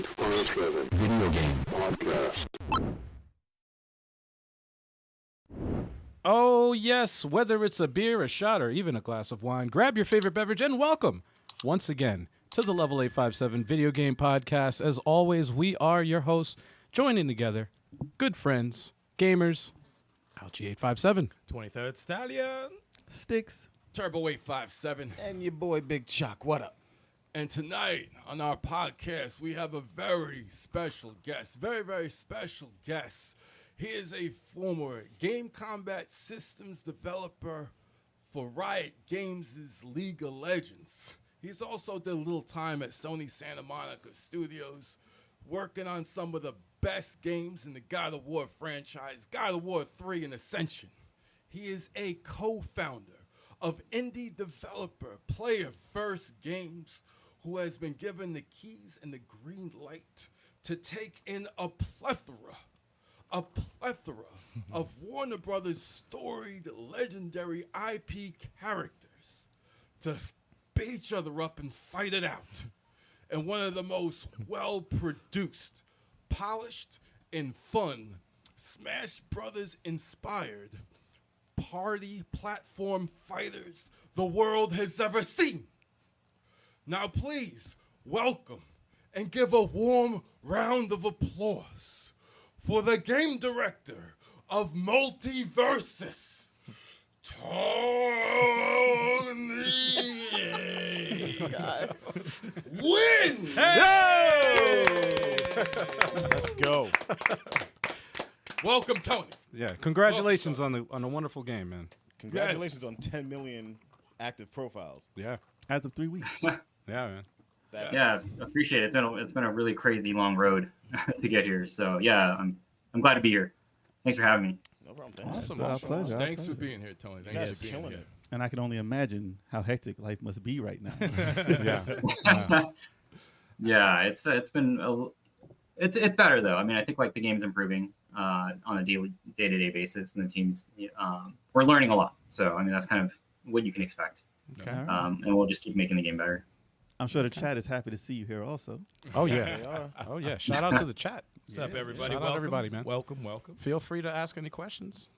24/7 Video Game Podcast. Oh, yes, whether it's a beer, a shot, or even a glass of wine, grab your favorite beverage and welcome once again to the Level 857 Video Game Podcast. As always, we are your hosts, joining together, good friends, gamers, LG857, 23rd Stallion, Sticks, Turbo 857. and your boy Big Chuck. What up? And tonight on our podcast, we have a very special guest. Very, very special guest. He is a former game combat systems developer for Riot Games' League of Legends. He's also did a little time at Sony Santa Monica Studios, working on some of the best games in the God of War franchise, God of War 3 and Ascension. He is a co-founder of indie developer Player First Games, who has been given the keys and the green light to take in a plethora of Warner Brothers storied legendary IP characters to beat each other up and fight it out in one of the most well-produced, polished, and fun Smash Brothers inspired party platform fighters the world has ever seen. Now please welcome and give a warm round of applause for the game director of Multiversus, Tony Huynh. Let's go. Welcome, Tony. Yeah, congratulations on the wonderful game, man. Congratulations on 10 million active profiles. Yeah, As of 3 weeks. yeah, man. That's, Yeah, appreciate it. It's been a really crazy long road to get here. So yeah, I'm glad to be here. Thanks for having me. no problem. Thanks. Awesome. Our awesome. pleasure, our Thanks for pleasure. being here, Tony. You guys Thanks for are being killing here. it. And I can only imagine how hectic life must be right now. Yeah. Yeah, it's been it's better though. I mean, I think like the game's improving on a day-to-day basis, and the teams we're learning a lot. So I mean, that's kind of what you can expect. Okay. And we'll just keep making the game better. I'm sure the chat is happy to see you here also. Oh, Yes, yeah. they are. Oh, yeah. Shout out to the chat. What's up, everybody? Shout out Welcome. everybody, man. Welcome. Feel free to ask any questions.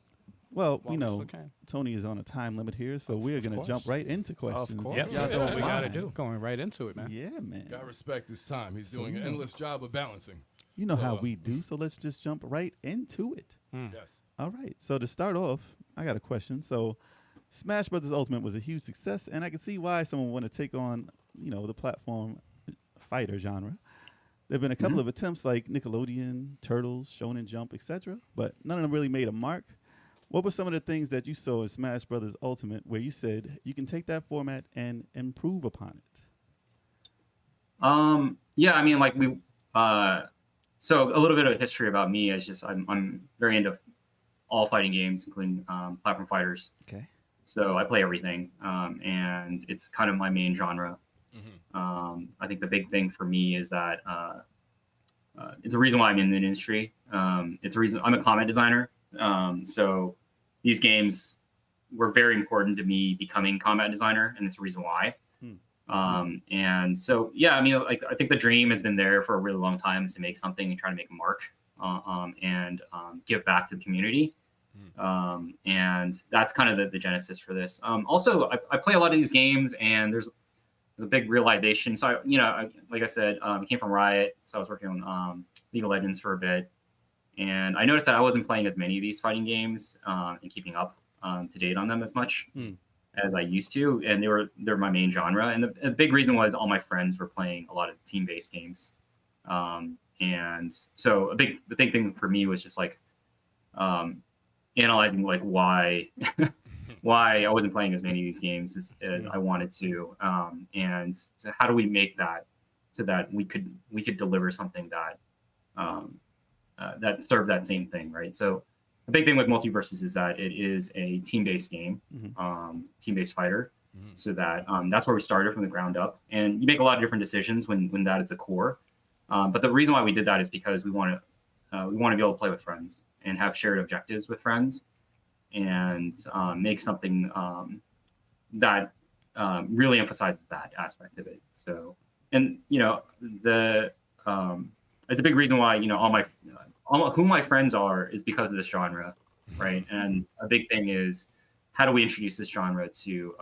Well, while you we know, still can. Tony is on a time limit here, so we're of going to course. jump right into questions. Of course. Yep, Y'all that's doing what we fine. gotta do. Going right into it, man. Yeah, man. Gotta respect his time. He's doing an you know. endless job of balancing. You know how So, we do, so let's just jump right into it. Yes. All right. So to start off, I got a question. So Smash Brothers Ultimate was a huge success, and I can see why someone would want to take on, the platform fighter genre. There have been a couple of attempts like Nickelodeon, Turtles, Shonen Jump, etc., but none of them really made a mark. What were some of the things that you saw in Smash Brothers Ultimate where you said you can take that format and improve upon it? Yeah, I mean, like so a little bit of history about me is just I'm very into all fighting games, including platform fighters. Okay. So I play everything, and it's kind of my main genre. I think the big thing for me is that it's a reason why I'm in the industry. It's a reason I'm a comment designer. So these games were very important to me becoming combat designer, and it's the reason why. And so, yeah, I mean, like, I think the dream has been there for a really long time, is to make something and try to make a mark, and give back to the community. And that's kind of the genesis for this. Also, I play a lot of these games, and there's a big realization. So, like I said, I came from Riot, so I was working on League of Legends for a bit. And I noticed that I wasn't playing as many of these fighting games and keeping up to date on them as much as I used to. And they're my main genre. And the big reason was all my friends were playing a lot of team-based games. And so the big thing for me was just like analyzing like why I wasn't playing as many of these games as I wanted to. And so how do we make that so that we could deliver something that that served that same thing, right? So the big thing with Multiversus is that it is a team-based game, team-based fighter. So that that's where we started from the ground up. And you make a lot of different decisions when that is the core. But the reason why we did that is because we want to be able to play with friends and have shared objectives with friends, and make something that really emphasizes that aspect of it. So, and it's a big reason why who my friends are is because of this genre, right? And a big thing is how do we introduce this genre to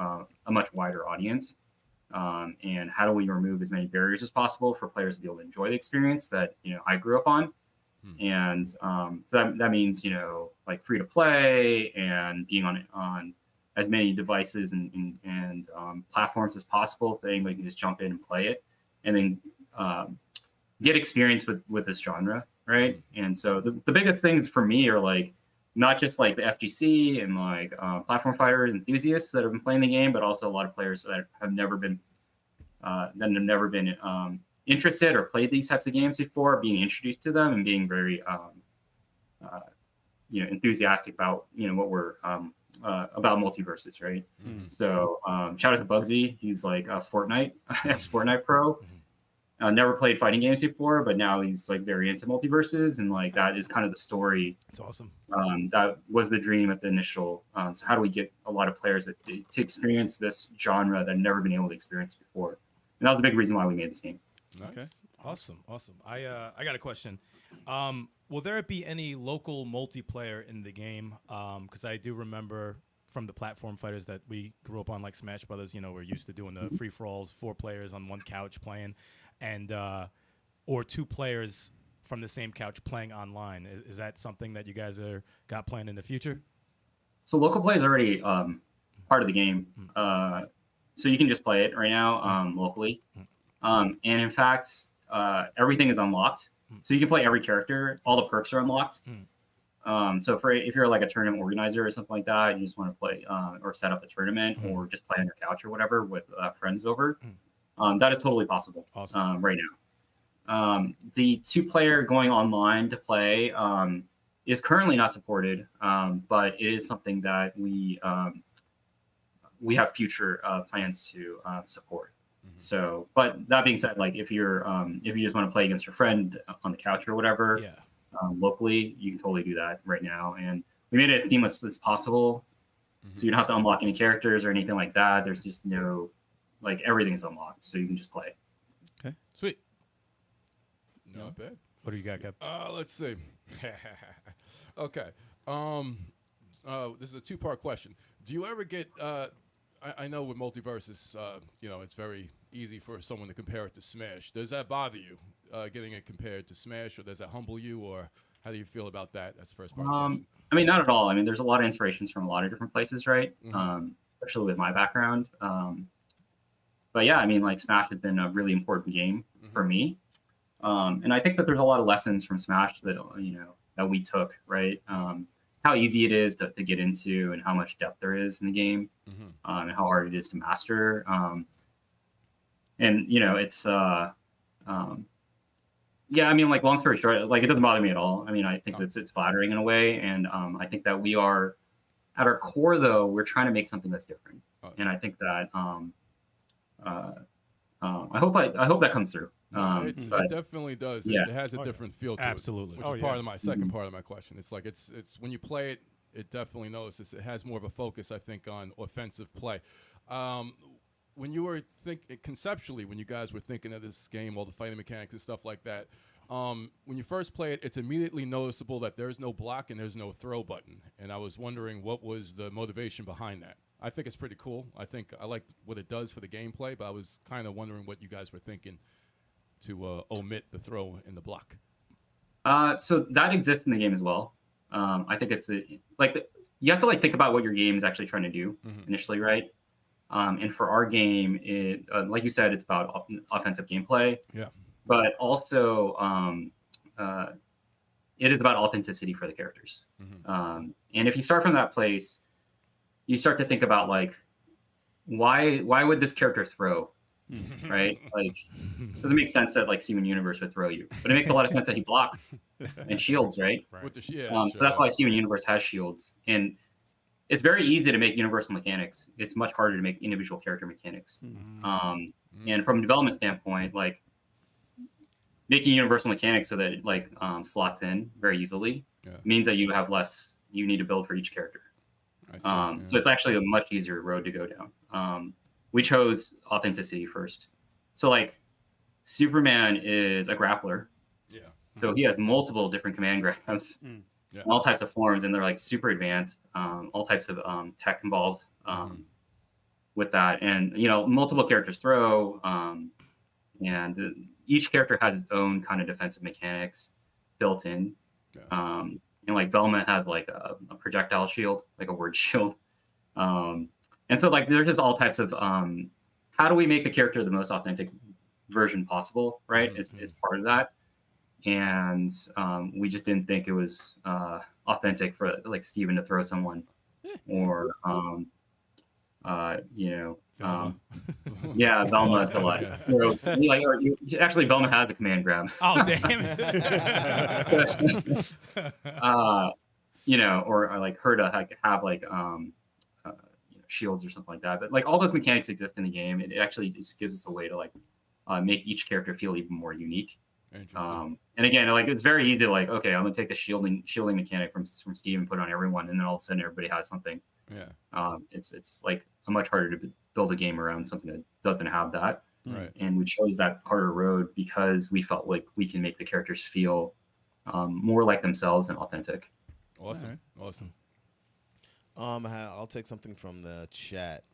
a much wider audience, and how do we remove as many barriers as possible for players to be able to enjoy the experience that I grew up on. And so that means like free to play and being on as many devices and platforms as possible, so anybody can just jump in and play it, and then get experience with this genre, right? And so the biggest things for me are like not just like the FGC and like platform fighter enthusiasts that have been playing the game, but also a lot of players that have never been interested or played these types of games before, being introduced to them and being very enthusiastic about what we're about Multiversus, right? So shout out to Bugsy. He's like a Fortnite ex-Fortnite pro. Never played fighting games before, but now he's like very into Multiversus, and like that is kind of the story. That's awesome. That was the dream at the initial. So how do we get a lot of players to experience this genre that have never been able to experience before? And that was a big reason why we made this game. Nice. Okay. Awesome. I got a question. Will there be any local multiplayer in the game? Because I do remember from the platform fighters that we grew up on, like Smash Brothers. We're used to doing the free for alls, 4 players on one couch playing, and or 2 players from the same couch playing online. Is that something that you guys got planned in the future? So local play is already part of the game. So you can just play it right now locally. And in fact, everything is unlocked. So you can play every character. All the perks are unlocked. So if you're like a tournament organizer or something like that, you just want to play or set up a tournament or just play on your couch or whatever with friends over, that is totally possible. Awesome. Right now. The 2-player going online to play is currently not supported, but it is something that we have future plans to support. So, but that being said, like if you just want to play against your friend on the couch or whatever, locally, you can totally do that right now. And we made it as seamless as possible, so you don't have to unlock any characters or anything like that. There's just no, like everything's unlocked, so you can just play. Okay, sweet. Not bad. What do you got, Kev? Let's see. Okay. This is a 2-part question. Do you ever get? I know with Multiversus, it's very easy for someone to compare it to Smash. Does that bother you, getting it compared to Smash, or does that humble you, or how do you feel about that? That's the first part. Of the question. I mean, not at all. I mean, there's a lot of inspirations from a lot of different places, right? Especially with my background. But yeah, I mean, like Smash has been a really important game for me. And I think that there's a lot of lessons from Smash that, that we took, right? How easy it is to get into and how much depth there is in the game, and how hard it is to master. And, it's, yeah, I mean, like long story short, like it doesn't bother me at all. I mean, I think it's flattering in a way. And I think that we are, at our core though, we're trying to make something that's different. And I think that, I hope that comes through. It definitely does. Yeah. It has a different feel to Absolutely. it. Which is part of my second part of my question. It's like it's when you play it, it definitely notices. It has more of a focus, I think, on offensive play. When you were conceptually, when you guys were thinking of this game, all the fighting mechanics and stuff like that, when you first play it, it's immediately noticeable that there's no block and there's no throw button. And I was wondering what was the motivation behind that. I think it's pretty cool. I think I like what it does for the gameplay, but I was kind of wondering what you guys were thinking to omit the throw and the block. So that exists in the game as well. I think it's you have to think about what your game is actually trying to do initially, right? And for our game, it like you said, it's about offensive gameplay. Yeah. But also, it is about authenticity for the characters. And if you start from that place, you start to think about why would this character throw? Right? Like, it doesn't make sense that Steven Universe would throw you, but it makes a lot of sense that he blocks and shields, right? With the So that's why Steven Universe has shields, and it's very easy to make universal mechanics. It's much harder to make individual character mechanics. And from a development standpoint, making universal mechanics so that it slots in very easily means that you have less you need to build for each character. So it's actually a much easier road to go down. We chose authenticity first. So Superman is a grappler, Yeah. so he has multiple different command grabs, Yeah. all types of forms, and they're like super advanced. All types of tech involved with that, and multiple characters throw, and each character has its own kind of defensive mechanics built in. Yeah. And like Velma has like a projectile shield, like a word shield. And so like there's just all types of how do we make the character the most authentic version possible, right? It's part of that. And we just didn't think it was authentic for like Steven to throw someone or yeah, Velma to like throw, actually Velma has a command grab. Oh damn it. Or like her to have like shields or something like that. But like all those mechanics exist in the game. It actually just gives us a way to like make each character feel even more unique. Interesting. And again, like it's very easy to like, okay, I'm gonna take the shielding mechanic from Steve and put it on everyone, and then all of a sudden everybody has something. Yeah. It's like much harder to build a game around something that doesn't have that. Right. And we chose that harder road because we felt like we can make the characters feel more like themselves and authentic. Awesome. Awesome. I'll take something from the chat.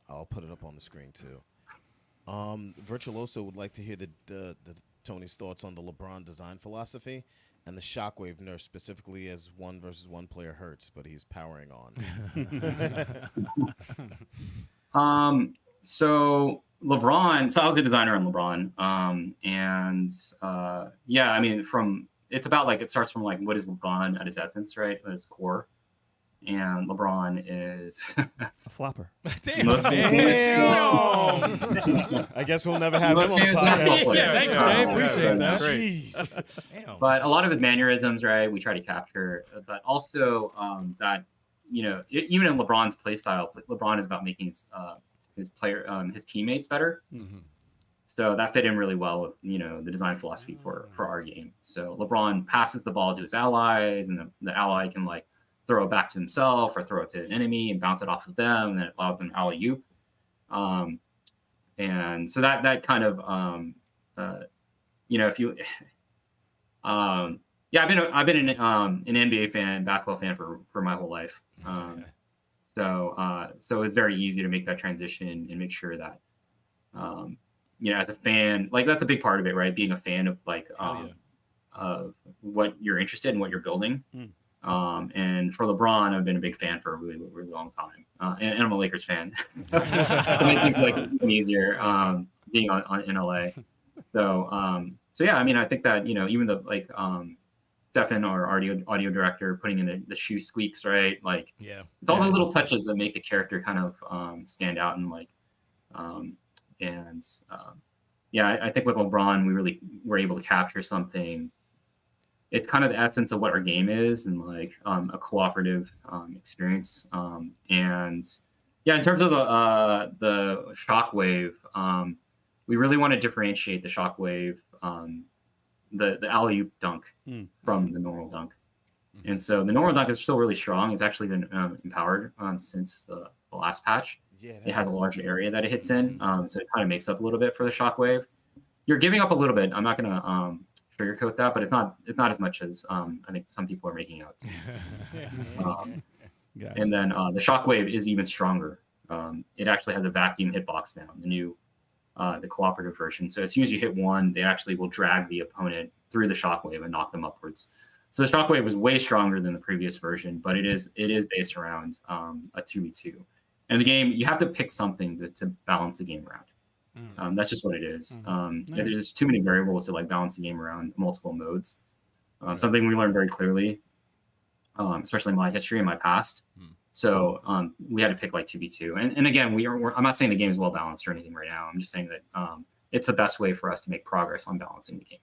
I'll put it up on the screen too. Virtuoso would like to hear the Tony's thoughts on the LeBron design philosophy and the shockwave nerf, specifically as 1 versus 1 player hurts, but he's powering on. So LeBron, so I was the designer on LeBron. Yeah, I mean, it's about like, it starts from like, what is LeBron at his essence, right? At his core. And LeBron is A flopper. Damn. I guess we'll never have him Most on the famous basketball podcast. player. Yeah, thanks, Dave. Dave. Appreciate that. Jeez. Damn. But a lot of his mannerisms, right, we try to capture. But also that, even in LeBron's play style, LeBron is about making his teammates better. Mm-hmm. So that fit in really well with, the design philosophy for our game. So LeBron passes the ball to his allies, and the ally can like throw it back to himself or throw it to an enemy and bounce it off of them, and then it allows them alley-oop. And so that kind of, if you, I've been an NBA fan, basketball fan for my whole life. So it's very easy to make that transition and make sure that, as a fan, like that's a big part of it, right? Being a fan of like, of what you're interested in, what you're building. And for LeBron, I've been a big fan for a really, really long time. And I'm a Lakers fan. To make things like easier, being in LA. So yeah, I mean, I think that, even the like Stefan, our audio director, putting in the shoe squeaks, right? Like, it's all the little touches that make the character kind of stand out and like, I think with LeBron, we really were able to capture something. It's kind of the essence of what our game is, and like a cooperative experience. In terms of the shockwave, we really want to differentiate the shockwave, the alley-oop dunk from the normal dunk. And so the normal dunk is still really strong. It's actually been empowered since the last patch. Yeah, it has a larger area that it hits in, so it kind of makes up a little bit for the shockwave. You're giving up a little bit. I'm not going to sugarcoat that, but it's not as much as I think some people are making out. And then the shockwave is even stronger. It actually has a vacuum hitbox now, the new the cooperative version. So as soon as you hit one, they actually will drag the opponent through the shockwave and knock them upwards. So the shockwave was way stronger than the previous version, but it is based around a 2v2. And the game, you have to pick something to balance the game around. That's just what it is. There's just too many variables to like balance the game around multiple modes. Something we learned very clearly, especially in my history and my past. So we had to pick like 2v2. And again, I'm not saying the game is well balanced or anything right now. I'm just saying that it's the best way for us to make progress on balancing the game.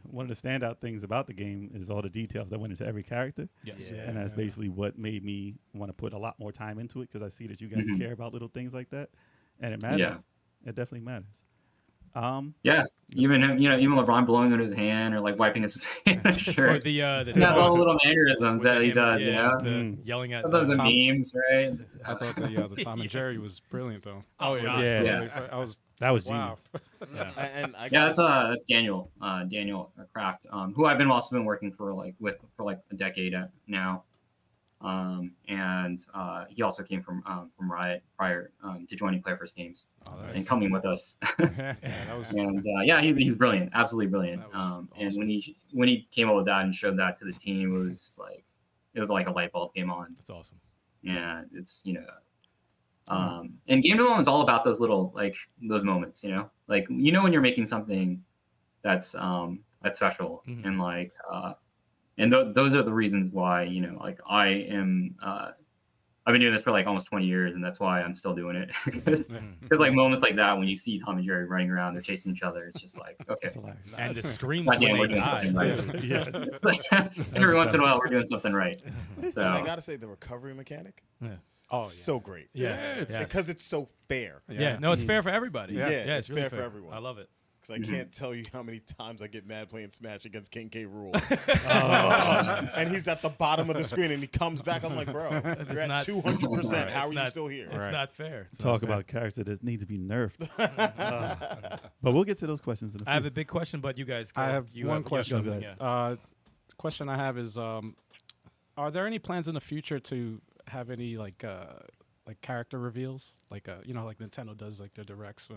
One of the standout things about the game is all the details that went into every character. Yes. And that's basically what made me want to put a lot more time into it, because I see that you guys care about little things like that. And it matters. Yeah. It definitely matters. Even LeBron blowing into his hand or like wiping his shirt. Or the That's all the little mannerisms that he does, the yelling at Those Tom. memes, right? I thought the Tom and Jerry was brilliant though. Oh God. yeah. Yeah. I was That was Wow. genius. Yeah. And I Yeah, gotta that's Daniel Kraft, who I've been also been working for for a decade now. And he also came from Riot prior to joining Player First Games and coming with us. Yeah, that was And yeah, he's brilliant, absolutely brilliant. That was And awesome. when he came up with that and showed that to the team, it was like a light bulb came on. That's awesome. Yeah, it's and game development is all about those little those moments, like when you're making something that's special, Mhm. and those are the reasons why I am I've been doing this for almost 20 years, and that's why I'm still doing it. Because moments like that when you see Tom and Jerry running around, they're chasing each other, it's just like, okay. That's hilarious. And the screams Goddamn, when we're they doing die, something too. Yes. Every once in a while we're doing something right. So I gotta say the recovery mechanic, oh yeah. so great. Yeah, it's yes. Because it's so fair. Yeah, no, it's fair for everybody. Yeah, it's it's really fair for everyone. I love it. Because I can't tell you how many times I get mad playing Smash against King K. Rool. And he's at the bottom of the screen, and he comes back. I'm like, bro, you're at not- 200%. Right. How It's are you not- still here? It's not fair. It's Talk not fair. about characters that need to be nerfed. But we'll get to those questions in a few. I have a big question, but you guys go. I have you one have question. something, Go ahead. yeah. Question I have is, are there any plans in the future to have any like character reveals, like Nintendo does, like their directs?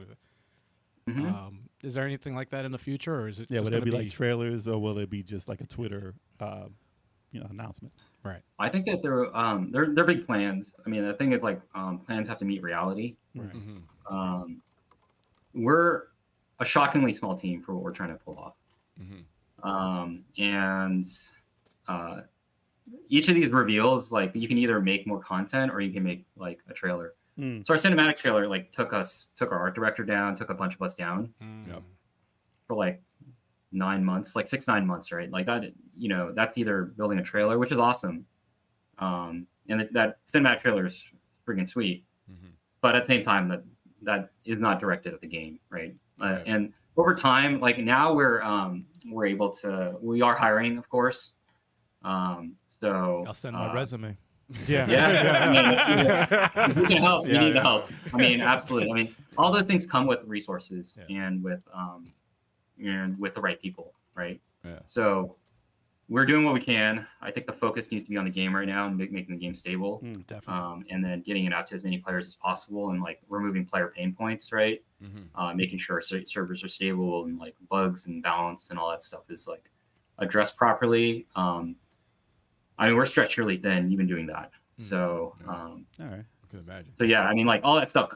Is there anything like that in the future, or is it? Yeah, just will there gonna be like trailers, or will it be just like a Twitter, announcement? right? I think that they're big plans. I mean, the thing is plans have to meet reality. Right. We're a shockingly small team for what we're trying to pull off. And each of these reveals, you can either make more content or you can make a trailer. So our cinematic trailer took our art director down, took a bunch of us down for 9 months, 6-9 months, right? That's either building a trailer, which is awesome, and that cinematic trailer is freaking sweet, but at the same time that is not directed at the game, right? And over time, now we're able to, we are hiring, of course. So I'll send my resume. Yeah. Yeah. I mean, if we can help. We Yeah, need the yeah. help. I mean, absolutely. I mean, all those things come with resources and with the right people, right? Yeah. So we're doing what we can. I think the focus needs to be on the game right now and making the game stable, Definitely. and then getting it out to as many players as possible, and removing player pain points, right? Making sure servers are stable and bugs and balance and all that stuff is addressed properly. I mean, we're stretched really thin even doing that. So, All right. I can imagine. so yeah, I mean, all that stuff,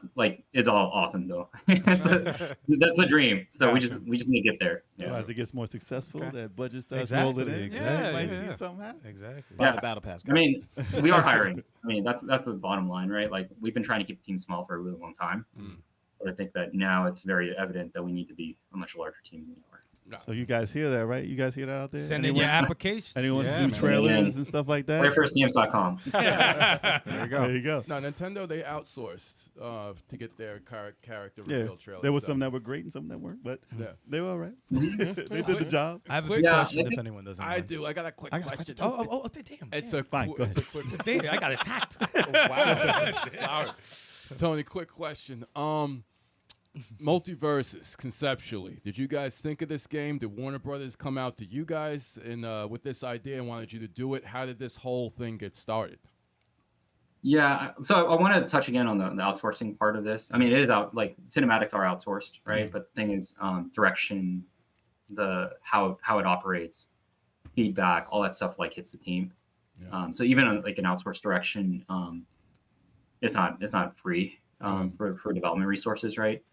it's all awesome though. That's the dream. So we just need to get there. So Yeah. as it gets more successful, Okay. that budget starts Exactly, rolling in. exactly. You might Yeah. see something happen. Exactly. Buy Yeah. the battle pass, I guys. mean, we are hiring. I mean, that's the bottom line, right? We've been trying to keep the team small for a really long time, but I think that now it's very evident that we need to be a much larger team than we are. So you guys hear that, right? You guys hear that out there? Send in your application. Anyone wants Yeah, to do man. trailers and stuff like that? PlayerFirstGames.com. There you go. There you go. No, Nintendo, they outsourced to get their character Yeah, reveal trailer. there was some that were great and some that weren't, but Yeah. they were all right. They did the job. I have a Quick- big Yeah, question I if think- anyone doesn't I mind. do. I got a quick I got a question. Oh, damn. It's damn. a Fine, go it's a quick. Damn, I got attacked. Wow. Sorry. Tony, quick question. Multiversus, conceptually, did you guys think of this game? Did Warner Brothers come out to you guys and with this idea and wanted you to do it? How did this whole thing get started? Yeah, so I want to touch again on the outsourcing part of this. I mean, it is out, cinematics are outsourced, right? But the thing is, direction, how it operates, feedback, all that stuff hits the team. Yeah. So even on an outsourced direction, it's not free for development resources, right?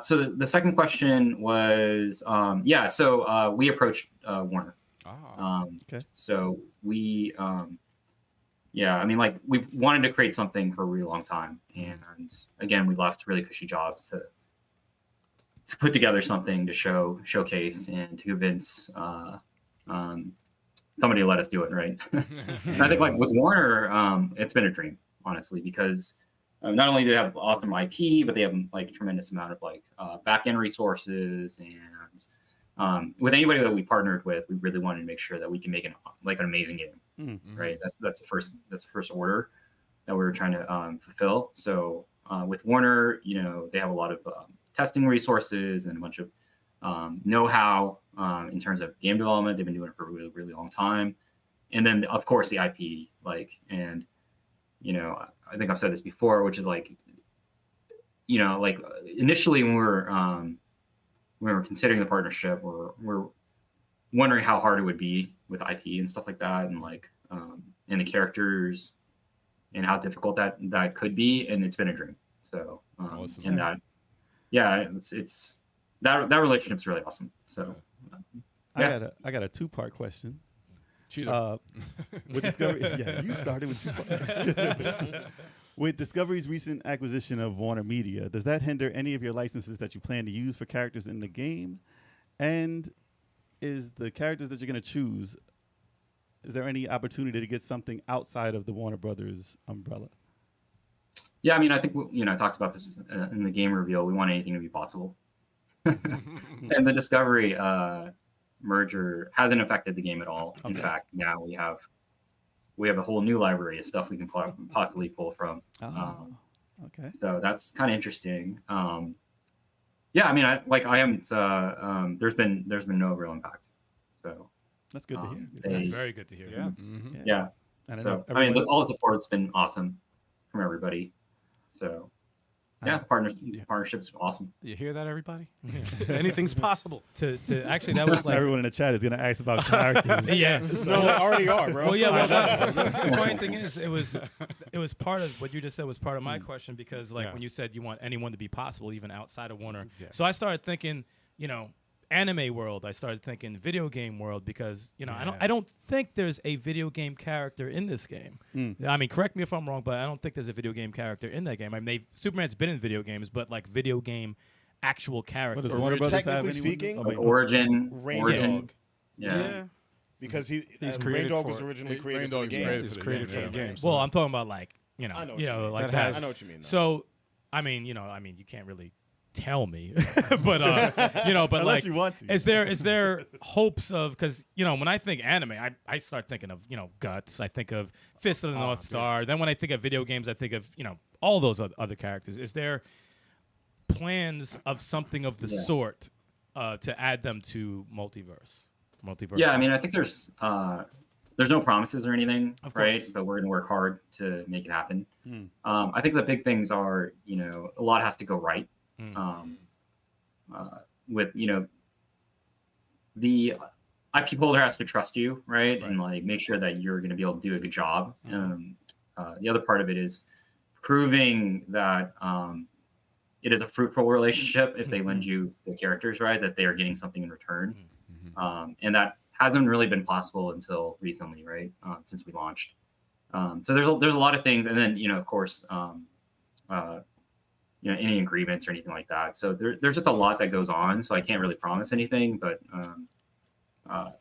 So the second question was, so we approached Warner. Okay. So we, I mean, we've wanted to create something for a really long time. And again, we left really cushy jobs to put together something to showcase and to convince somebody to let us do it, right? And I think with Warner, it's been a dream, honestly, because not only do they have awesome IP, but they have tremendous amount of back-end resources. And with anybody that we partnered with, we really wanted to make sure that we can make an amazing game, right? That's the first order that we were trying to fulfill. So with Warner, they have a lot of testing resources and a bunch of know-how in terms of game development. They've been doing it for a really, really long time. And then, of course, the IP, like, and, you know, I think I've said this before, which is like, you know, like initially when we were considering the partnership, we're wondering how hard it would be with IP and stuff like that, and like, and the characters and how difficult that could be. And it's been a dream. So, Awesome. and that, yeah, it's that relationship's really awesome. So, yeah. I got a 2-part question. Cheetah. With Discovery, yeah, you started with 2 parts. With Discovery's recent acquisition of Warner Media, does that hinder any of your licenses that you plan to use for characters in the game? And is the characters that you're going to choose, is there any opportunity to get something outside of the Warner Brothers umbrella? Yeah, I mean, I think, you know, I talked about this in the game reveal. We want anything to be possible. And the Discovery merger hasn't affected the game at all. In fact, now we have a whole new library of stuff we can possibly pull from. Okay. So that's kind of interesting. Yeah, I mean, I haven't. There's been no real impact. So That's good to hear. That's very good to hear. Yeah. yeah. And So I mean, all the support's been awesome from everybody. So yeah, partnership's awesome. You hear that, everybody? Anything's possible. To actually, that was like everyone in the chat is going to ask about characters. yeah. No, they already are, bro. Well, yeah. Well, the funny thing is, it was part of what you just said was part of my question, because like when you said you want anyone to be possible, even outside of Warner. Yeah. So I started thinking, you know, anime world. I started thinking video game world, because you know I don't think there's a video game character in this game. I mean, correct me if I'm wrong, but I don't think there's a video game character in that game. I mean, Superman's been in video games, but like video game actual character. Does Warner Brothers have Technically anyone? speaking, Oh, wait, no. Origin. Yeah. Because he's Rain created Dog for was it. originally Rain created Dog for the is game. created It's for the created game, for the yeah. game. Well, I'm talking about like I know what you you know, mean. like That has- I know what you mean. Though. So, I mean, you can't really tell me, but but Unless like, you want to. is there hopes of, because when I think anime, I start thinking of Guts, I think of Fist of the North Star. Then when I think of video games, I think of all those other characters. Is there plans of something of the sort to add them to Multiverse? Yeah, I mean, I think there's no promises or anything, Of right? course. But we're going to work hard to make it happen. I think the big things are, a lot has to go right. With the IP holder has to trust you, right? And like make sure that you're going to be able to do a good job. The other part of it is proving that it is a fruitful relationship if they lend you the characters, right? That they are getting something in return, and that hasn't really been possible until recently, right? Since we launched. So there's a lot of things, and then of course. Any agreements or anything like that. So there's just a lot that goes on. So I can't really promise anything, but I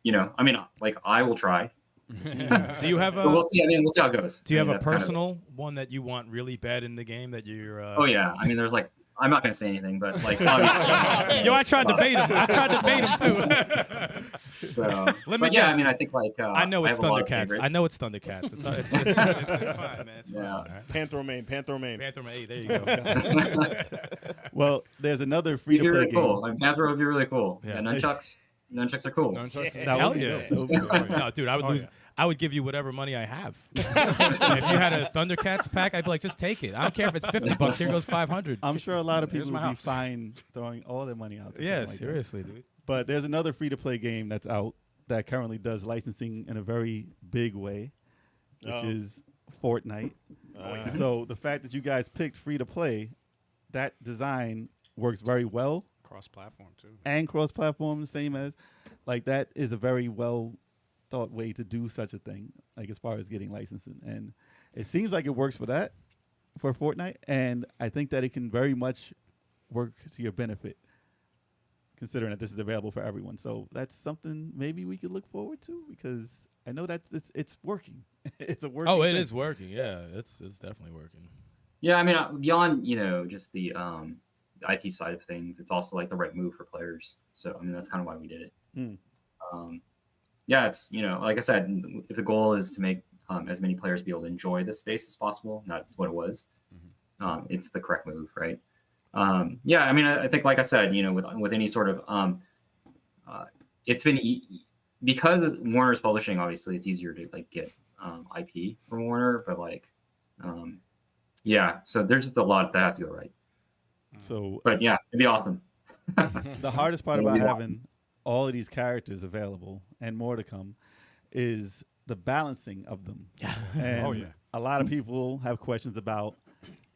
mean, like I will try. Do you have But we'll see. I mean, we'll see how it goes. Do you I mean, have a that's kind of personal one that you want really bad in the game that you're? Oh yeah. I mean, there's like I'm not gonna say anything, but like obviously. Yo, I tried to bait him. Too. So, Let me but yeah, guess. I mean, I think like I know it's have a lot of Thundercats. favorites. I know it's Thundercats. It's fine, man. It's fine. Yeah. All right. Panther Main. Panther Man, hey, there you go. Well, there's another It'd be free-to-play really game. cool. Like Panther would be really cool. Yeah. Yeah, nunchucks. Nunchucks are cool. Nunchucks. That Hell would be yeah. dope. That would be dope. No, dude, I would lose. I would give you whatever money I have. If you had a Thundercats pack, I'd be like, just take it. I don't care if it's $50. Here goes 500. I'm sure a lot of Here's people my would be house. fine throwing all their money out. To Yeah, something like that. seriously, dude. But there's another free-to-play game that's out that currently does licensing in a very big way, which is Fortnite. So the fact that you guys picked free-to-play, that design works very well Cross-platform, too. and cross-platform, the same as, like, that is a very well-thought way to do such a thing, like as far as getting licensing. And it seems like it works for that, for Fortnite, and I think that it can very much work to your benefit, considering that this is available for everyone. So that's something maybe we could look forward to, because I know that it's working. It's a working Oh, it thing. is working. Yeah, it's definitely working. Yeah, I mean, beyond just the IP side of things, it's also like the right move for players. So I mean, that's kind of why we did it. Yeah, it's like I said, if the goal is to make as many players be able to enjoy the space as possible, that's what it was. It's the correct move, right? Yeah, I mean, I think, like I said, with any sort of, it's been because Warner's publishing. Obviously, it's easier to like get IP from Warner, but like, yeah. So there's just a lot that has to go right. So, But yeah, it'd be awesome. the hardest part about having all of these characters available and more to come is the balancing of them. Yeah. And Oh, yeah. a lot of people have questions about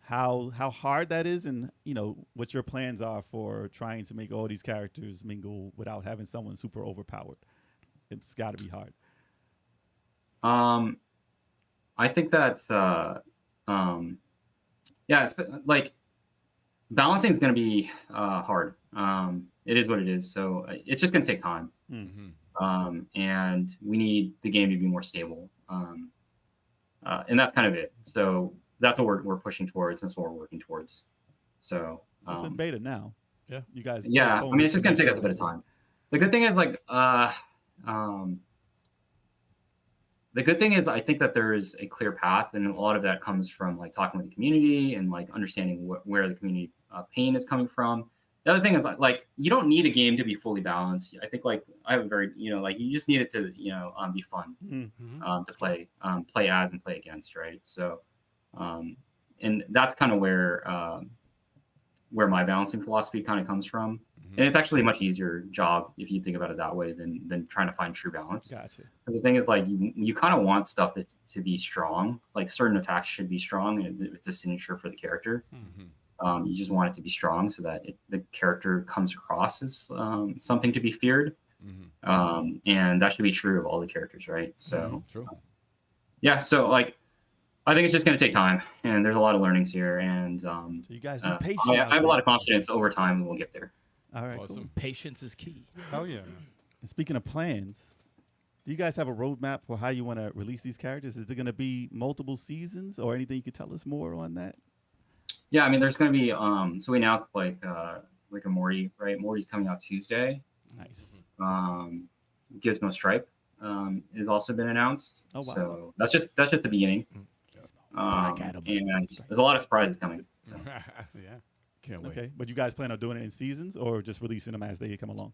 how hard that is, and what your plans are for trying to make all these characters mingle without having someone super overpowered. It's got to be hard. I think that's it's like balancing is going to be hard. It is what it is. So it's just going to take time. And we need the game to be more stable. And that's kind of it. So that's what we're pushing towards. That's what we're working towards. So It's in beta now. Yeah. You guys. yeah, I mean, it's just going to take us a bit of time. The good thing is the good thing is I think that there is a clear path, and a lot of that comes from like talking with the community and like understanding where the community pain is coming from. The other thing is like you don't need a game to be fully balanced. I think like I have a very like you just need it to be fun to play as and play against, right? So and that's kind of where my balancing philosophy kind of comes from. And it's actually a much easier job if you think about it that way than trying to find true balance. Gotcha. Because the thing is, like, you kind of want stuff to be strong. Like certain attacks should be strong, and it's a signature for the character. You just want it to be strong so that the character comes across as something to be feared. And that should be true of all the characters, right? So, yeah. So, like, I think it's just going to take time, and there's a lot of learnings here. And So you guys be patient. I have a lot of confidence over time we'll get there. All right. Awesome. Cool. Patience is key. Oh yeah. And speaking of plans, do you guys have a roadmap for how you want to release these characters? Is it going to be multiple seasons, or anything you could tell us more on that? Yeah, I mean, there's going to be so we announced like a Morty, right? Morty's coming out Tuesday. Nice. Gizmo Stripe has also been announced. Oh, wow. So that's just the beginning. And there's a lot of surprises coming. So. Yeah. Can't wait. Okay, but you guys plan on doing it in seasons or just releasing them as they come along?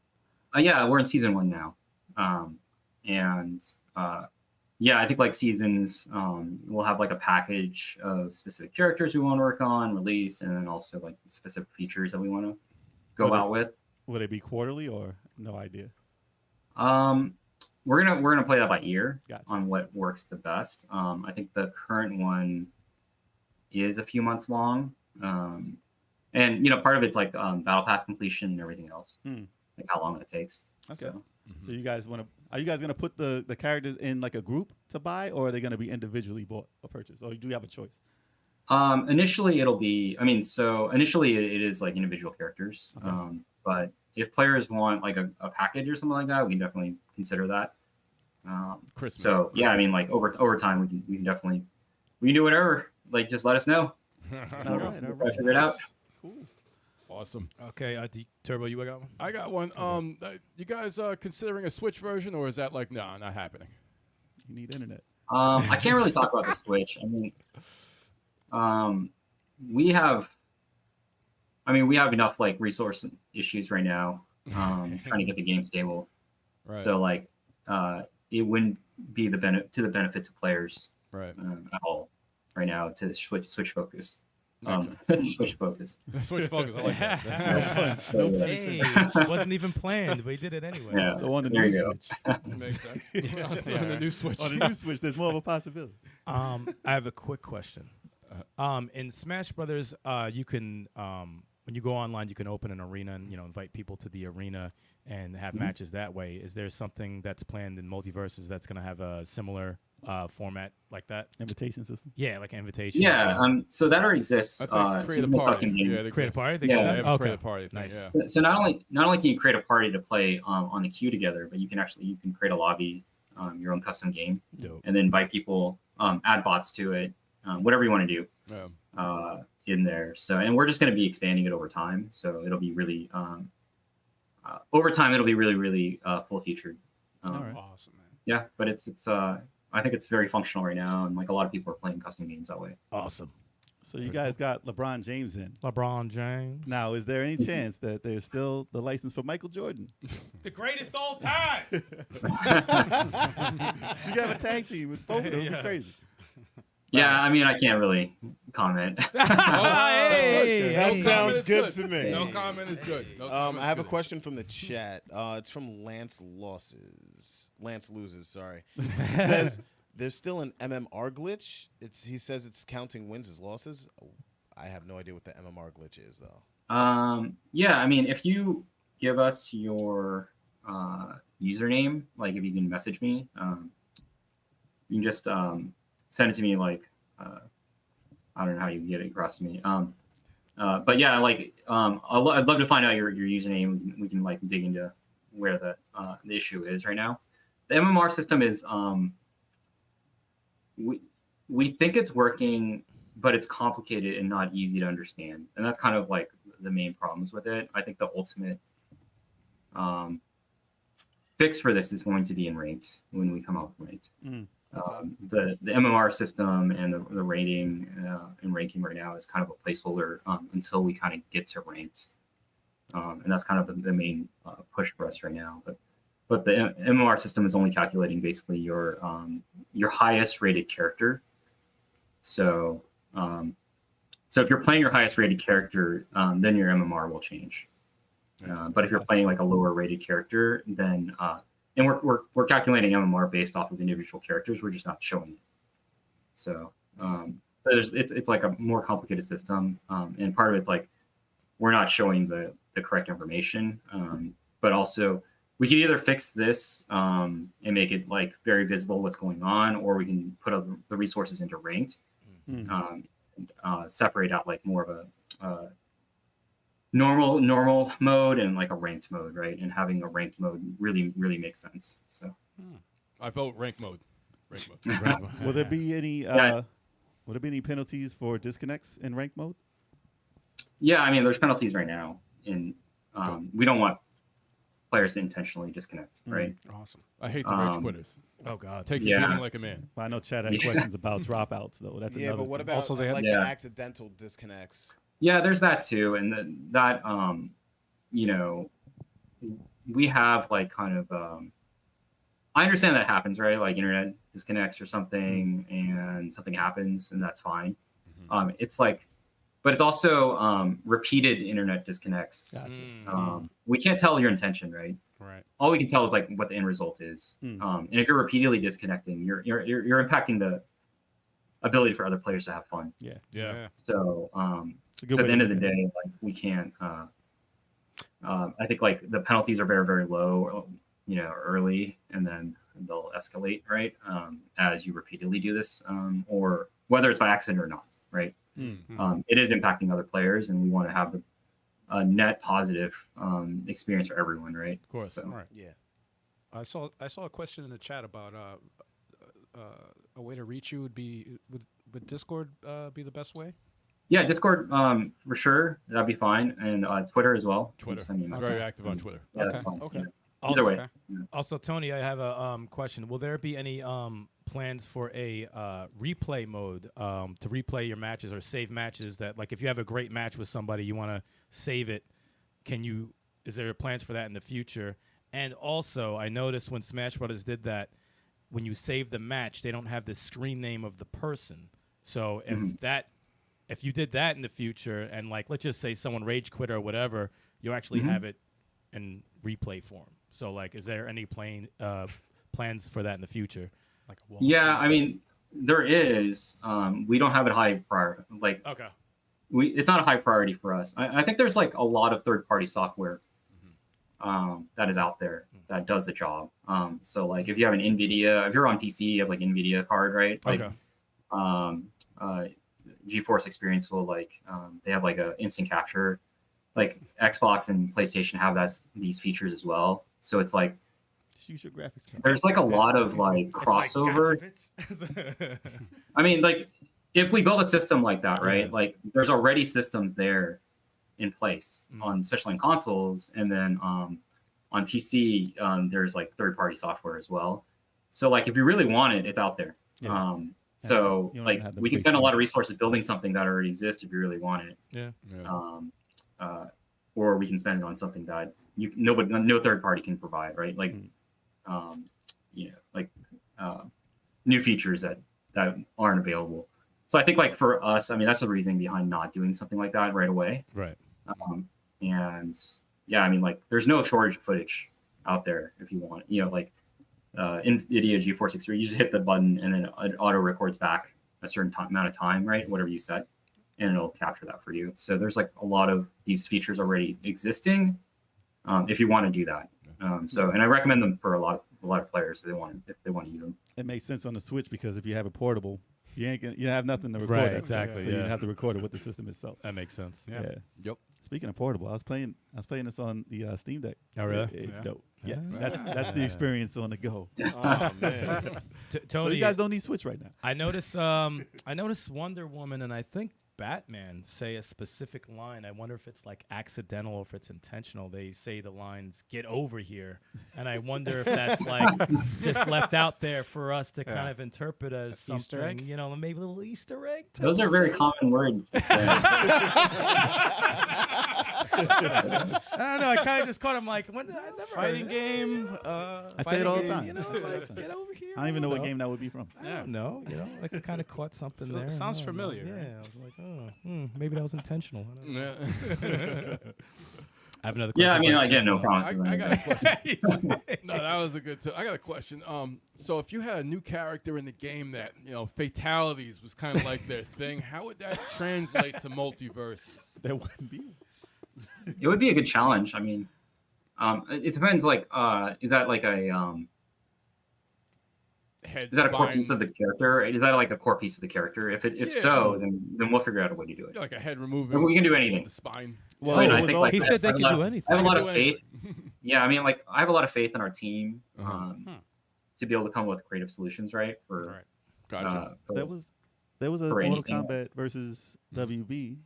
Yeah, we're in season 1 now. Yeah, I think like seasons, we'll have like a package of specific characters we want to work on, release, and then also like specific features that we want to go out with. Will they be quarterly or no idea? We're gonna play that by ear. Gotcha. On what works the best. I think the current one is a few months long. And part of it's like battle pass completion and everything else, like how long it takes. Okay. So. So you guys are you guys gonna put the characters in like a group to buy, or are they gonna be individually bought or purchased, or do you have a choice? Initially it'll be. I mean, so initially it is like individual characters. Okay. But if players want like a package or something like that, we can definitely consider that. Christmas. So yeah, I mean, like over time we can definitely do whatever. Like just let us know. All right. Figure it out. Cool. Awesome. Okay, Turbo, you got one? I got one. You guys considering a Switch version, or is that like not happening? You need internet. I can't really talk about the Switch. I mean, we have enough like resource issues right now, trying to get the game stable. Right. So like, it wouldn't be the benefit to players Right. at all right now to switch focus. Switch focus. Switch focus. I like that. Hey, wasn't even planned, but we did it anyway. Yeah. So on the There new you go. Switch, Makes sense. On the new Switch. on the new Switch, there's more of a possibility. I have a quick question. In Smash Brothers, you can when you go online, you can open an arena and invite people to the arena and have matches that way. Is there something that's planned in Multiversus that's going to have a similar format like that? Invitation system. Yeah, like an invitation. Yeah. So that already exists. I think create a party. Yeah, Create a party. They Yeah. got Yeah, that? have a Okay. create a party thing. Nice. Yeah. So not only can you create a party to play on the queue together, but you can create a lobby, your own custom game, Dope. and then invite people, add bots to it, whatever you want to do Yeah. in there. So, and we're just going to be expanding it over time. So it'll be really over time. It'll be really, really full featured. All right. Awesome, man. Yeah, but it's I think it's very functional right now, and like a lot of people are playing custom games that way. Awesome. So you guys got LeBron James in. LeBron James. Now, is there any chance that there's still the license for Michael Jordan? The greatest all time. You got a tag team with both of them. It'd be crazy. Yeah, I mean, I can't really comment. That sounds good to me. No comment is good. No I comment have is a good. question from the chat. It's from Lance Loses, sorry. He says there's still an MMR glitch. He says it's counting wins as losses. I have no idea what the MMR glitch is though. Yeah, I mean, if you give us your username, like if you can message me, you can just send it to me. Like I don't know how you can get it across to me. But yeah, like I'd love to find out your username. We can like dig into where the issue is right now. The MMR system is we think it's working, but it's complicated and not easy to understand, and that's kind of like the main problems with it. I think the ultimate fix for this is going to be in ranked when we come out with ranked. The MMR system and the rating and ranking right now is kind of a placeholder until we kind of get to ranked, and that's kind of the main push for us right now. But the MMR system is only calculating basically your highest rated character. So if you're playing your highest rated character, then your MMR will change. But if you're playing like a lower rated character, then and we're calculating MMR based off of individual characters. We're just not showing it. So it's like a more complicated system, and part of it's like we're not showing the correct information. But also we can either fix this and make it like very visible what's going on, or we can put the resources into ranked, separate out like more of a normal mode and like a ranked mode, right? And having a ranked mode really makes sense. So I vote rank mode. Will there be any penalties for disconnects in rank mode? Yeah, I mean, there's penalties right now, and we don't want players to intentionally disconnect, right? Awesome. I hate the rage quitters. Oh God. Take your beating like a man. Well, I know Chad had questions about dropouts though. That's another but what thing. about Also, they have- like the accidental disconnects? Yeah, there's that too, and that you know, we have like kind of I understand that happens, right? Like internet disconnects or something, and something happens, and that's fine. It's like, but it's also repeated internet disconnects. Gotcha. We can't tell your intention, right? Right. All we can tell is like what the end result is. And if you're repeatedly disconnecting, you're impacting the ability for other players to have fun. Yeah. So It's a good so at way the end to of the look at it. day, like we can't. I think like the penalties are very low, early, and then they'll escalate, right? As you repeatedly do this, or whether it's by accident or not, right? It is impacting other players, and we want to have a net positive experience for everyone, right? Of course. So, Right. Yeah. I saw a question in the chat about a way to reach you would Discord be the best way? yeah, Discord for sure, that'd be fine, and Twitter as well. Twitter. Just send me a I'm message. very active on Twitter. Yeah, that's Okay. fine. Okay. Yeah. Also, Either way. Okay. Also, Tony, I have a question. Will there be any plans for a replay mode to replay your matches or save matches that, like, if you have a great match with somebody, you want to save it? Is there plans for that in the future? And also, I noticed when Smash Brothers did that, when you save the match, they don't have the screen name of the person. So if you did that in the future, and like let's just say someone rage quit or whatever, you actually have it in replay form. So like, is there any plans for that in the future? Like a wall Yeah, I mean, there is. We don't have it high priority. Like, Okay. it's not a high priority for us. I think there's like a lot of third-party software that is out there that does the job. So like, if you have if you're on PC, you have like NVIDIA card, right? Like, GeForce Experience will they have like a instant capture. Like Xbox and PlayStation have these features as well. So it's like, Just use your graphics card. there's like a lot of like crossover. I mean, like if we build a system like that, right? Like there's already systems there in place especially on consoles, and then on PC there's like third-party software as well. So like if you really want it, it's out there. Yeah. So You don't like have the we can big spend a lot of things. resources building something that already exists if you really want it. Yeah. Or we can spend it on something that no third party can provide, right? Like, like new features that aren't available. So I think like for us, I mean, that's the reasoning behind not doing something like that right away. Right. And yeah, I mean, like there's no shortage of footage out there if you want, like NVIDIA GeForce Experience, you just hit the button and then it auto records back a certain amount of time, right? Whatever you set. And it'll capture that for you. So there's like a lot of these features already existing if you want to do that. And I recommend them for a lot of players if they want to use them. It makes sense on the Switch because if you have it portable, you have nothing to record. Right, it. exactly, So you yeah. have to record it with the system itself. That makes sense. Yeah. Yep. Speaking of portable, I was playing this on the Steam Deck. Oh, really? It's Yeah. dope. Yeah, Ah. that's the experience on the go. Oh man. So Tony, you guys don't need Switch right now. I noticed Wonder Woman and I think Batman say a specific line. I wonder if it's like accidental or if it's intentional. They say the lines "Get over here," and I wonder if that's like just left out there for us to kind of interpret as something, Easter egg? maybe a little Easter egg. Those are very common words to say. I don't know. I kind of just caught him like, when did I never Fighting heard game. I say it all the time. Like, get over here. I don't even know what game that would be from. I don't know. Like I kind of caught something Feel- there. sounds I don't familiar, know. right? Yeah, I was like, maybe that was intentional. I don't know. Yeah. I have another question. Yeah, I mean, but- again, no promises. I got a question. He's like- No, that was a good. I got a question. So if you had a new character in the game that fatalities was kind of like their thing, how would that translate to multiverses? There wouldn't be. It would be a good challenge. I mean, it depends. Like, is that like a Head, is that a core spine, piece of the character? Is that like a core piece of the character? If Yeah. so, then we'll figure out a way to do it. like a head And removing? we can do anything. The spine. Well, I mean, it I was think also- like He said they I have could a lot do of- anything. I have a lot Do of faith. anything. Yeah, I mean, like I have a lot of faith in our team Uh-huh. to be able to come up with creative solutions, right? For, Right. Gotcha. for- There was a for Mortal anything. Kombat versus WB,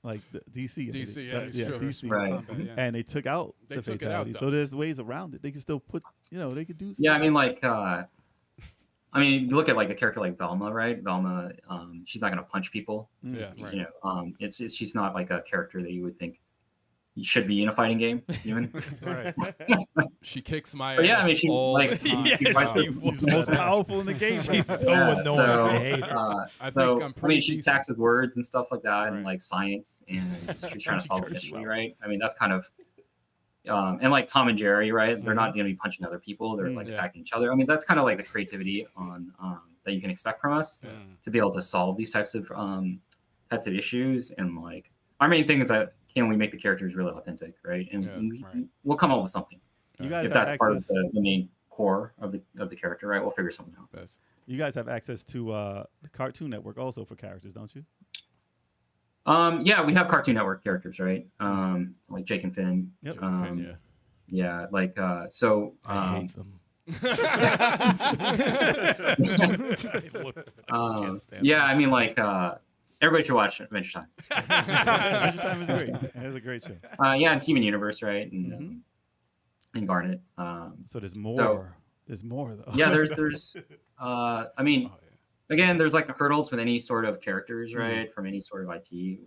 like the DC. I think. DC, yeah, yeah, sure. DC. Right. Combat, yeah. And they took out They the took it out, fatality. though. So there's ways around it. They can still put, they could do. Yeah, I mean, like, you look at like a character like Velma, right? Velma, she's not gonna punch people. Yeah, right. It's she's not like a character that you would think you should be in a fighting game, even. Right. She kicks my But yeah, ass I mean, she all like the time. Yeah, she fights she with- was She's the most powerful in the game. She's so Yeah, annoying. so, I hate her. I think so, I'm pretty she decent. attacks with words and stuff like that, and Right. like science, and she's trying to solve a Curse mystery, out. right? I mean, that's kind of, and like Tom and Jerry, right? They're not going to be punching other people; they're like Yeah. attacking each other. I mean, that's kind of like the creativity on that you can expect from us to be able to solve these types of issues. And like, our main thing is that can we make the characters really authentic, right? And Yeah, right. we'll come up with something. You guys If have that's part of access. the main core of the character, right? We'll figure something out. Yes. You guys have access to the Cartoon Network also for characters, don't you? Yeah, we have Cartoon Network characters, right? Like Jake and Finn. Yep. Yeah. Yeah, like so. I hate them. Yeah, I mean, like everybody should watch Adventure Time. Adventure Time is great. It's a great show. Yeah, and Steven Universe, right? And Mhm. and Garnet. So there's more. So- There's more though. Yeah, there's. I mean, Oh, yeah. again, there's like hurdles with any sort of characters, Mm. right? From any sort of IP.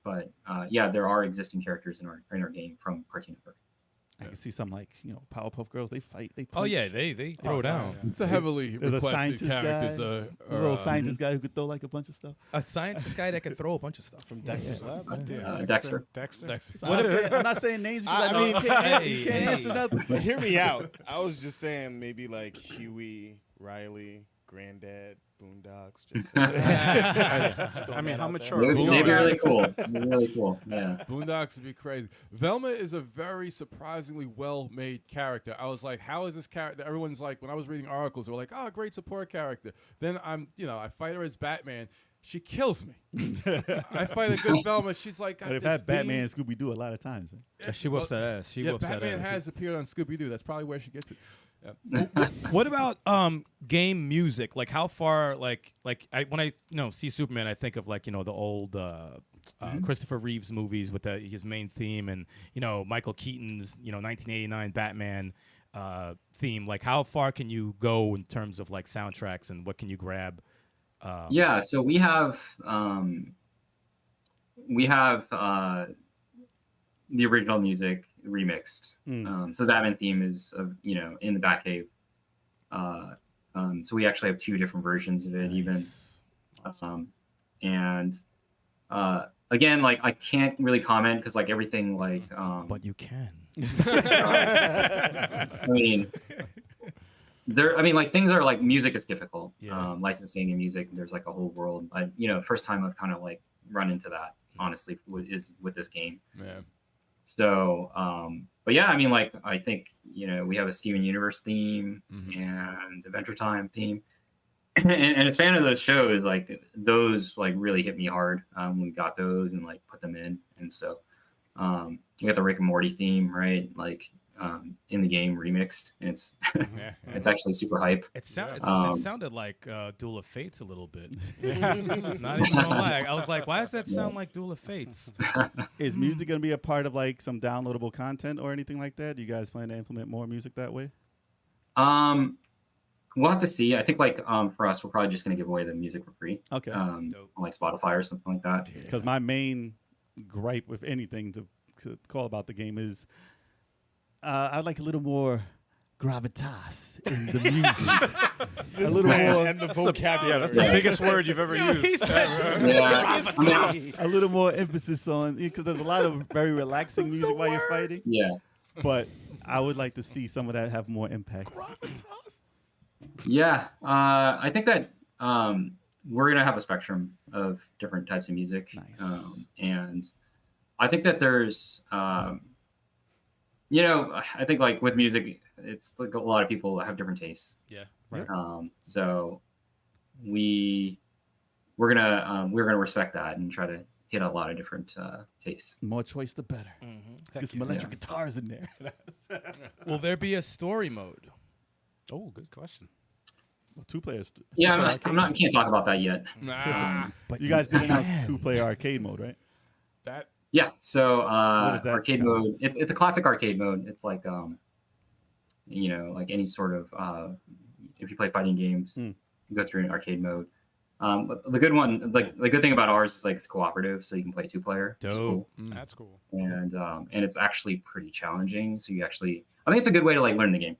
But yeah, there are existing characters in our game from Cartoon Network. I can see some like Powerpuff Girls. They fight. They punch. Oh yeah, they throw down. It's a heavily There's a requested scientist characters. guy. Are, There's a little scientist guy who could throw like a bunch of stuff. A scientist guy that can throw a bunch of stuff From Dexter's Lab. Dexter. Dexter. So I'm not saying names. Because I mean, you can't answer nothing. But hear me out. I was just saying maybe like Huey, Riley, Granddad, Boondocks. Just I mean, how mature are They'd we be going? really cool. They'd be really cool. Yeah. Boondocks would be crazy. Velma is a very surprisingly well-made character. I was like, how is this character? Everyone's like, when I was reading articles, they were like, oh, great support character. Then I fight her as Batman. She kills me. I fight a good Velma. She's like, got But they've this had Batman beam. and Scooby Doo a lot of times. Right? She whoops that ass. She Yeah, whoops that Batman ass. has appeared on Scooby-Doo. That's probably where she gets it. Yeah. What about game music? Like how far when I see Superman, I think of like the old Christopher Reeves movies with his main theme, and Michael Keaton's 1989 Batman theme. Like how far can you go in terms of like soundtracks, and what can you grab Yeah, so we have the original music remixed. So the Batman theme is in the Batcave. So we actually have 2 different versions of it, even. And again, like I can't really comment because like everything like. But you can. I mean, like things are like music is difficult. Yeah. Licensing and music, there's like a whole world. First time I've kind of like run into that honestly is with this game. Yeah. So, but yeah, I mean, like I think we have a Steven Universe theme and Adventure Time theme, and as a fan of those shows, like those like really hit me hard when we got those and like put them in, and so you got the Rick and Morty theme, right? Like in the game remixed. And it's it's actually super hype. It sounded like Duel of Fates a little bit. Not even gonna lie. I was like, why does that sound like Duel of Fates? Is music going to be a part of like some downloadable content or anything like that? Do you guys plan to implement more music that way? We'll have to see. I think like for us, we're probably just going to give away the music for free. Okay. On like Spotify or something like that. Because my main gripe with anything to call about the game is I'd like a little more gravitas in the music. A little more, and the vocabulary. That's the biggest word you've ever used. A little more emphasis on, because there's a lot of very relaxing music while you're fighting. Yeah. But I would like to see some of that have more impact. Yeah. I think that we're going to have a spectrum of different types of music. Nice. And I think that there's, I think like with music, it's like a lot of people have different tastes. Yeah. Right. So we're gonna respect that and try to hit a lot of different tastes. More choice, the better. Let's get some electric guitars in there. Will there be a story mode? Oh, good question. Well, 2 players. Yeah, I can't talk about that yet. Nah. But you guys did announce 2-player arcade mode, right? That Yeah, so What is that arcade kind of- mode. It's a classic arcade mode. It's like like any sort of if you play fighting games, you go through an arcade mode. But the good one, like the good thing about ours is like it's cooperative, so you can play 2-player. which is cool. That's cool. And it's actually pretty challenging. So I think it's a good way to like learn the game.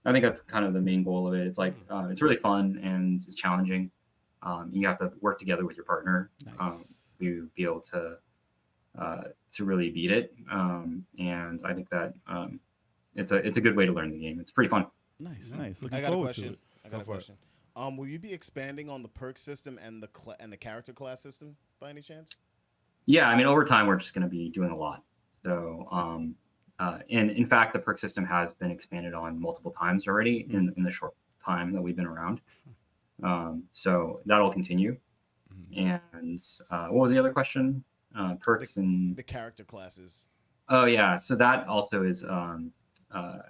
I think that's kind of the main goal of it. It's like it's really fun and it's challenging. You have to work together with your partner to be able to really beat it. And I think that it's a good way to learn the game. It's pretty fun. Nice. Looking I got a forward question. to it. I got a question. Will you be expanding on the perk system and the character class system by any chance? Yeah, I mean, over time, we're just going to be doing a lot. So, and in fact, the perk system has been expanded on multiple times already in the short time that we've been around. So that'll continue. And what was the other question? Perks and the character classes. Oh yeah, so that also is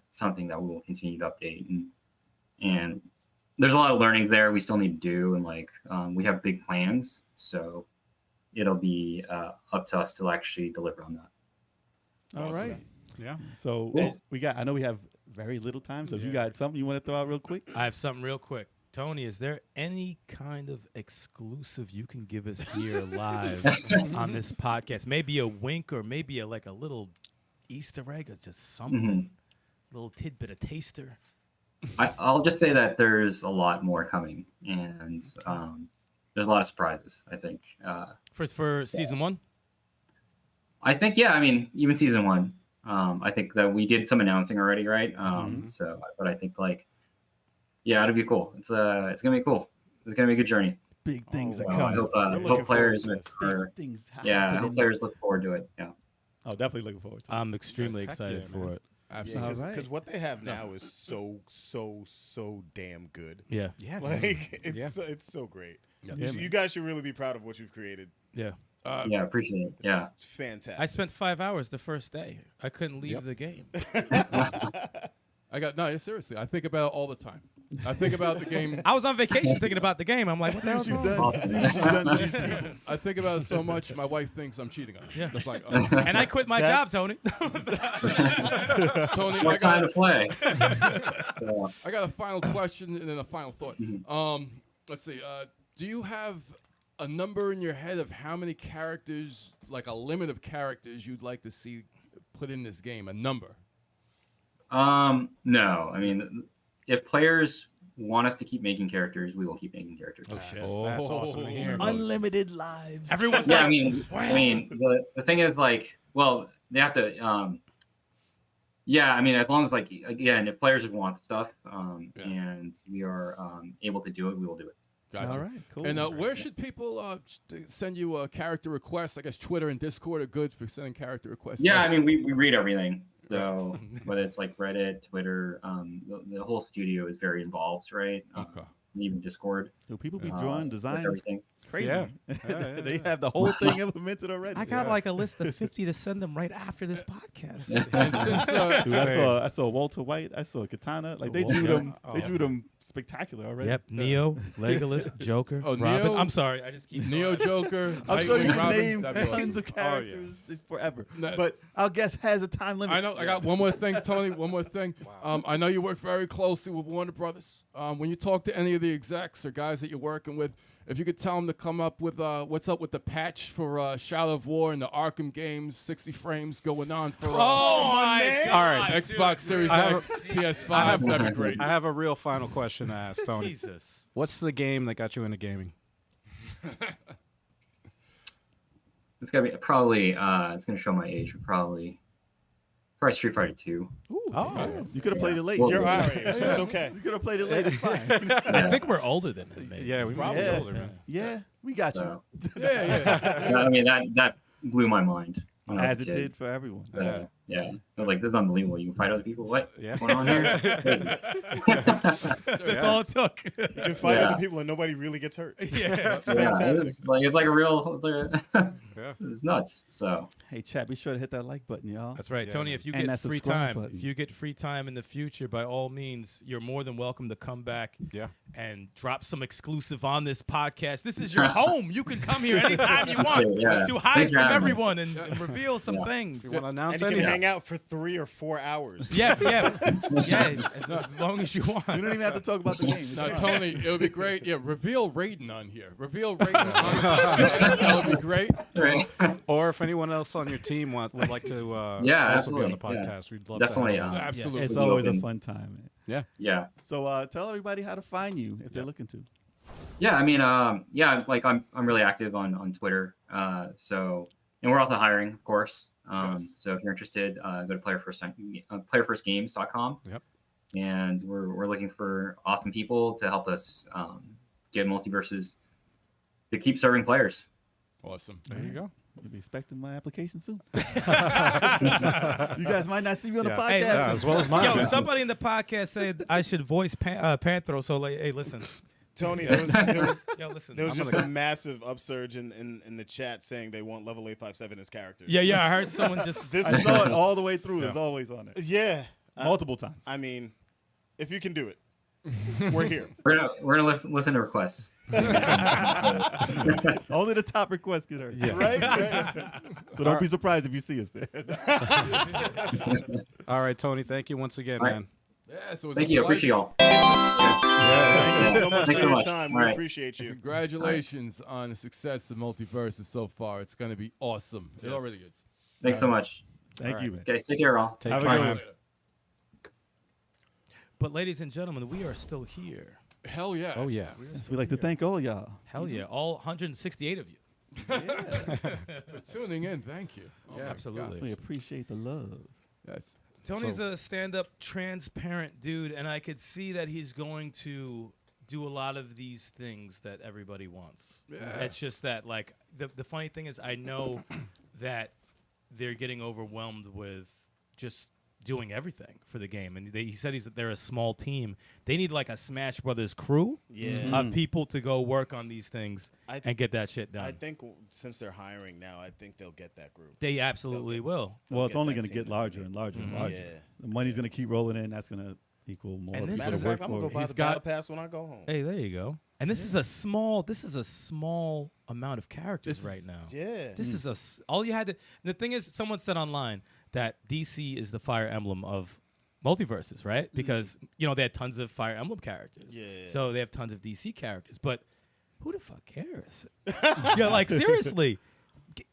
something that we will continue to update, and there's a lot of learnings there we still need to do, and like we have big plans, so it'll be up to us to actually deliver on that. All right. Yeah. So Cool. I know we have very little time, so if you got something you want to throw out real quick? I have something real quick. Tony, is there any kind of exclusive you can give us here live on this podcast? Maybe a wink or maybe a little Easter egg or just something, little tidbit, a taster. I'll just say that there's a lot more coming, and there's a lot of surprises, I think. For season 1? I think, yeah, I mean, even season 1. I think that we did some announcing already, right? So, but I think yeah, it'll be cool. It's gonna be cool. It's gonna be a good journey. Big things are I coming. hope players Big things I happening. hope players look forward to it. Yeah. Oh, definitely looking forward to it. I'm extremely Heck yeah, excited for man. it. absolutely. Because All right. what they have now is so damn good. Yeah. Yeah. Like it's so great. Yeah, You man. guys should really be proud of what you've created. Yeah. Yeah, appreciate it. Yeah. It's fantastic. I spent 5 hours the first day. I couldn't leave the game. Seriously, I think about it all the time. I think about the game. I was on vacation thinking about the game. I'm like, what the hell's wrong? I think about it so much. My wife thinks I'm cheating on her. Yeah. It's like, And I quit my job, Tony. Tony, What time to play? I got a final question and then a final thought. Let's see. Do you have a number in your head of how many characters, like a limit of characters, you'd like to see put in this game? A number? No. I mean, if players want us to keep making characters, we will keep making characters. Oh shit, that's awesome to hear. Unlimited lives. Everyone's Yeah, like, I mean, the thing is, like, well, they have to. Yeah, I mean, as long as, like, again, if players want stuff, and we are able to do it, we will do it. Gotcha. All right, cool. And where should people send you a character request? I guess Twitter and Discord are good for sending character requests. Yeah, I mean, we read everything. So whether it's like Reddit, Twitter, the whole studio is very involved, right? Okay. Even Discord. Do people be drawing with designs? everything. Crazy. Yeah. They have the whole thing implemented already. I got like a list of 50 to send them right after this podcast. And since Dude, I saw Walter White. I saw Katana. Like they drew them. They drew them spectacular already. Yep, Neo, Legolas, Joker, Oh, Robin. Neo? I'm sorry, I just keep Neo Joker, I'm sure you Nightwing, can Robin, name that'd be awesome. tons of characters forever. No. But our guest has a time limit. I know. I got one more thing, Tony. One more thing. I know you work very closely with Warner Brothers. When you talk to any of the execs or guys that you're working with, if you could tell them to come up with what's up with the patch for Shadow of War and the Arkham games, 60 frames going on for Oh my God, All right, Xbox Series I have X, PS5. That'd be great. I have a real final question to ask, Tony. Jesus. What's the game that got you into gaming? It's gonna be probably. It's gonna show my age. But probably Street Fighter 2. Oh, You could have played it late. Well, You're our age. It's okay. You could have played it late. It's fine. I think we're older than him, maybe. yeah, we might be Yeah. older, man. Yeah, we got you. So Yeah. I mean that blew my mind when I was As a it kid. did for everyone. So, yeah. I was like, this is unbelievable. You can fight other people. What? Yeah. What's going on here? Crazy. That's all it took. You can fight Yeah. other people and nobody really gets hurt. Yeah. It's Yeah, fantastic. it's like a real. Yeah. It's nuts. So Hey, chat, be sure to hit that like button, y'all. That's right, Yeah, Tony. man. If you And get that free subscribe time, button. if you get free time in the future, by all means, you're more than welcome to come back Yeah. and drop some exclusive on this podcast. This is your home. You can come here anytime you want Yeah. to hide Thanks for from having me. everyone and reveal some things. You want to announce And you can anything? hang out for 3 or 4 hours. Yeah. As long as you want. You don't even have to talk about the game. It's Now, fine. Tony, it would be great. Yeah, reveal Raiden on here. Reveal Raiden on podcast. That would be great. right. Or if anyone else on your team would like to Yeah, also be on the absolutely, yeah. podcast, we'd love Definitely, to have you. Absolutely. It's Yes. always a Open. fun time, man. Yeah. So tell everybody how to find you if they're looking to. Yeah, I mean, like I'm really active on Twitter. So, and we're also hiring, of course. So if you're interested, go to playerfirstgames.com. Yep. And we're looking for awesome people to help us get Multiversus to keep serving players. Awesome. There you go. You'll be expecting my application soon. You guys might not see me on the Yeah. podcast. Hey, soon. listen. as well as mine. Yo, man. somebody in the podcast said I should voice Panthro. So, like, hey, listen. Tony, there was Yo, listen. there was I'm just gonna- a massive upsurge in the chat saying they want level 857 as characters. Yeah. I heard someone just. This I is saw it all the way through. It's always on it. yeah. Multiple times. I mean, if you can do it, we're here. We're gonna listen to requests. Only the top requests get heard. Right? So don't be surprised if you see us there. All right, Tony. Thank you once again, All right. man. Yeah, so it's Thank a you. pleasure. Appreciate y'all. Thank you so much Thanks for so your much. time. All We right. appreciate you. Congratulations on the success of Multiversus so far. It's going to be awesome. It Yes. already is. Thanks so much. Thank you, man. Okay, take care, all. Take Have a care, good man. one. But, ladies and gentlemen, we are still here. Hell yes. Oh, yeah. Yes, we'd like to thank all y'all. Hell yeah. All 168 of you. For tuning in. Thank you. Oh Yeah, my absolutely. We appreciate the love. God. Yes. Tony's So- a stand-up, transparent dude, and I could see that he's going to do a lot of these things that everybody wants. Yeah. It's just that, like, the funny thing is I know that they're getting overwhelmed with just doing everything for the game. And he said they're a small team. They need, like, a Smash Brothers crew Yeah. of people to go work on these things and get that shit done. I think since they're hiring now, I think they'll get that group. They absolutely will. Well, it's get only that going to team get that larger they and larger and Mhm. larger. Yeah. The money's going to keep rolling in. That's going to equal more And people this Matter to of work fact, I'm gonna for. go buy He's the got- battle pass when I go home. Hey, there you go. And this is a small amount of characters This right is- now. Yeah. This is all you had to. The thing is, someone said online that DC is the Fire Emblem of Multiversus, right? Because they had tons of Fire Emblem characters. Yeah. So they have tons of DC characters, but who the fuck cares? Yeah, like seriously.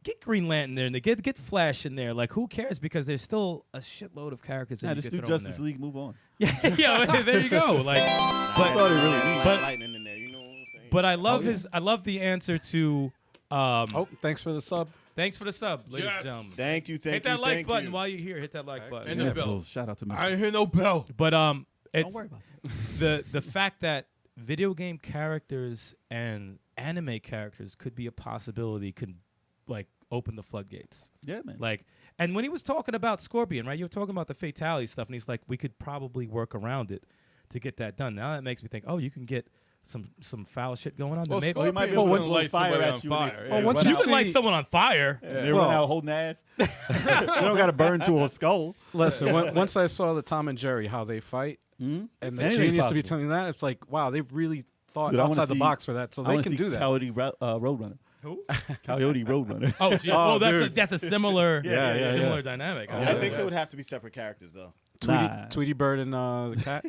Get Green Lantern there, and get Flash in there. Like, who cares? Because there's still a shitload of characters. Yeah, that you just could do throw in Justice there. League. Move on. Yeah, there you go. Like, That's all they really need. but- lightning in there, you know what I'm saying? but I love I love the answer to. Oh, thanks for the sub. Thanks for the sub, ladies Yes. and gentlemen. Thank you, thank Hit you, that like thank button you. while you're here. Hit that like button. And Yeah, the bell. well, shout out to me. I ain't hear no bell. But Don't it's worry about that. the fact that video game characters and anime characters could be a possibility could like open the floodgates. Yeah, man. Like, and when he was talking about Scorpion, right? You were talking about the fatality stuff, and he's like, we could probably work around it to get that done. Now that makes me think, oh, you can get some foul shit going on. Well, Maybe he might be Scorpion's able to gonna blow light fire somebody at on you when they- fire. Oh, Yeah. once you you can light see- someone on fire. They Well- run out holding ass. They don't got to burn to a skull. Listen, once I saw the Tom and Jerry how they fight, and the Anything's genius to be possible. telling you that, it's like, wow, they really thought Dude, I wanna outside the see- box for that, so I they wanna can see do that. Coyote Roadrunner. Who? Coyote Roadrunner. Oh, gee, Oh, oh, dude. that's a similar, Yeah, similar dynamic. I think they would have to be separate characters, though. Nah. Tweety Bird and the cat.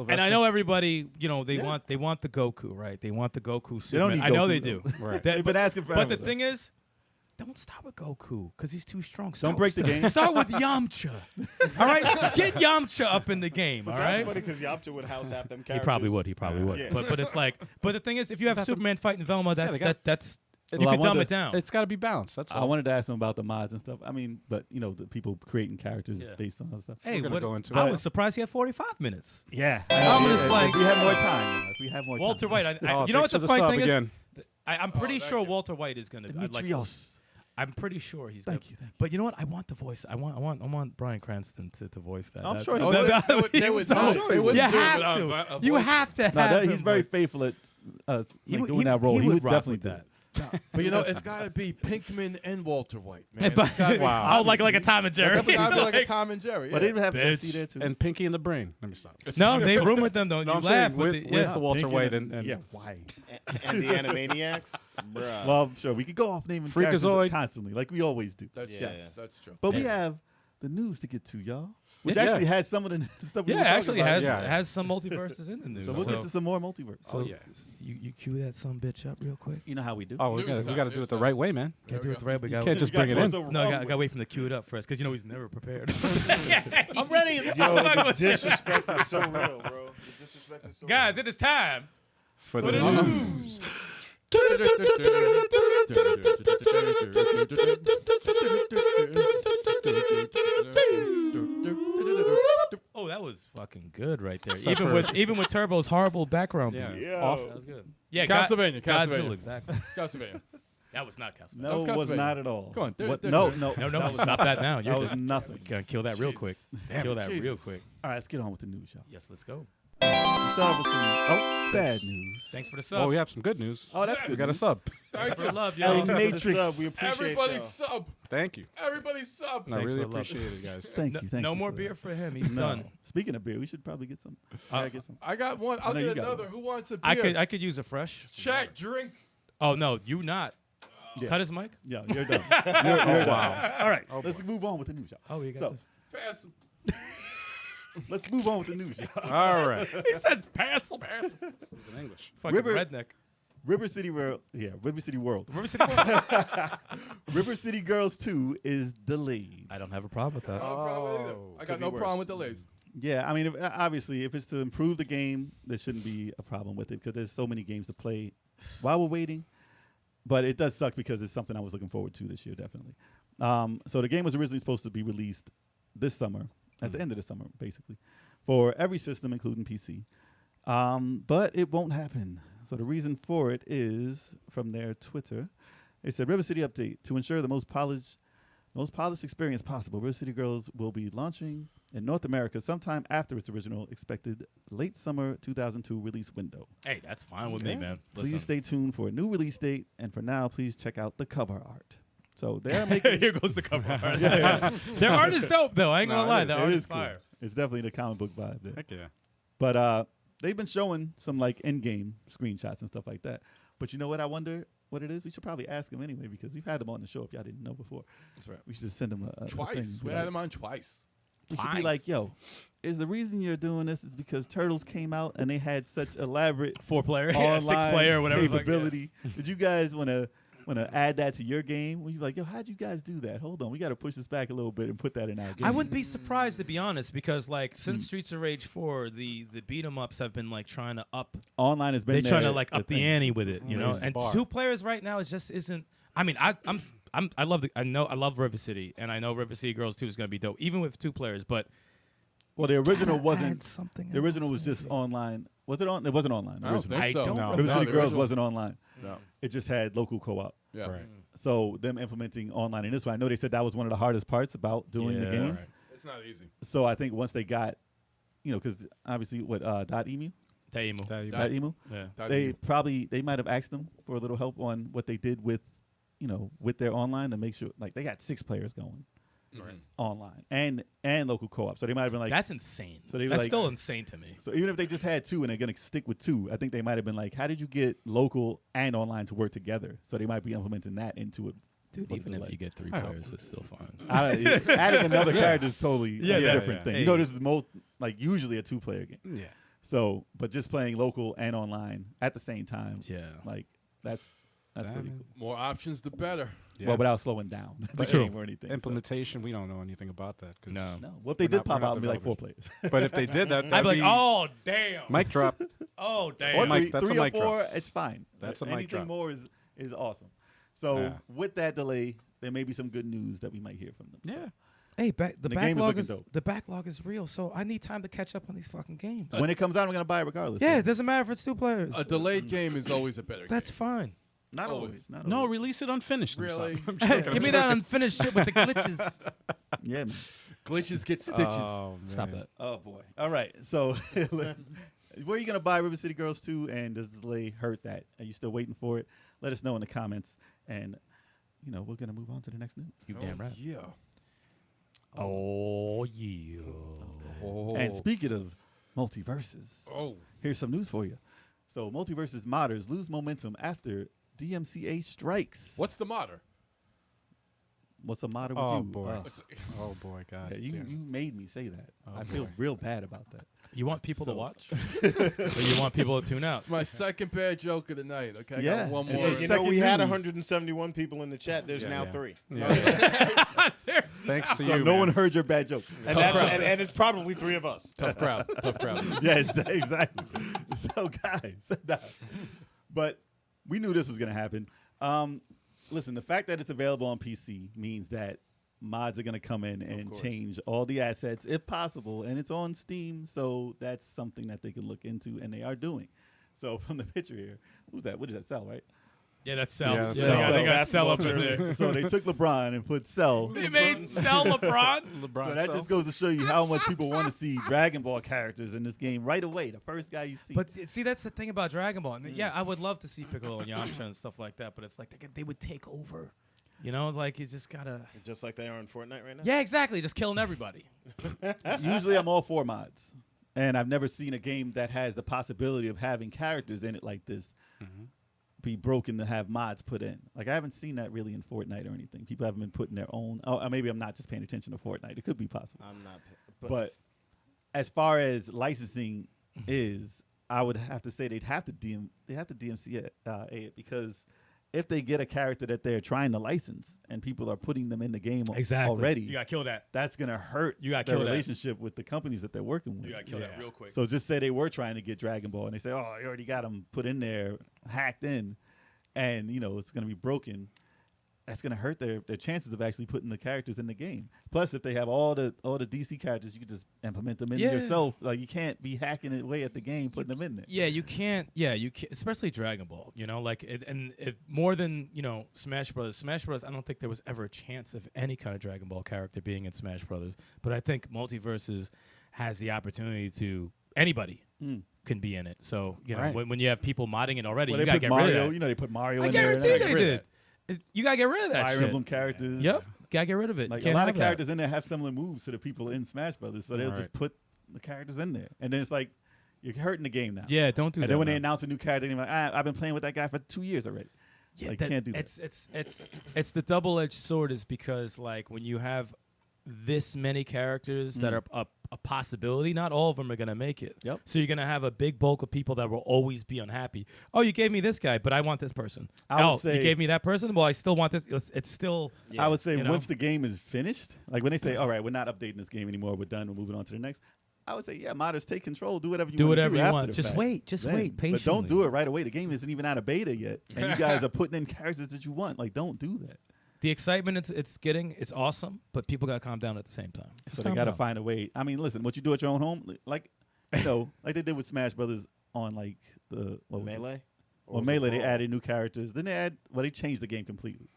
And I know everybody, you know, they want the Goku, right? They want the Goku don't Superman. need I know Goku, they do. though. Right. That- They've been asking for but the thing is, don't start with Goku because he's too strong. Don't break the game. Start with Yamcha. All right, get Yamcha up in the game. All That's right. funny because Yamcha would house half them He characters. probably would. He probably would. Yeah. But it's like, but the thing is, if you have Superman fighting Velma, they that's got- that's Well, you I could dumb wonder- it down. It's got to be balanced. That's I all. wanted to ask them about the mods and stuff. I mean, but you know, the people creating characters Yeah. based on other stuff. Hey, gonna go into I it. was surprised he had 45 minutes. Yeah, I'm just like- if we have more time. If we have more Walter time. White. Oh, You know what thanks for the the funny sub thing again. is? I'm pretty thank sure you. Walter White is gonna. Like, Demetrios. I'm pretty sure he's. Thank gonna, you, thank you. But you know what? I want the voice. I want Bryan Cranston to voice that. I'm That- sure he Oh, would. they would so- not. They wouldn't you do it have without to. a You voice. have to No, have. he's him very voice. faithful at He doing that role. He would rock definitely with do that. that. But you know, it's got to be Pinkman and Walter White, man. But- It's gotta be- Wow. Oh, like a Tom and Jerry. It's got to be like a Like- Tom and Jerry. But yeah. they would have Bitch. Jesse there too. And Pinky in the Brain. Let me stop. No, they rumored them though. No, You I'm laugh saying with with the, yeah. the Walter Pink White and- and yeah, why? And the Animaniacs. Bruh. Well, sure, we could go off naming characters Freakazoid. constantly, like we always do. That's, Yeah. that's true. But we Yeah. have the news to get to, y'all, which Yeah. actually has some of the stuff we Yeah, were talking actually about. has Yeah. has some multiverses in the news. So we'll get to some more multiverse. So Oh, yeah. you cue that some bitch up real quick. You know how we do. Oh, we News got time, to do news it the time. right way, man. There Can't do we it the go. right way. You can't just bring it in. No, I got to wait from the cue it up first because you know he's never prepared. I'm ready. Yo, the disrespect is so real, bro. The disrespect is so Guys, it is time For for the news. Oh, that was fucking good right there. Except Even for- with Turbo's horrible background Yeah. beat. Yo. Off. That was good. Yeah, Castlevania, Godzilla, Castlevania. exactly. Castlevania. That was not Castlevania. No, That's was Castlevania. not at all. Come on, What? there- No, there- no, No, that was stop that now. That You're was done. nothing. Gonna kill that real Jesus. quick. Damn Kill it, that real Jesus. quick. All right, let's get on with the news, y'all. Yes, let's go. Let's start with some bad news. Thanks for the Oh, sub. we have some good news. Oh, that's We good. got a sub. Thanks for the love, El y'all. Matrix. We appreciate Everybody y'all. sub. Thank you. Everybody sub. I Thanks really for the love. appreciate it, guys. Thank you. Thank no you more for beer that. for him. He's No. done. Speaking of beer, we should probably get some. Yeah, get some. I got one. I'll know you get got another. one. Who wants a beer? I could use a fresh. Chat, drink. Oh no, you not. Yeah. Cut his mic. Yeah, you're done. You're done. All right, Oh, let's move on with the news, y'all. Oh, you got So this. Pass him. let's move on with the news, y'all. All right. He said pass him. It's in English. Fucking River- redneck. River City World. Yeah, River City World. River City World. River City Girls 2 is delayed. I don't have a problem with that. No problem with either. I got Could be no worse. problem with delays. Yeah, I mean, obviously, if it's to improve the game, there shouldn't be a problem with it because there's so many games to play while we're waiting. But it does suck because it's something I was looking forward to this year, definitely. So the game was originally supposed to be released this summer, at the end of the summer, basically, for every system, including PC. But it won't happen. So the reason for it is from their Twitter. They said River City update to ensure the most polished experience possible. River City Girls will be launching in North America sometime after its original expected late summer 2002 release window. Hey, that's fine with me, Yeah. man. Please Listen. stay tuned for a new release date, and for now, please check out the cover art. So they're making Here goes the cover art. Their art is dope, though. I ain't gonna No, it lie. is. The it art is is cool. fire. It's definitely the comic book vibe there. Heck yeah. But they've been showing some like in-game screenshots and stuff like that. But you know what? I wonder what it is. We should probably ask them anyway because we've had them on the show. If y'all didn't know before, That's right. we should just send them a Twice. thing. We had him on twice. You should be like, yo, is the reason you're doing this is because Turtles came out and they had such elaborate 4-player, online 6-player, whatever. capability. Did you guys want to add that to your game? When you're like, yo, how'd you guys do that? Hold on, we got to push this back a little bit and put that in our game. I wouldn't be surprised, to be honest, because like since Streets of Rage 4, the beat 'em ups have been like trying to up. Online has been. They're trying to there, like up the ante with it, you know. Raise the And bar. 2 players right now is just isn't. I mean, I love River City, and I know River City Girls 2 is gonna be dope, even with 2 players. But Well, the original wasn't. something. The original was just online. Was it on? It wasn't online. I don't original. think so. I don't No. River City the Girls original- wasn't online. No. It just had local co-op. Yeah. Right. So them implementing online in this one, I know they said that was one of the hardest parts about doing the Yeah. game. Right. It's not easy. So I think once they got, because obviously what .emu, Taimu. .emu, Yeah. they might have asked them for a little help on what they did with, with their online to make sure like they got 6 players going Right. online and local co-op. So they might have been like, That's insane. So they were That's like- still insane to me. so even if they just had 2 and they're gonna stick with 2, I think they might have been like, how did you get local and online to work together? So they might be implementing that into it. Dude, What even is it if like? you get 3 I hope. players, it's still fine. Adding another character is totally Yeah, a yeah, different yeah. thing. Hey. You know, this is usually a 2-player game. Yeah. So, but just playing local and online at the same time, Yeah. like that's pretty cool. More options, the better. Yeah. Well, without slowing down the But game or anything. implementation, we don't know anything about that. 'Cause- No. So. No. Well, if they We're did not- pop we're not out and be like 4 developers. players, But if they did that, I'd that'd be like, be oh damn. mic drop. Oh or damn. mic- that's a 3 or mic drop. 4, it's fine. That's a But mic anything drop. more is awesome. So Yeah. with that delay, there may be some good news that we might hear from them. So. Yeah. Hey, the The game is backlog looking is dope. the backlog is real, so I need time to catch up on these fucking games. When it comes out, I'm gonna buy it regardless. Yeah, So. it doesn't matter if it's 2 players. A delayed game is always a better That's game. fine. Not always. always. Not No, always. release it unfinished. I'm sorry. Really? I'm joking. Give me that unfinished shit with the glitches. Yeah, man. Glitches get stitches. Oh, Stop man. that. Oh boy. All right. So where are you gonna buy River City Girls 2, and does the delay hurt that? Are you still waiting for it? Let us know in the comments, and we're gonna move on to the next news. You damn right. Yeah. Oh yeah. Oh. And speaking of multiverses, Oh. here's some news for you. So Multiversus modders lose momentum after DMCA strikes. What's the modder? What's the modder with Oh, you? boy. It's, Oh boy, God. Yeah, you damn. made me say that. Oh, I feel boy. real bad about that. You want people to So- watch? Or you want people to tune out? it's my second bad joke of the night. Okay, I Yeah. got one It's more. like, You Second know, we had news. 171 people in the chat. There's Yeah, now yeah. 3. Yeah. Thanks to So you. no man. one heard your bad joke. And, and it's probably 3 of us. Tough crowd. Tough crowd. Yes, exactly. So, guys, but we knew this was going to happen. Listen, the fact that it's available on PC means that mods are going to come in and course. change all the assets if possible, and it's on Steam, so that's something that they can look into, and they are doing. So from the picture here, who's that? What does that sell, right? Yeah, that's Cell. Yeah, Yeah, that's they Cell. got, they got Basketball Cell up in jersey. there. So they took LeBron and put Cell. They made Cell LeBron. LeBron So that sells. just goes to show you how much people want to see Dragon Ball characters in this game right away. The first guy you see. But see, that's the thing about Dragon Ball. I mean, yeah, I would love to see Piccolo and Yamcha and stuff like that, but it's like they would take over. You know, like you just gotta. Just like they are in Fortnite right now. Yeah, exactly. Just killing everybody. Usually I'm all for mods. And I've never seen a game that has the possibility of having characters in it like this be broken to have mods put in. Like, I haven't seen that really in Fortnite or anything. People haven't been putting their own. Oh, maybe I'm not just paying attention to Fortnite. It could be possible. I'm not. But as far as licensing is, I would have to say they have to DMCA it, because if they get a character that they're trying to license and people are putting them in the game already, You gotta kill that. that's gonna hurt You gotta their kill that. relationship with the companies that they're working with. You gotta kill that Yeah. real quick. So just say they were trying to get Dragon Ball and they say, oh, you already got them put in there, hacked in, and it's gonna be broken. That's gonna hurt their chances of actually putting the characters in the game. Plus, if they have all the DC characters, you can just implement them in Yeah. yourself. Like, you can't be hacking it away at the game, putting them in there. Yeah, you can't. Yeah, you can't. Especially Dragon Ball. More than Smash Brothers. Smash Brothers. I don't think there was ever a chance of any kind of Dragon Ball character being in Smash Brothers. But I think Multiversus has the opportunity to anybody can be in it. So Right. when you have people modding it already, Well, you they gotta put get Mario. rid of that. They put Mario I in there. guarantee and they rid of did. You gotta get rid of that Fire shit. Emblem characters. Yep, gotta get rid of it. Like, You a can't lot have of that. characters in there have similar moves to the people in Smash Brothers, so they'll Right. just put the characters in there, and then it's like you're hurting the game now. Yeah, don't do And that. then when they man. announce a new character, they're like, I've been playing with that guy for 2 years already. Yeah, Like, can't do that. It's the double-edged sword, is because like when you have this many characters that are a possibility. Not all of them are going to make it. Yep. So you're going to have a big bulk of people that will always be unhappy. Oh, you gave me this guy, but I want this person. I would say- you gave me that person? Well, I still want this. It's still... I would say you know? once the game is finished, like when they say, all right, we're not updating this game anymore, we're done, we're moving on to the next, I would say, yeah, modders, take control, do whatever you want. whatever you after want. the Just fact. wait. Just wait But don't patiently. do it right away. The game isn't even out of beta yet, and you guys are putting in characters that you want. Like, don't do that. The excitement it's awesome, but people got to calm down at the same time. So they got to find a way. I mean, listen, what you do at your own home, like, you know, like they did with Smash Brothers on like the what was Melee? It? Well, Melee, they added new characters. Then they changed the game completely.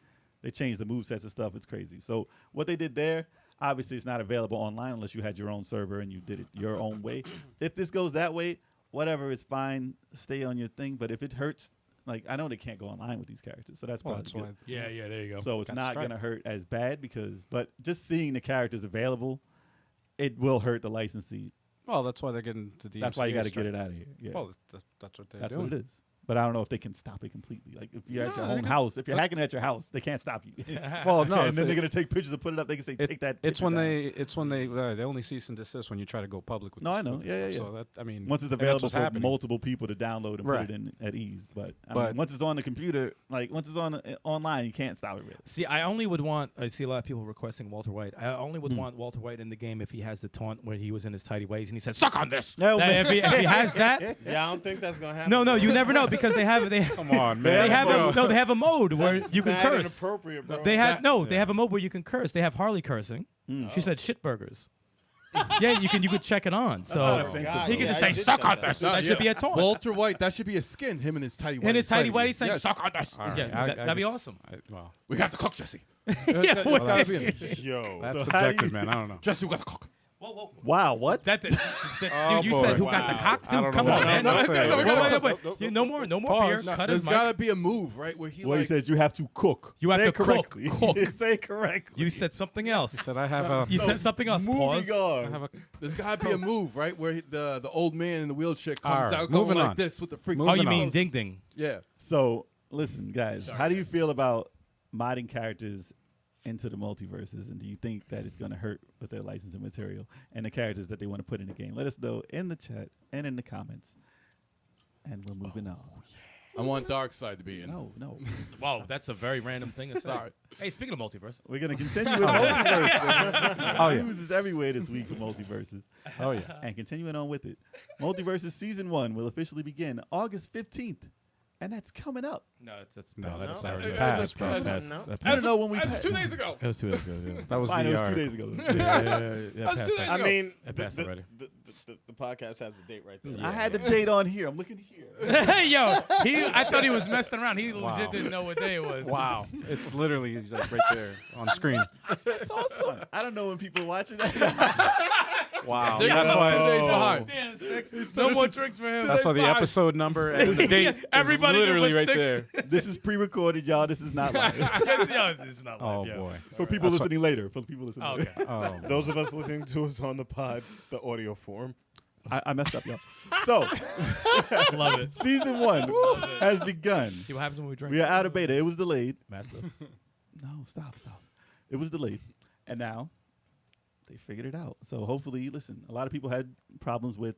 They changed the movesets and stuff. It's crazy. So what they did there, obviously, it's not available online unless you had your own server and you did it your own way. If this goes that way, whatever, it's fine. Stay on your thing. But if it hurts, like, I know they can't go online with these characters, so that's Well, probably that's good. why. Yeah, there you go. So it's That's not right. going to hurt as bad but just seeing the characters available, it will hurt the licensee. Well, that's why they're getting the DMCA. That's why you got to strike. get it out of here. Yeah, Well, that's what they're that's doing. what it is. But I don't know if they can stop it completely. Like if you're at your No, own they can- house, if you're hacking at your house, they can't stop you. Well, no, and if then it- they're gonna take pictures and put it up. They can say, "Take that." It's picture when down." they only cease and desist when you try to go public with. No, this- I know. with this Yeah, stuff. yeah, So that I mean, Once it's that's available what's for happening. multiple people to download and Right. put it in at ease, but But- once it's on the computer, like once it's on online, you can't stop it. Really. See, I only would want. I see a lot of people requesting Walter White. I only would want Walter White in the game if he has the taunt where he was in his tidy ways and he said, "Suck on this." No, That- man. if he has that, Yeah, I don't think that's gonna happen. no, you never know because they have Come on, they man. have a mode where That's you can mad curse. Inappropriate, bro. They have they have a mode where you can curse. They have Harley cursing. She said shit burgers. Yeah, you could check it on. not So offensive. he could Yeah, just I say did suck check on that. this. No, That yeah. should be a taunt. Walter White, that should be a skin. Him and his tidy white. In his tidy whitey saying Yes. suck on this. All right, Yeah, that'd be guess- awesome. Well, We have to cook, Jesse. Yeah, That's gotta be him. Yo. that's So how do subjective, you- man. I don't know. Jesse, we got to cook. Wow, what? Dude, you boy. said who got the Wow. cock? I Dude, don't come know. on, man. No, No, no, no, wait, no, wait. No more beer. Pause. Cut There's his got to mic. be a move, right, where he Well, he like. says you have to cook. You have Say to it correctly. cook. Say it correctly. You said something else. Said I have a. You said something else. Pause. Moving on. I have a. There's got to be a move, right, where the old man in the wheelchair All comes right, out going moving like on. this with the freak. Oh, Moving you on. mean ding ding? Yeah. So, listen, guys, how do you feel about modding characters into the multiverses, and do you think that it's going to hurt with their licensing material and the characters that they want to put in the game? Let us know in the chat and in the comments, and we're moving on. I want Darkseid to be in. No. Wow, that's a very random thing to say. Sorry. Hey, speaking of multiverse, We're going to continue with multiverse. Oh, yeah. News is everywhere this week for multiverses. Oh yeah. And continuing on with it, Multiversus Season 1 will officially begin August 15th, and that's coming up. no, that's No, that's No, already it's- passed. it's- bro. it's- That's- no. that I don't know when we As pa- of 2 days ago. It was 2 days ago. That was Fine, the it was 2 arc. days ago. Yeah, That's past 2 that. days I ago. mean, It passed already. the podcast has the date right there. I had the date on here. I'm looking here. Yo, I thought he was messing around. He legit didn't know what day it was. Wow. It's literally like right there on screen. It's awesome. I don't know when people watching that. Wow. Sticks That's is why. 2 days behind. Damn, Sticks. No more drinks for him. That's why the behind. episode number and the date everybody is knew literally what right Sticks- there. This is pre-recorded, y'all. This is not live. Yo, this is not Oh live, yeah. boy. For people listening later. For people listening Oh, later. okay. Oh. Those of us listening to us on the pod, the audio form. I messed up, y'all. So, Love it. Season 1 has begun. See what happens when we drink. We are out of beta. It was delayed. Master. No, stop. It was delayed. And now they figured it out. So hopefully, listen, a lot of people had problems with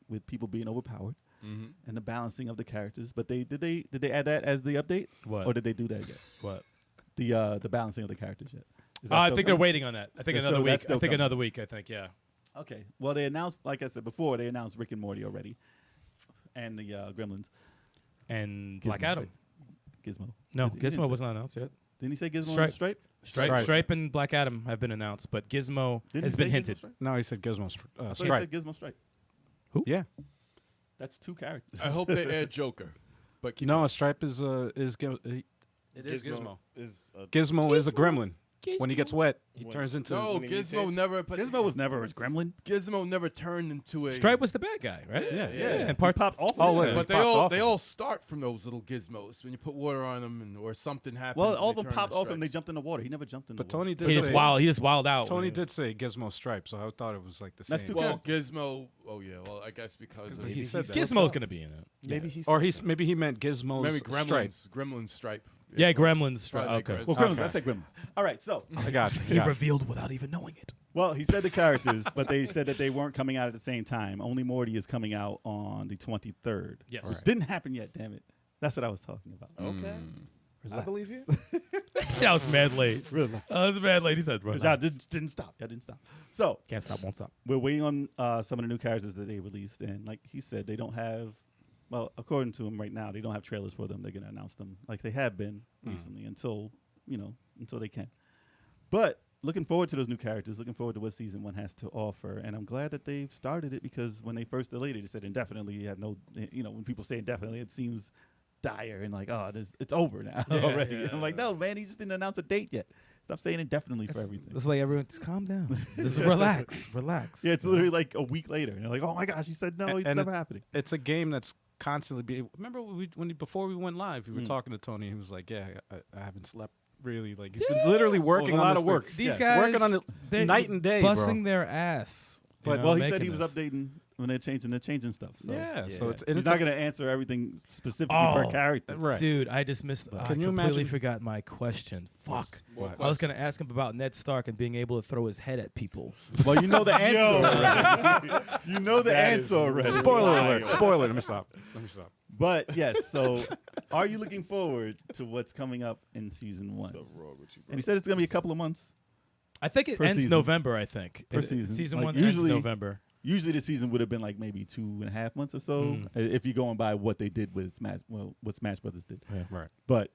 with people being overpowered and the balancing of the characters. But did they add that as the update? What? Or did they do that yet? What? The balancing of the characters yet? Is that I still think they're coming? waiting on that. I think That's another still- week. that's still I think coming. another week. I think yeah. Okay. Well, they announced, like I said before, they announced Rick and Morty already, and the Gremlins. And Gizmo, Black Adam. right? Gizmo. No, He didn't Gizmo say- was not announced yet. Didn't he say Gizmo Stripe. and Stripe? Stripe and Black Adam have been announced, but Gizmo Didn't has he been say Gizmo hinted. Stripe? No, he said Gizmo I thought Stripe. he said Gizmo Stripe. Yeah. That's 2 characters. I hope they add Joker. But keep No, going. a Stripe is it is Gizmo. Is Gizmo is a gremlin. When he gets wet, he When- turns into. No, when he Gizmo mutates. never. Gizmo was never a gremlin. Gizmo never turned into a. Stripe was the bad guy, right? Yeah, And He part popped off. Oh, of wait. it. But they popped all off they of all start from those little gizmos when you put water on them or something happens. Well, and all of they them turn popped into off and they stripes. jumped in the water. He never jumped in But the water. Tony did he say. just wild out. Tony did say Gizmo Stripe, so I thought it was like the That's same. too Well, Gizmo. Oh yeah. Well, I guess because He said that. Gizmo's gonna be in it. maybe he's Or maybe he meant Gizmo's maybe Stripe. Gremlins Stripe. Yeah, Gremlins. Friday Night Okay. Gremlins. Well, Gremlins. Okay. I said Gremlins. All right, so I got you. He revealed without even knowing it. well, he said the characters, but they said that they weren't coming out at the same time. Only Morty is coming out on the 23rd. Yes. Which didn't happen yet. Damn it. That's what I was talking about. Okay. I believe you. That was mad late. Really? That was mad late. He said, Y'all relax. didn't stop. Y'all didn't stop. So Can't stop, won't stop. we're waiting on some of the new characters that they released, and like he said, they don't have. Well, according to him, right now they don't have trailers for them. They're gonna announce them like they have been recently until they can. But looking forward to those new characters. Looking forward to what season 1 has to offer, and I'm glad that they've started it because when they first delayed it, they said indefinitely. You have no, when people say indefinitely, it seems dire and like, oh, it's over now already. I'm like, no, man, he just didn't announce a date yet. Stop saying indefinitely for everything. It's like everyone, just calm down. Just relax. Yeah, it's literally like a week later, and they're like, oh my gosh, you said no, it's and never happening. It's a game that's constantly being. Remember before we went live, we were talking to Tony. He was like, "Yeah, I haven't slept really. Like he's been literally working a on lot this of work. thing. These Yeah. guys Working on it they're night and day, busting bro. their ass. But- Well, he said he making was this. updating when they're changing stuff. So Yeah, Yeah. so it's he's not going to answer everything specifically per Oh, character. right. Dude, I just missed. I Can you completely imagine- forgot my question. Fuck. What? I was gonna ask him about Ned Stark and being able to throw his head at people. Well, you know the answer already. You know the That answer is already. Spoiler alert! Wild. Spoiler. Let me stop. But yes, so are you looking forward to what's coming up in season 1? So wrong with you, bro. And he said it's going to be a couple of months. I think it Per ends season. November. I think Per It- season. Season Like, 1 usually- ends November. Usually the season would have been like maybe 2.5 months or so, if you're going by what they did with Smash. Well, what Smash Brothers did. Right. But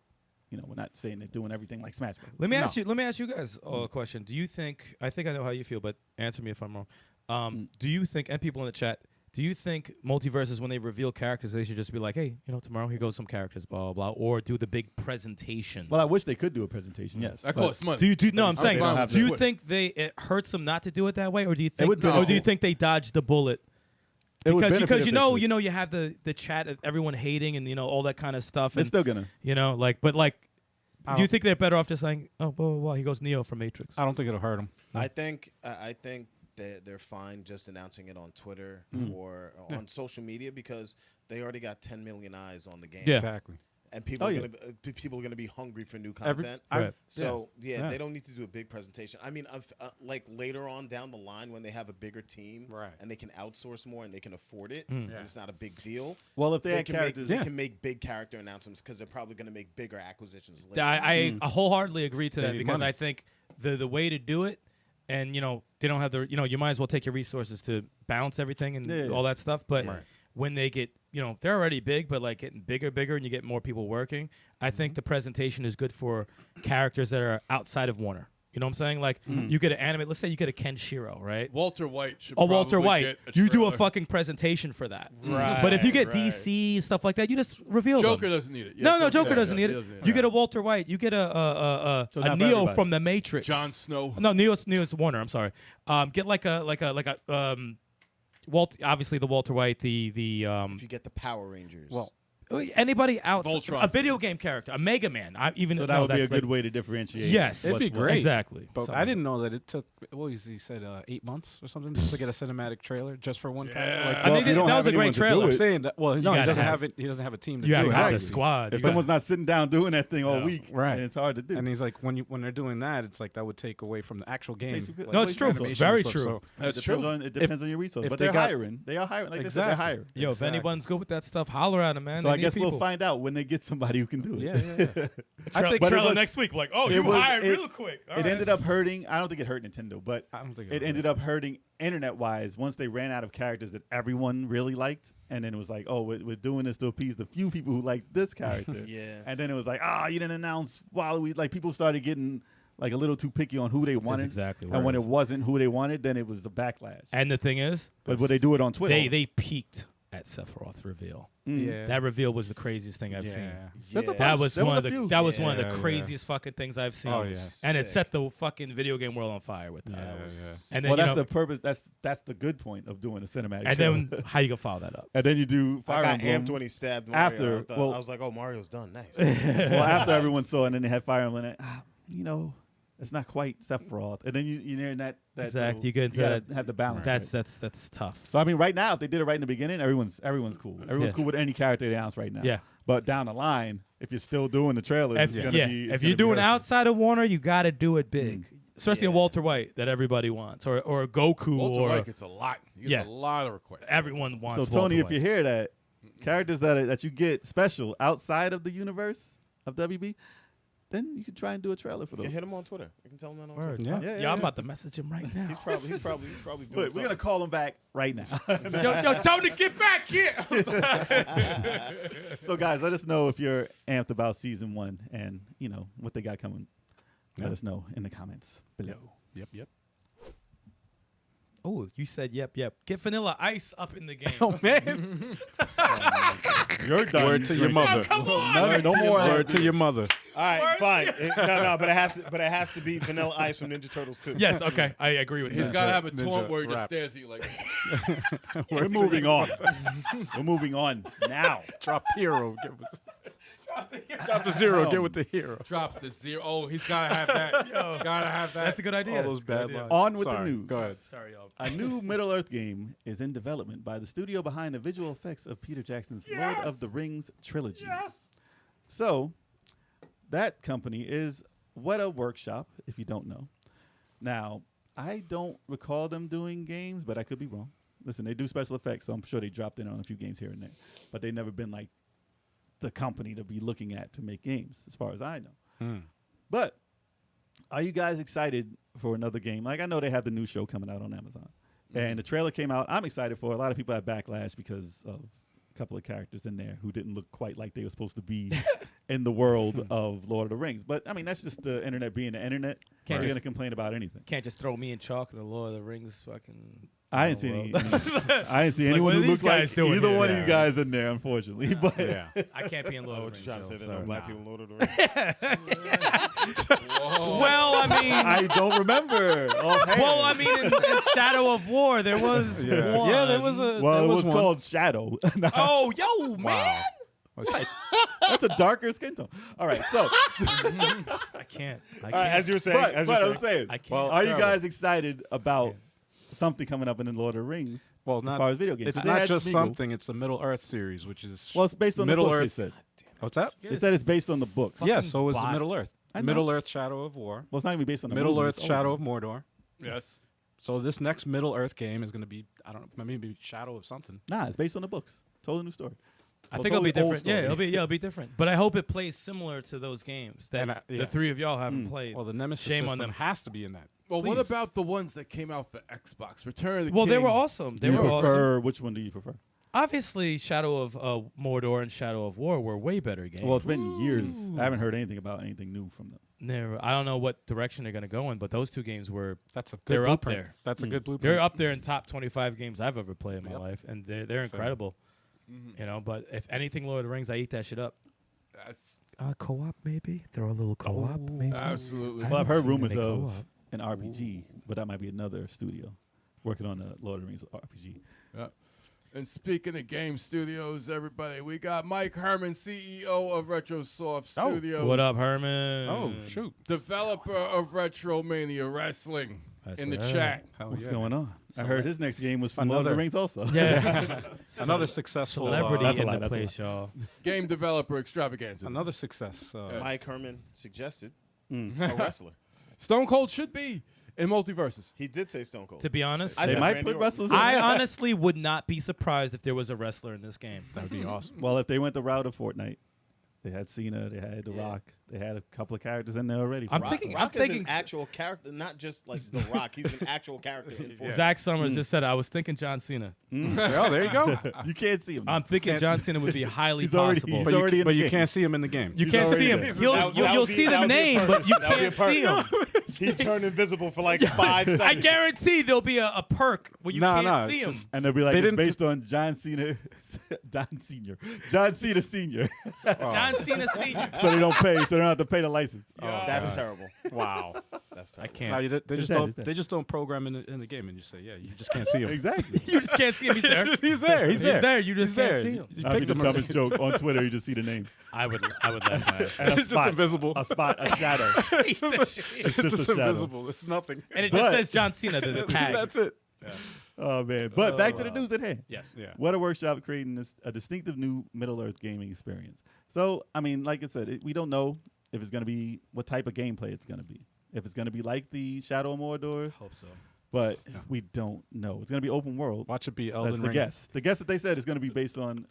we're not saying they're doing everything like Smash Brothers. Let me No. ask you. Let me ask you guys a question. Do you think? I think I know how you feel, but answer me if I'm wrong. Do you think? And people in the chat. Do you think Multiversus, when they reveal characters, they should just be like, hey, tomorrow here goes some characters, blah, blah, blah, or do the big presentation? Well, I wish they could do a presentation, yes. That but costs money. Do you no, I'm I'm saying, fine with do you it. think it hurts them not to do it that way, or do you think, would or do you benefit. think they dodged the bullet? It would benefit Because if you they know, could. you have the chat of everyone hating and all that kind of stuff, They're and still going to. do you think they're better off just saying, oh, blah, blah, blah, he goes Neo from Matrix? I don't think it'll hurt him. I think they're fine just announcing it on Twitter or on social media because they already got 10 million eyes on the game. Yeah. Exactly. And people Oh, are yeah. gonna be hungry for new Every- content. Right. So Yeah. they don't need to do a big presentation. I mean, like later on down the line when they have a bigger team, Right. and they can outsource more and they can afford it, and it's not a big deal. Well, if they They had can characters. they can make big character announcements because they're probably going to make bigger acquisitions later. I wholeheartedly agree to They that need because money. I think the way to do it, and they don't have you might as well take your resources to balance everything and Yeah. all that stuff. But Right. when they get, they're already big, but like getting bigger, and you get more people working, I think the presentation is good for characters that are outside of Warner. You know what I'm saying? Like you get an anime. Let's say you get a Kenshiro, right? Walter White should Oh, Walter probably White. get You do a trailer. fucking presentation for that. Right, But if you get right. DC stuff like that, you just reveal them. Joker doesn't need it. Yeah, No, Joker doesn't need he it. doesn't You get a Walter White. You get a So not for Neo everybody. from the Matrix. Jon Snow. No, Neo's Warner. I'm sorry. Get like a obviously the Walter White. The if you get the Power Rangers, Well, anybody out Voltron. a video game character, a Mega Man. So that would be a good way to differentiate. Yes, It'd be what's what. great. Exactly. But So- I didn't know that it took. What was he said? 8 months or something just to get a cinematic trailer just for one character. Like, I Well, mean, if you don't that have was a great anyone to do trailer. I'm it, saying that. Well, no, he gotta doesn't have- have it. He doesn't have a team to You do have it. to have the Exactly. squad. If You someone's not sitting down doing that thing all Yeah. week, Right. then it's hard to do. And he's like, when they're doing that, it's like that would take away from the actual game. Takes a good- Like, No, it's true. animation It's very and stuff, true. so- That's it depends true. on, it depends on your resources. if But they they're got- hiring. They are hiring. Like they said, they're Exactly. hiring. Yo, if Exactly. anyone's good with that stuff, holler at him, man. So I They guess need we'll people. find out when they get somebody who can do it. Yeah, yeah. I think But it trailer was- next week. Like, oh, it you was- hired it- real quick. All It right. ended up hurting. I don't think it hurt Nintendo, but I don't think it ended up hurting internet-wise once they ran out of characters that everyone really liked. And then it was like, oh, we're doing this to appease the few people who like this character. Yeah. And then it was like, you didn't announce Waluigi. Like people started getting like a little too picky on who they wanted. exactly what And it when is. it wasn't who they wanted, then it was the backlash. And the thing is, But would they do it on Twitter? they peaked at Sephiroth's reveal. Yeah. That reveal was the craziest thing I've seen. There's a Yeah. That bunch. was There one was of a the few. that was one of Yeah, the yeah. craziest fucking things I've seen. Oh, yeah. And it Sick. set the fucking video game world on fire with that. Yeah, That was And then Well, you that's know- the purpose. That's the good point of doing a cinematic. And trailer. then how you gonna follow that up? and then you do Fire I got Emblem. amped when he stabbed Mario. After- I thought- well- I was like, oh, Mario's done. Nice. Well, after everyone saw it, and then they had Fire Emblem. And, It's not quite Sephiroth, and then you're in that Exactly. little- You get into gotta that. have the balance. That's right? that's tough. So I mean, right now, if they did it right in the beginning, everyone's cool. Everyone's Yeah. cool with any character they announce right now. Yeah. But down the line, if you're still doing the trailers, If, it's gonna be. if you're doing outside of Warner, you got to do it big, especially in Yeah. Walter White that everybody wants, or Goku, Walter or White gets a lot. He gets Yeah. a lot of requests. everyone wants. So Tony, Walter if you White. hear that, characters that you get special outside of the universe of WB, then you can try and do a trailer for You those. can hit him on Twitter. You can tell him that on Word. Twitter. Yeah, Yo, yeah, I'm yeah. about to message him right now. He's probably doing Look, we're something. gonna call him back right now. yo, Tony, get back here. So guys, let us know if you're amped about season 1 and what they got coming. Let us know in the comments below. Yep. Oh, you said yep. Get Vanilla Ice up in the game. Oh man. You're done. Word to your drinking. mother. No more. Word to your mother. All right, fine. No, but it has to be Vanilla Ice from Ninja Turtles too. Yes, okay, I agree with He's that. got to have a Ninja taunt where he just rap. stares at you like. We're moving on. We're moving on now. Drop hero. Drop the zero. Get with the hero. Drop the zero. Oh, he's got to have that. Gotta have that. That's a good idea. All those That's a good bad idea. lines. On with Sorry, the news. Go ahead. Sorry, y'all. A new Middle Earth game is in development by the studio behind the visual effects of Peter Jackson's Lord of the Rings trilogy. So, that company is Weta Workshop, if you don't know. Now, I don't recall them doing games, but I could be wrong. Listen, they do special effects, so I'm sure they dropped in on a few games here and there. But they've never been like the company to be looking at to make games, as far as I know. But are you guys excited for another game? Like, I know they have the new show coming out on Amazon. And the trailer came out. I'm excited for it. A lot of people had backlash because of a couple of characters in there who didn't look quite like they were supposed to be in the world of Lord of the Rings. But, I mean, that's just the internet being the internet. Can't You're just- going to complain about anything. Can't just throw me and Chalk in the Lord of the Rings fucking. I didn't see any. I didn't see Like, anyone what who are these looked like guys doing either here? one of Yeah. you guys in there, unfortunately. But Yeah. I can't be in Lord Oh, of what the you trying Rings. to say? so There are no sorry. black people in Lord of the Rings. Whoa. Well, I mean, I don't remember. offhand. well, I mean, in Shadow of War, there was Yeah. one. Yeah, there was a. Well, there it was was one. called Shadow. Oh, yo, man. Wow. That's a darker skin tone. All right, so I can't. All right, as you were saying, but as you I'm were saying. saying, I can't. Well, are you terrible. guys excited about something coming up in the Lord of the Rings Well, as not. far as video games? It's So they not had just Smeagol. something. It's the Middle Earth series, which is. Well, it's based on Middle the books. Earth. They said. What's that? They said it's based on the books. Yeah, so is bot. Middle Earth. I know. Middle Earth Shadow of War. Well, it's not even based on the Middle movies. Earth Shadow of Mordor. Yes. So this next Middle Earth game is going to be, I don't know, maybe Shadow of something. Nah, it's based on the books. Totally new story. I Well, think it'll be totally old different. Yeah, story. it'll be different. But I hope it plays similar to those games that And the three of y'all haven't played. Well, the Nemesis Shame on system them. has to be in that. Well, what Please. about the ones that came out for Xbox? Return of the Well, King. they were awesome. They Do you were awesome. prefer? Which one do you prefer? Obviously, Shadow of Mordor and Shadow of War were way better games. Well, it's been years. I haven't heard anything about anything new from them. I don't know what direction they're going to go in, but those two games were That's a good They're up blueprint. there. That's a good blueprint. they're up there in top 25 games I've ever played in my Yep. life, and they're incredible. You know, but if anything Lord of the Rings, I eat that shit up. That's Co-op maybe. Throw a little co-op maybe. absolutely. Well, I've heard rumors any of co-op. an RPG, but that might be another studio working on a Lord of the Rings RPG. Yeah. And speaking of game studios, everybody, we got Mike Herman, CEO of Retrosoft Oh. Studios. What up, Herman? Oh, shoot. Developer of Retromania Wrestling That's in the right. chat. Hell What's yeah. going on? I heard his next game was from Lord of Another- the Rings also. Yeah. Another successful. Celebrity That's a in lie, the that's a place, y'all. Game developer extravaganza. Another success. Mike Herman suggested Mm. a wrestler. Stone Cold should be in Multiversus. He did say Stone Cold. To be honest, I They said might Randy put Orton. wrestlers in I there. honestly would not be surprised if there was a wrestler in this game. That would be awesome. Well, if they went the route of Fortnite, they had Cena, they had The Yeah. Rock, they had a couple of characters in there already. I'm Rock, thinking- Rock I'm is thinking an actual character, not just like The Rock. He's an actual character in Fortnite. Zach Summers just said it. I was thinking John Cena. Oh, there you go. You can't see him. I'm thinking John Cena would be highly He's already- possible. he's But, already in but the you game. can't see him in the game. You He's can't already see him. there. You'll see the name, but you can't see him. He turned invisible for like 5 seconds. I guarantee there'll be a perk where you Nah, can't nah, see it's him. just- And they'll be like, They it's didn't- based on John Cena, John Cena Senior. John Cena Senior. So they don't pay, so they don't have to pay the license. Oh, That's terrible. Wow. That's I can't. No, they It's just dead, don't. it's dead. They just don't program in the game, and you say, yeah, you just can't see him. Exactly. You just can't see him. He's there. He's there. He's there. He's there. You just He's can't there. see him. You That'd be picked the him dumbest joke on Twitter. You just see the name. I would laugh my ass. And a It's just spot. invisible. A spot, a shadow. It's just just a shadow. invisible. It's nothing. And it But- just says John Cena, the tag. That's it. Oh man! But back to the news at hand. Yes. Yeah. What a workshop creating a distinctive new Middle Earth gaming experience. So, I mean, like I said, we don't know if it's going to be what type of gameplay it's going to be. If it's going to be like the Shadow of Mordor, Hope so. but we don't know. It's going to be open world. Watch it be Elden That's Ring. the guess. The guess that they said is going to be based on,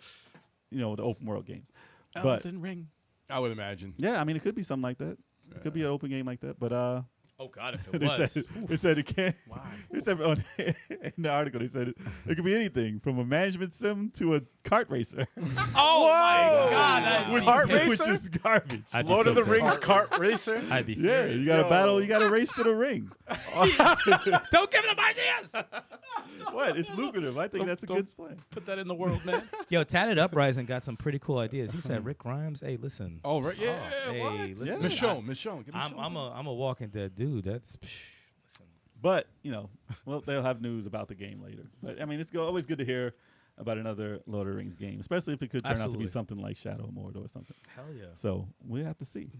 the open world games. But Elden Ring. I would imagine. yeah, I mean, it could be something like that. It could be an open game like that. But Oh God, if it they was. said it can't. Why? They said in the article they said it could be anything from a management sim to a kart racer. Oh my God, I'd which, be Kart is, racer? which is garbage. I'd be Lord so of the pissed. Rings kart racer. I'd be Yeah, furious. you got to battle. You got to race to the ring. Don't give them ideas. What? It's lucrative. I think that's a good plan. Put that in the world, man. Yo, Tatted Uprising got some pretty cool ideas. He said, Rick Grimes, hey, listen. Oh, right. Yeah. Hey, What? listen, Michonne. Give me I'm Michonne. a Walking Dead dude. That's listen. But well, they'll have news about the game later. But I mean, it's always good to hear about another Lord of the Rings game, especially if it could turn out to Absolutely. be something like Shadow of Mordor or something. Hell yeah. So we have to see.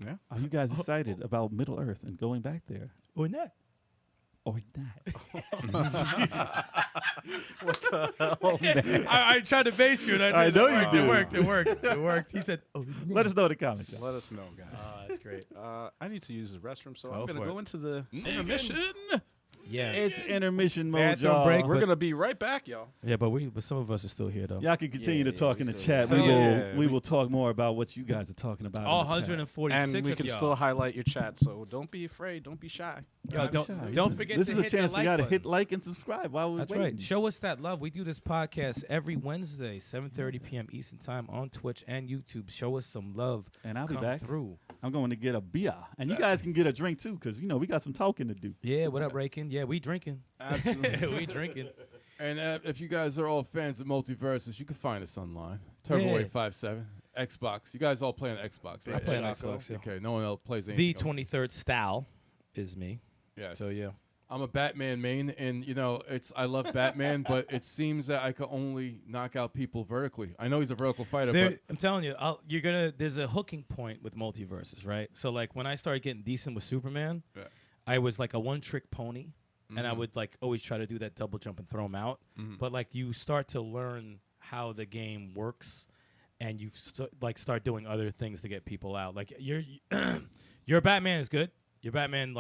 Yeah. Are you guys excited about Middle Earth and going back there? Or not. Or not? I tried to base you, and I know you do. It worked. It worked. He said, "Oh, Let us know in the comments, y'all. Let us know, guys. that's great." I need to use the restroom, so Go I'm for gonna it. go into the intermission. Yeah. It's intermission mode, Bathroom y'all. break. We're But- gonna be right back, y'all. Yeah, but some of us are still here though. Y'all can continue to Yeah, talk we in the still- chat. So, We will yeah, we will talk more about what you guys are talking about. All in the chat. 146 And we of can y'all. still highlight your chat, so don't be afraid. Don't be shy. Yo, don't Listen, forget this to is a hit chance that for y'all to like hit button. like and subscribe while we're That's waiting. right. Show us that love. We do this podcast every Wednesday, 7:30 p.m. Eastern Time on Twitch and YouTube. Show us some love. And I'll be Come back. through. I'm going to get a beer, and you guys can get a drink too, because we got some talking to do. Yeah, what up, Rakin? Yeah, we drinking. We drinking. And if you guys are all fans of Multiversus, you can find us online. Yeah. Turbo857, Xbox. You guys all play on Xbox, right? I play on Choco. Xbox. Yeah. Okay, no one else plays anything. The else. 23rd style is me. Yes. So yeah. I'm a Batman main, and I love Batman, but it seems that I could only knock out people vertically. I know he's a vertical fighter, but I'm telling you, there's a hooking point with Multiverses, right? So like when I started getting decent with Superman, Yeah. I was like a one-trick pony, and I Mhm. would like always try to do that double jump and throw him out. Mhm. But like you start to learn how the game works, and you start doing other things to get people out. Like your Batman is good. Your Batman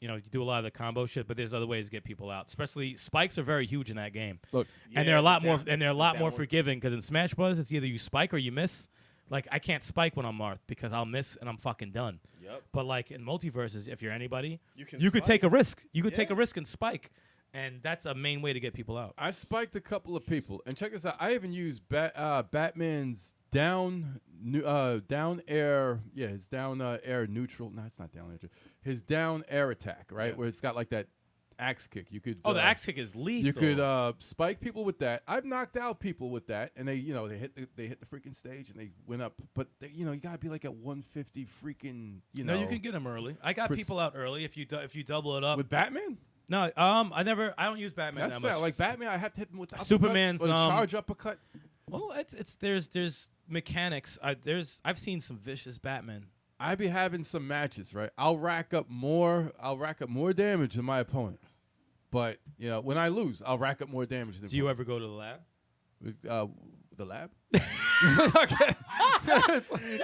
you do a lot of the combo shit, but there's other ways to get people out. Especially spikes are very huge in that game. Look, And they're a lot more downward. forgiving because in Smash Bros it's either you spike or you miss. Like I can't spike when I'm marked because I'll miss and I'm fucking done. Yep. But like in Multiverses, if you're anybody, You can could take a spike. risk. You could take a Yeah. risk and spike, and that's a main way to get people out. I spiked a couple of people, and check this out. I even used Batman's down air. Yeah, his down air neutral. No, it's not down air. His down air attack, right? Yeah. Where it's got like that axe kick. You could. Oh, the axe kick is lethal. You could spike people with that. I've knocked out people with that, and they hit the freaking stage and they went up. But you gotta be like at 150 freaking. No, you can get them early. I got people out early if you double it up. with Batman. No, I don't use Batman That's that much. like Batman. I have to hit him with the uppercut Superman's, or the charge uppercut. Well, there's mechanics. I've seen some vicious Batman. I be having some matches, right? I'll rack up more damage than my opponent. But when I lose, I'll rack up more damage than Do you ever go to the lab? the lab?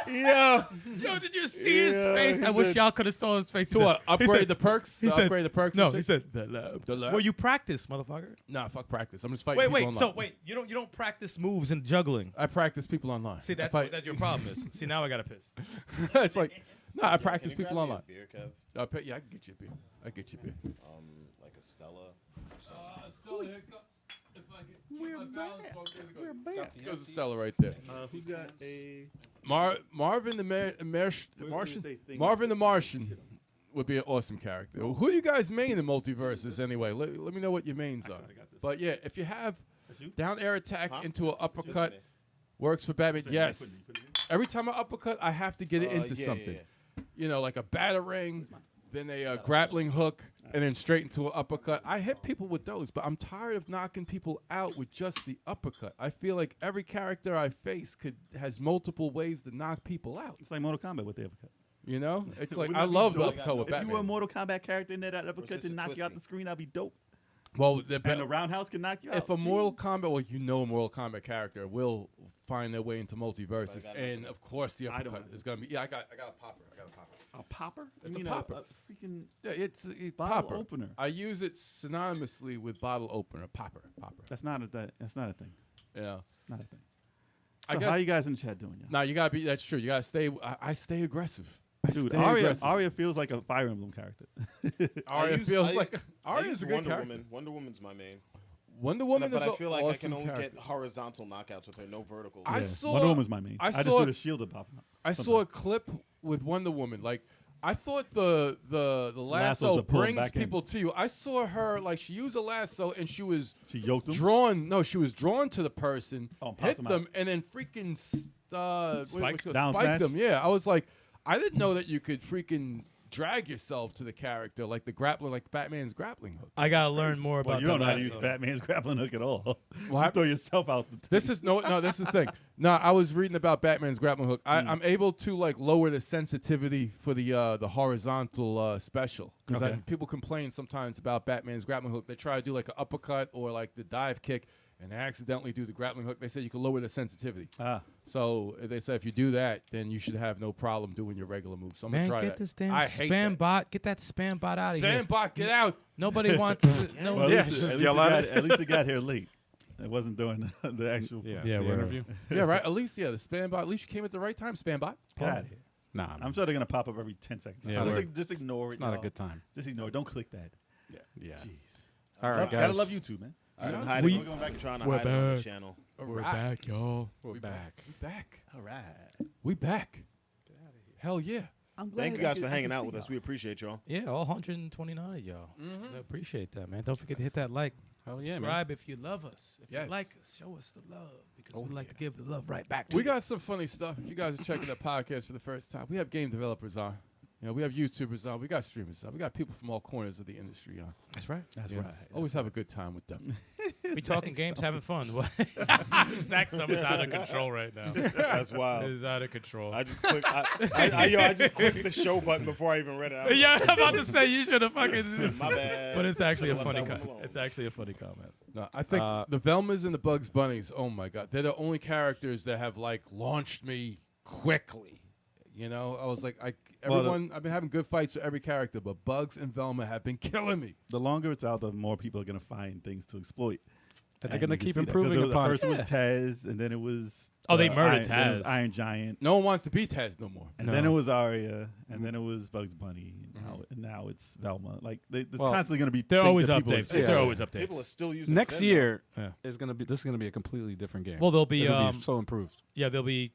Yo, did you see his face? I wish y'all could have saw his face. To what? Upgrade the perks? he To said- upgrade the perks? No, and he shit? said the lab. The lab? Well, you practice, motherfucker. Nah, fuck practice. I'm just fighting people Wait. online. So wait, you don't practice moves and juggling. I practice people online. See, that's I what your problem is. See, now I gotta piss. it's like, no, I practice Can you people grab me a online. beer, Kev? Yeah, I can get you a beer. Like a Stella. We're back. Goes to Stella right there. Who's got a Marvin the Martian. say thing? Marvin the Martian would be an awesome character. Who do you guys main in Multiverses anyway? Let me know what your mains are. But yeah, if you have down air attack into an uppercut, works for Batman. Yes. Every time I uppercut, I have to get it into something. Yeah. Like a batarang. then a grappling hook, and then straight into an uppercut. I hit people with those, but I'm tired of knocking people out with just the uppercut. I feel like every character I face has multiple ways to knock people out. It's like Mortal Kombat with the uppercut. You know, it's like Wouldn't I that be love the dope? uppercut with If you were a Batman. Mortal Kombat character and that uppercut just to a knock you out twisty. the screen, that'd be dope. Well, And a roundhouse can knock you out. if a Mortal Kombat, well, you know, a Mortal Kombat character will find their way into Multiversus, and of course the I don't uppercut know. is gonna be. Yeah, I got a popper. A popper? It's You a mean popper. A freaking Yeah, it's bottle popper. opener. I use it synonymously with bottle opener. Popper. That's not a thing. Yeah. Not a thing. I So guess. how you guys in the chat doing? Y'all? Nah, you gotta be. That's true. You gotta stay. I stay aggressive. I Dude, stay Arya aggressive. feels like a Fire Emblem character. Arya feels like Arya's a good Wonder character. Woman. Wonder Woman's my main. Wonder Woman But is I feel like I awesome can only character. get horizontal knockouts with her, no vertical. I Yeah. saw- Wonder Woman's my main. I I just saw- do the shield that popping up. I saw a clip with Wonder Woman. Like, I thought the lasso to pull 'em brings back in. people to you. I saw her like she used a lasso and she was She yoked them. drawn. No, she was drawn to the person, Oh, and popped hit them them, out. and then freaking Spike? Down spike smash? them. Yeah, I was like, I didn't know that you could freaking drag yourself to the character like the grappler, like Batman's grappling hook. I gotta learn more Well, about you that don't know how to lasso. use Batman's grappling hook at all. What? You throw yourself out. This is no. This is the thing. No, I was reading about Batman's grappling hook. I'm able to like lower the sensitivity for the horizontal special because Okay. people complain sometimes about Batman's grappling hook. They try to do like an uppercut or like the dive kick, and they accidentally do the grappling hook. They said you can lower the sensitivity. So they said if you do that, then you should have no problem doing your regular moves. So I'm Man, gonna try get that. this damn I hate spam that. bot. Get that spam bot out of here. Spam bot, get out. Nobody wants. No. Well, Yeah, at least, just at, least yell it at got, at least it got here late. It wasn't during the actual. Yeah, Yeah, the we're- interview. Yeah, right. At least the spam bot. At least you came at the right time, spam bot. Get out of here. Nah, I'm sure they're gonna pop up every 10 seconds. Yeah, just ignore it. it's not a y'all. good time. Just ignore it. Don't click that. Yeah. Jeez. All right, Gotta guys. love YouTube, man. I've been We- hiding. We're going back and trying to we're hide it on the back. channel. We're back, y'all. We back. We back. All right. We back. Hell yeah. I'm glad. Thank you guys for hanging out with us. We appreciate y'all. Yeah, all 129 of y'all. I appreciate that, man. Don't forget to hit that like. Hell yeah, man. Subscribe if you love us. If Yes. you like us, show us the love because Oh, we like yeah. to give the love right back to We you. got some funny stuff. If you guys are checking the podcast for the first time, we have game developers on. You know, we have YouTubers on. We got streamers on. We got people from all corners of the industry on. That's right. That's You know, right. Always have a good time with them. We talking games, having fun. What? Zach Summers out of control right now. That's wild. Is out of control. I just clicked. I just clicked the show button before I even read it. I was yeah, I'm about to say you should have fucking. like, my bad. But it's actually a Let funny. that one alone. It's actually a funny comment. No, I think the Velmas and the Bugs Bunnies, oh my God, they're the only characters that have like launched me quickly. You know, I was like, everyone, I've been having good fights with every character, but Bugs and Velma have been killing me. The longer it's out, the more people are gonna find things to exploit. And they're And gonna you can keep see that, 'cause improving the upon first it. was Taz, and then it was. Oh, they murdered then it was Taz. Iron Giant, No one wants to be Taz no more. and No. then it was Arya, and then it was Bugs Bunny, and now it's Velma. Like there's Well, constantly gonna be. They're things always that people updates. exploit. They're Yeah. always People are updates. still using Next Finn, year Yeah. is gonna be. This is gonna be a completely different game. Well, there'll be It'll be so improved. yeah, there'll be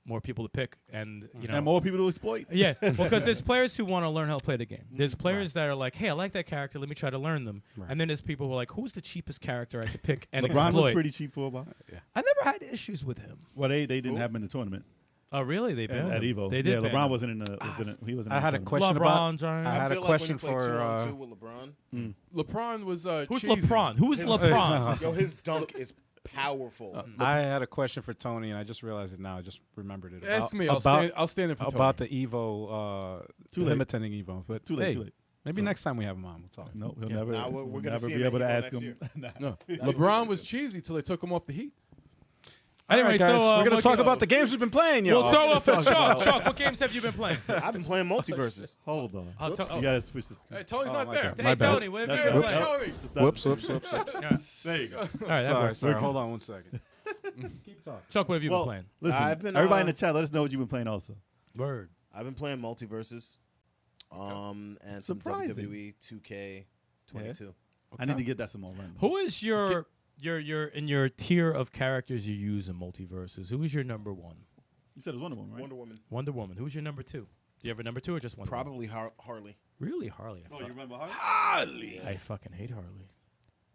more people to pick, and And more people to exploit. Yeah, well, because there's players who want to learn how to play the game. There's players that are like, hey, I like that character. Let me try to learn them. Right. And then there's people who are like, who's the cheapest character I could pick and LeBron exploit? was pretty cheap for a while. I never had issues with him. Well, they didn't have him in the tournament Oh, really? They banned at him. Evo. They did. Yeah, ban LeBron him. wasn't in the. He wasn't. I in the had a tournament. question LeBron about. James. I had feel a like question when you play 2-on-2 for. with LeBron. LeBron was Who's cheesy. LeBron? Who is LeBron? Yo, his dunk is powerful. I had a question for Tony, and I just realized it now. I just remembered it. Ask About- me. about I'll stand in for about Tony. the Evo. Too late. Him attending Evo, but Too late. hey, Too late. maybe next time we have him on, we'll talk. No, he'll Yeah. never. Nah, we're gonna never see be him able to at ask Evo him. next No, LeBron was cheesy till they took him off the Heat. Anyway, All right, guys, so we're gonna what talk games- about the games we've been playing, yo. We'll start off with Chuck. Chuck, what games have you been playing? I've been playing Multiversus. Hold on. I'll tell- You gotta switch this. Hey, Tony's Oh, not my there. God. Hey, My bad. Tony, what have you That's been right. playing? Tony. Whoops. There you go. All right, that Sorry, works. sorry. Hold on one second. Keep talking. Chuck, what have you Well, been playing? listen, I've been, everybody in the chat, let us know what you've been playing also. Word. I've been playing Multiversus, and some Surprising. WWE 2K22. I need to get that some more run. Who is your in your tier of characters you use in Multiverses? Who is your number one? You said it was Wonder Woman, right? Wonder Woman. Wonder Woman. Who's your number two? Do you have a number two or just Wonder Woman? Probably Harley. Really, Harley. Oh, you remember Harley? Harley. I fucking hate Harley.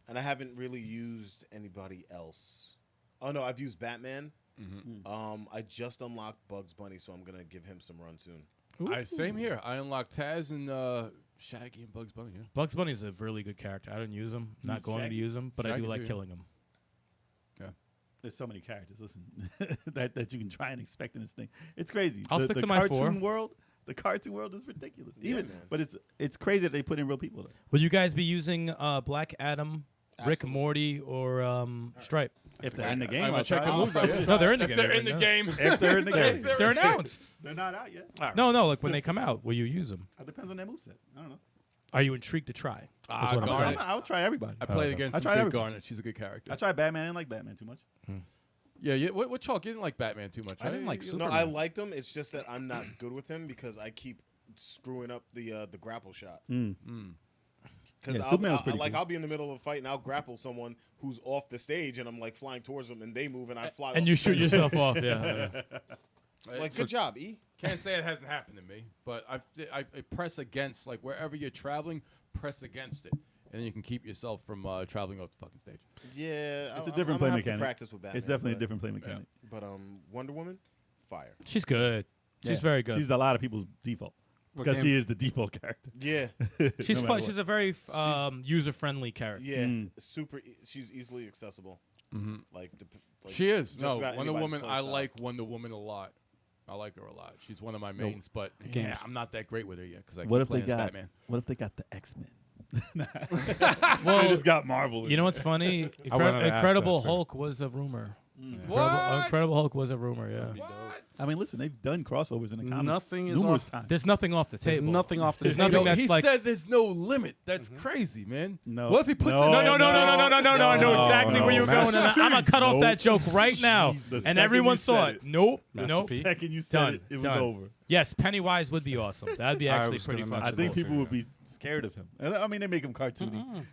And I haven't really used anybody else. Oh no, I've used Batman. I just unlocked Bugs Bunny, so I'm gonna give him some run soon. Same here. I unlocked Taz and Shaggy and Bugs Bunny. Yeah. Bugs Bunny is a really good character. I don't use him. Not going to use him, but I do Shaggy like too, killing him. There's so many characters. Listen, that you can try and expect in this thing. It's crazy. I'll stick to my cartoon world. The cartoon world is ridiculous. But it's crazy that they put in real people. Will you guys be using Black Adam, Rick Morty, or Stripe? If they're in the game, I'm I'll check try the moves. it. No, they're in the If game. they're in the game. If they're in the game, They're announced. they're not out yet. No, like when they come out, will you use them? It depends on their moveset. I don't know. Are you intrigued to try? That's what I'm Garnet. saying. I'll try everybody. I played okay. against I some tried good everything. Garnet. She's a good character. I tried Batman. I didn't like Batman too much. Yeah. What Chalk? You didn't like Batman too much. I didn't like You- Superman. No, I liked him. It's just that I'm not good with him because I keep screwing up the grapple shot. Because Yeah, Superman was pretty cool. I'll be in the middle of a fight and I'll grapple someone who's off the stage and I'm like flying towards them and they move and I fly. And off you the shoot stage. yourself off. Yeah. Like, good job, E. Can't say it hasn't happened to me, but I press against, like, wherever you're traveling, press against it, and then you can keep yourself from traveling off the fucking stage. Yeah, It's a different I'm play gonna have mechanic. To practice with Batman. It's definitely a but- different play mechanic. But Wonder Woman, fire. She's good. She's Yeah. very good. She's a lot of people's default because game- she is the default character. Yeah, She's No fun. matter She's a very user-friendly character. yeah, super. She's easily accessible. Like, She is. just No, about Wonder anybody's Woman. play I style. like Wonder Woman a lot. I like her a lot. She's one of my mains, but Games. yeah, I'm not that great with her yet because I What keep if they playing as got? Batman. What if they got the X-Men? Well, They just got Marvel. in you know it. what's funny? I wanted to ask Incredible that, too. Hulk was a rumor. What? Incredible Hulk was a rumor. Yeah. I mean, listen, they've done crossovers in the comics Nothing is numerous off- times. There's nothing off the There's table. nothing off the There's table. nothing that's he like. said there's no limit. That's crazy, man. No. What if he puts No, it? No, I know No, exactly where no. you're going, and I'm gonna cut off Nope. that joke right now. The And second everyone you saw said it. Nope, The nope. second you said Done. it, it was Done. over. Yes, Pennywise would be awesome. That'd be I actually was pretty gonna fun. I mention think that people would be scared of him. I mean, they make him cartoony.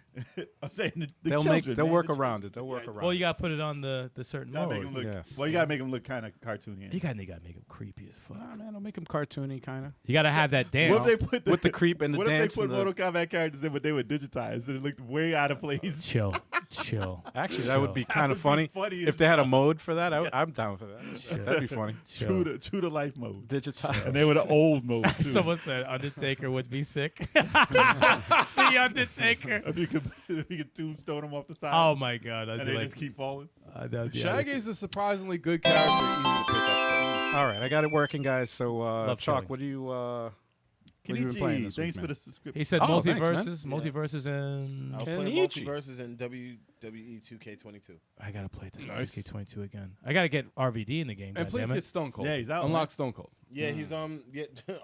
I'm saying the They'll children, they'll man, work the around it. They'll work Yeah. around. Well, you it. gotta put it on the certain Gotta mode. make him look. Yes. Well, you gotta make him look kind of cartoony. You gotta make him creepy as fuck. Nah, man, don't make him cartoony, kind of. You gotta have that dance. What if they put With the creep and the what dance if they put and the- Mortal Kombat characters in, but they were digitized and it looked way out of place? chill. Actually, that would be kind of would be funny. funny If as they had a fuck. mode for that, I'm down for that. That'd be funny. True to life mode. Digitized. And they were the old mode too. Someone said Undertaker would be sick. The Undertaker. if you could tombstone them off the side. Oh my god. I'd and be they like, just keep falling. that'd be Shaggy's a surprisingly good character, easy to pick up. All right, I got it working, guys. So, Love Chalk, Shaggy. what do you? What have you been playing Kenichi, this thanks week, for man? the subscription. He said Oh, thanks, man. multiverses, and I'll play Kenichi. Multiversus and WWE 2K22. I gotta play the Nice. 22 again. I gotta get RVD in the game. And please goddammit. get Stone Cold. Yeah, he's out, Unlock man. Stone Cold. Yeah, he's the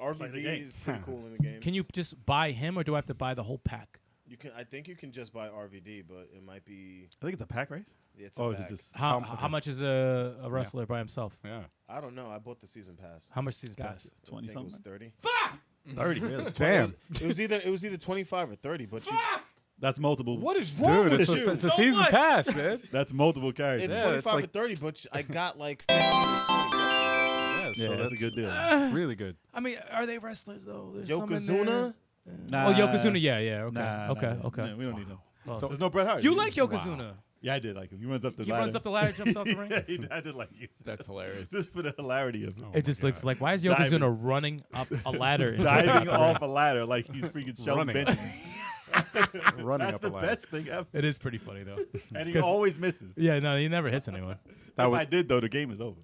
RVD game. is pretty cool in the game. Can you just buy him, or do I have to buy the whole pack? You can. I think you can just buy RVD, but it might be. I think it's a pack, right? It's Or a is it pack. just How much is a wrestler by himself? Yeah. I don't know. I bought the season pass. How much season Gotcha. pass? 20 I think it was something? 30. 30, really? Damn. It was either 25 or 30. But you, That's multiple. what is wrong Dude, with it's you? a season much. pass, man. That's multiple characters. It's Yeah, 25 it's like- or 30, but I got like 15 or 20 wrestlers. Yeah, so that's a good deal. Really good. I mean, are they wrestlers though? There's some in Yokozuna. there. Oh, Yokozuna. Yeah. Okay. Nah, okay. nah, Okay. nah, we don't need him. Well, There's no Bret Hart. you like Yokozuna? Yeah, I did like him. He runs up the He ladder. runs up the ladder, jumps off the ring. I did like you. That's hilarious. Just for the hilarity of it. It just looks like, why is Diving. Yokozuna running up a ladder? and Diving off a ladder like he's freaking Shelton Running. Benjamin. Running That's up the a ladder. best thing ever. It is pretty funny though. And he 'Cause- always misses. Yeah, no, he never hits anyone. That If was I did, though, the game is over.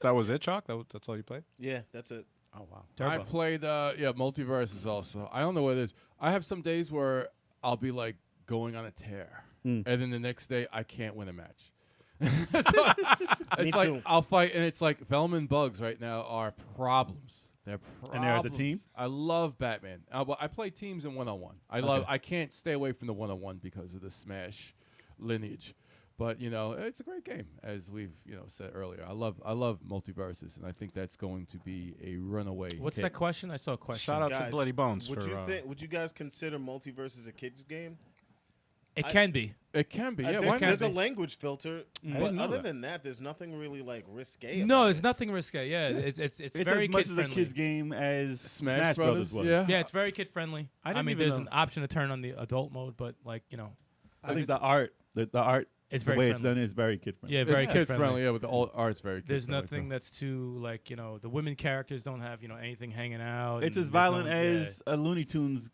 that was it, Chalk. That's all you played. Yeah, that's it. Oh wow. I played, Multiversus also. I don't know what it is. I have some days where I'll be like going on a tear, and then the next day I can't win a match. So, it's like too. I'll fight, and it's like Velma and Bugs right now are problems. They're problems. And they're as a team? I love Batman. Well, I play teams and one-on-one. I can't stay away from the one-on-one because of the Smash lineage. But it's a great game, as we've said earlier. I love Multiversus, and I think that's going to be a runaway. What's hit. that question? I saw a question. Shout out to Guys, Bloody Bones Would for. you would you guys consider Multiversus a kids game? It can be. It can be. I Yeah, think why there's not? a language filter, but didn't know other that. than that, there's nothing really like risque. No, about there's it. nothing risque. Yeah, it's It's very as much kid as a friendly. kid's game as Smash Smash Brothers Brothers, was. yeah. Yeah, it's very kid friendly. I I didn't mean, even there's know. an option to turn on the adult mode, but I think the art It's the very way it's friendly. done is very kid friendly. Yeah, very it's kid friendly. Yeah, with the old art's very kid There's friendly, nothing too. that's too like the women characters don't have anything hanging out. It's and as there's no violent one- as a Looney Tunes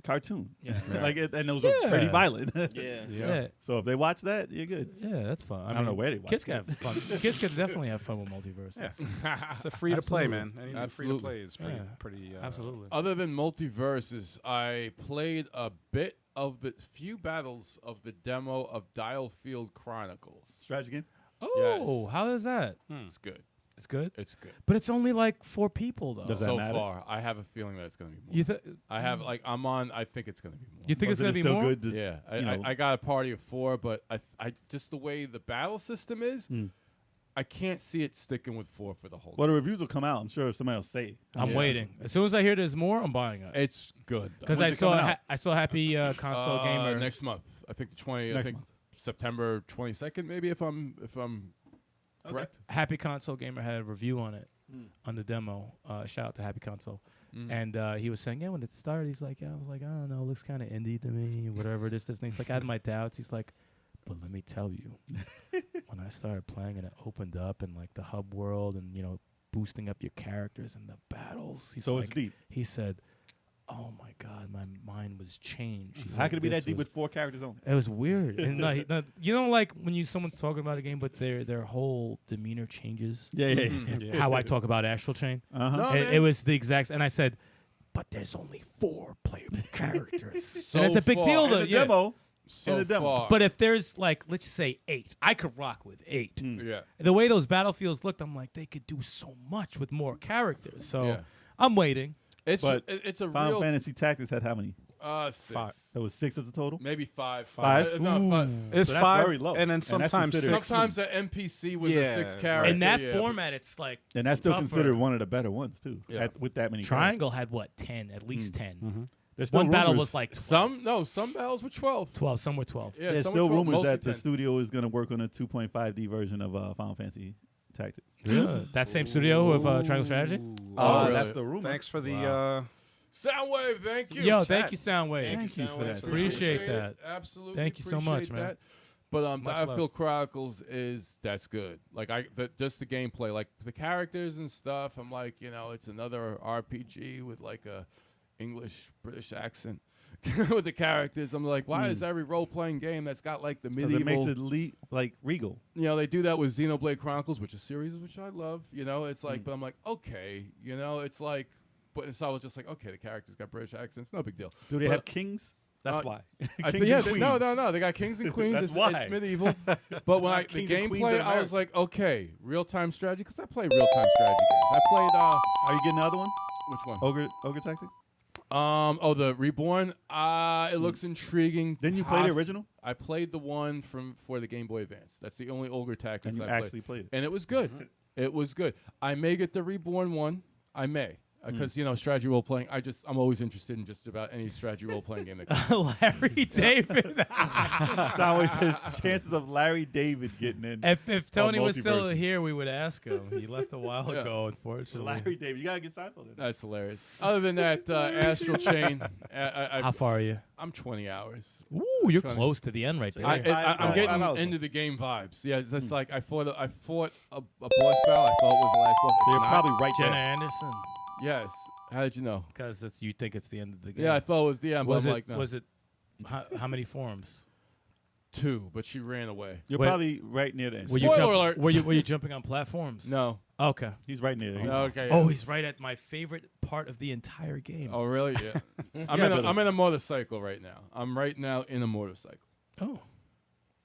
cartoon. Yeah. Like and those were pretty Yeah. violent. Yeah. So if they watch that, you're good. Yeah, that's fun. I don't know where they watch kids it. can have fun. Kids could definitely have fun with Multiverse. Yeah. It's a free to play, man. Anything free to Absolutely. play is pretty, Yeah. pretty. Absolutely. Other than Multiversus, I played a bit of the few battles of the demo of Dialfield Chronicles. Strategy game. Oh, how is that? It's good. It's good, It's good. but it's only like 4 people though. Does that So matter? far, I have a feeling that it's going to be more. You think? I have I'm on. I think it's going to be more. You think Or it's is it gonna be still more? good? Yeah, you know. I got a party of 4, but I just the way the battle system is, I can't see it sticking with 4 for the whole. Well, the reviews will come out. I'm sure somebody will say. I'm Yeah. waiting. As soon as I hear there's more, I'm buying it. It's good Because When's I it coming saw out? I saw Happy Console Gamer. next month. I think the 20. I Next think month. September 22nd, maybe if I'm correct. Happy Console Gamer had a review on it on the demo. Shout out to Happy Console. And he was saying, yeah, when it started, he's like, yeah, I was like, I don't know, it looks kind of indie to me, whatever this. And he's like, I had my doubts. He's like, but let me tell you, when I started playing and it opened up and like the hub world and boosting up your characters and the battles. He's So like, it's deep. He said, oh my God, my mind was changed. He's How like, could it be "This that deep was with 4 characters only? It was weird. And like when someone's talking about a game, but their whole demeanor changes. Yeah. How I talk about Astral Chain. Uh-huh. No, It man. was the exact, and I said, but there's only 4 playable characters. So and it's a big far. deal, In though. In the Yeah. demo. So in the demo. far. But if there's like, let's just say 8, I could rock with 8. yeah. The way those battlefields looked, I'm like, they could do so much with more characters. So Yeah. I'm waiting. It's But it's a Final real Fantasy Tactics had how many? 6. 5. There was 6 as a total. Maybe 5. 5? No, 5. It's So that's 5, very low. and then And that's sometimes considered- 6. Sometimes the NPC was Yeah. a 6 character. In that yeah. format, it's like And that's still tougher. considered one of the better ones too. Yeah. With that many. Triangle had what, 10, at least 10. There's still One battle rumors- was like 12. Some battles were 12. 12, some were 12. Yeah, There's some still were 12, rumors mostly that the 10. studio is going to work on a 2.5D version of Final Fantasy Tactics. That same studio with Triangle Strategy? really? That's the rumor. Thanks for the. Soundwave, thank you. Yo, thank you, Soundwave. Thank you for that. Appreciate that. Absolutely. Thank you so much, appreciate man. that. But Much Dialfield love. Chronicles that's good. Like just the gameplay, like the characters and stuff. I'm like, it's another RPG with like a English British accent with the characters. I'm like, why is every role playing game that's got like the 'Cause medieval? it makes it like regal. They do that with Xenoblade Chronicles, which is a series which I love. It's like, but I'm like, okay, it's like, but so I was just like, okay, the characters got British accents, no big deal. Do they But- have kings? That's why. I Kings think, and queens. no, they got kings and queens. That's it's, why. it's medieval. But when the Kings and queens gameplay, in I was America. like, okay, real time strategy, because I play real time strategy games. I played Are you getting the other one? which one? Ogre Tactics? The Reborn. It looks intriguing. Didn't you play the original? I played the one for the Game Boy Advance. That's the only Ogre Tactics And you I played. actually played it. And it was good. It was good. I may get the Reborn one. I may. Because strategy role playing, I'm always interested in just about any strategy role playing game that comes. Larry David. Soundwave says chances of Larry David getting in. If Tony was still Multiversus. here, we would ask him. He left a while Yeah. ago, unfortunately. Larry David, you gotta get Seinfeld in. That's hilarious. Other than that, Astral Chain, How far are you? I'm 20 hours. Ooh, you're Trying to- close to the end right there. I'm 5 getting hours. into the game vibes. Yeah, it's just like I fought a boss battle. I thought it was the last boss. They're It's not. probably right Jenna there. Anderson. Yes. How did you know? Because you think it's the end of the game. Yeah, I thought it was the end, but was I'm it? like, no. Was it? How many forms? 2, but she ran away. You're Wait. probably right near the end. Were you, Spoiler alert. were you jumping on platforms? No. Okay. He's right near there. He's- Okay. Oh, he's right at my favorite part of the entire game. Oh, really? Yeah. but- I'm in a motorcycle right now. I'm right now in a motorcycle. Oh.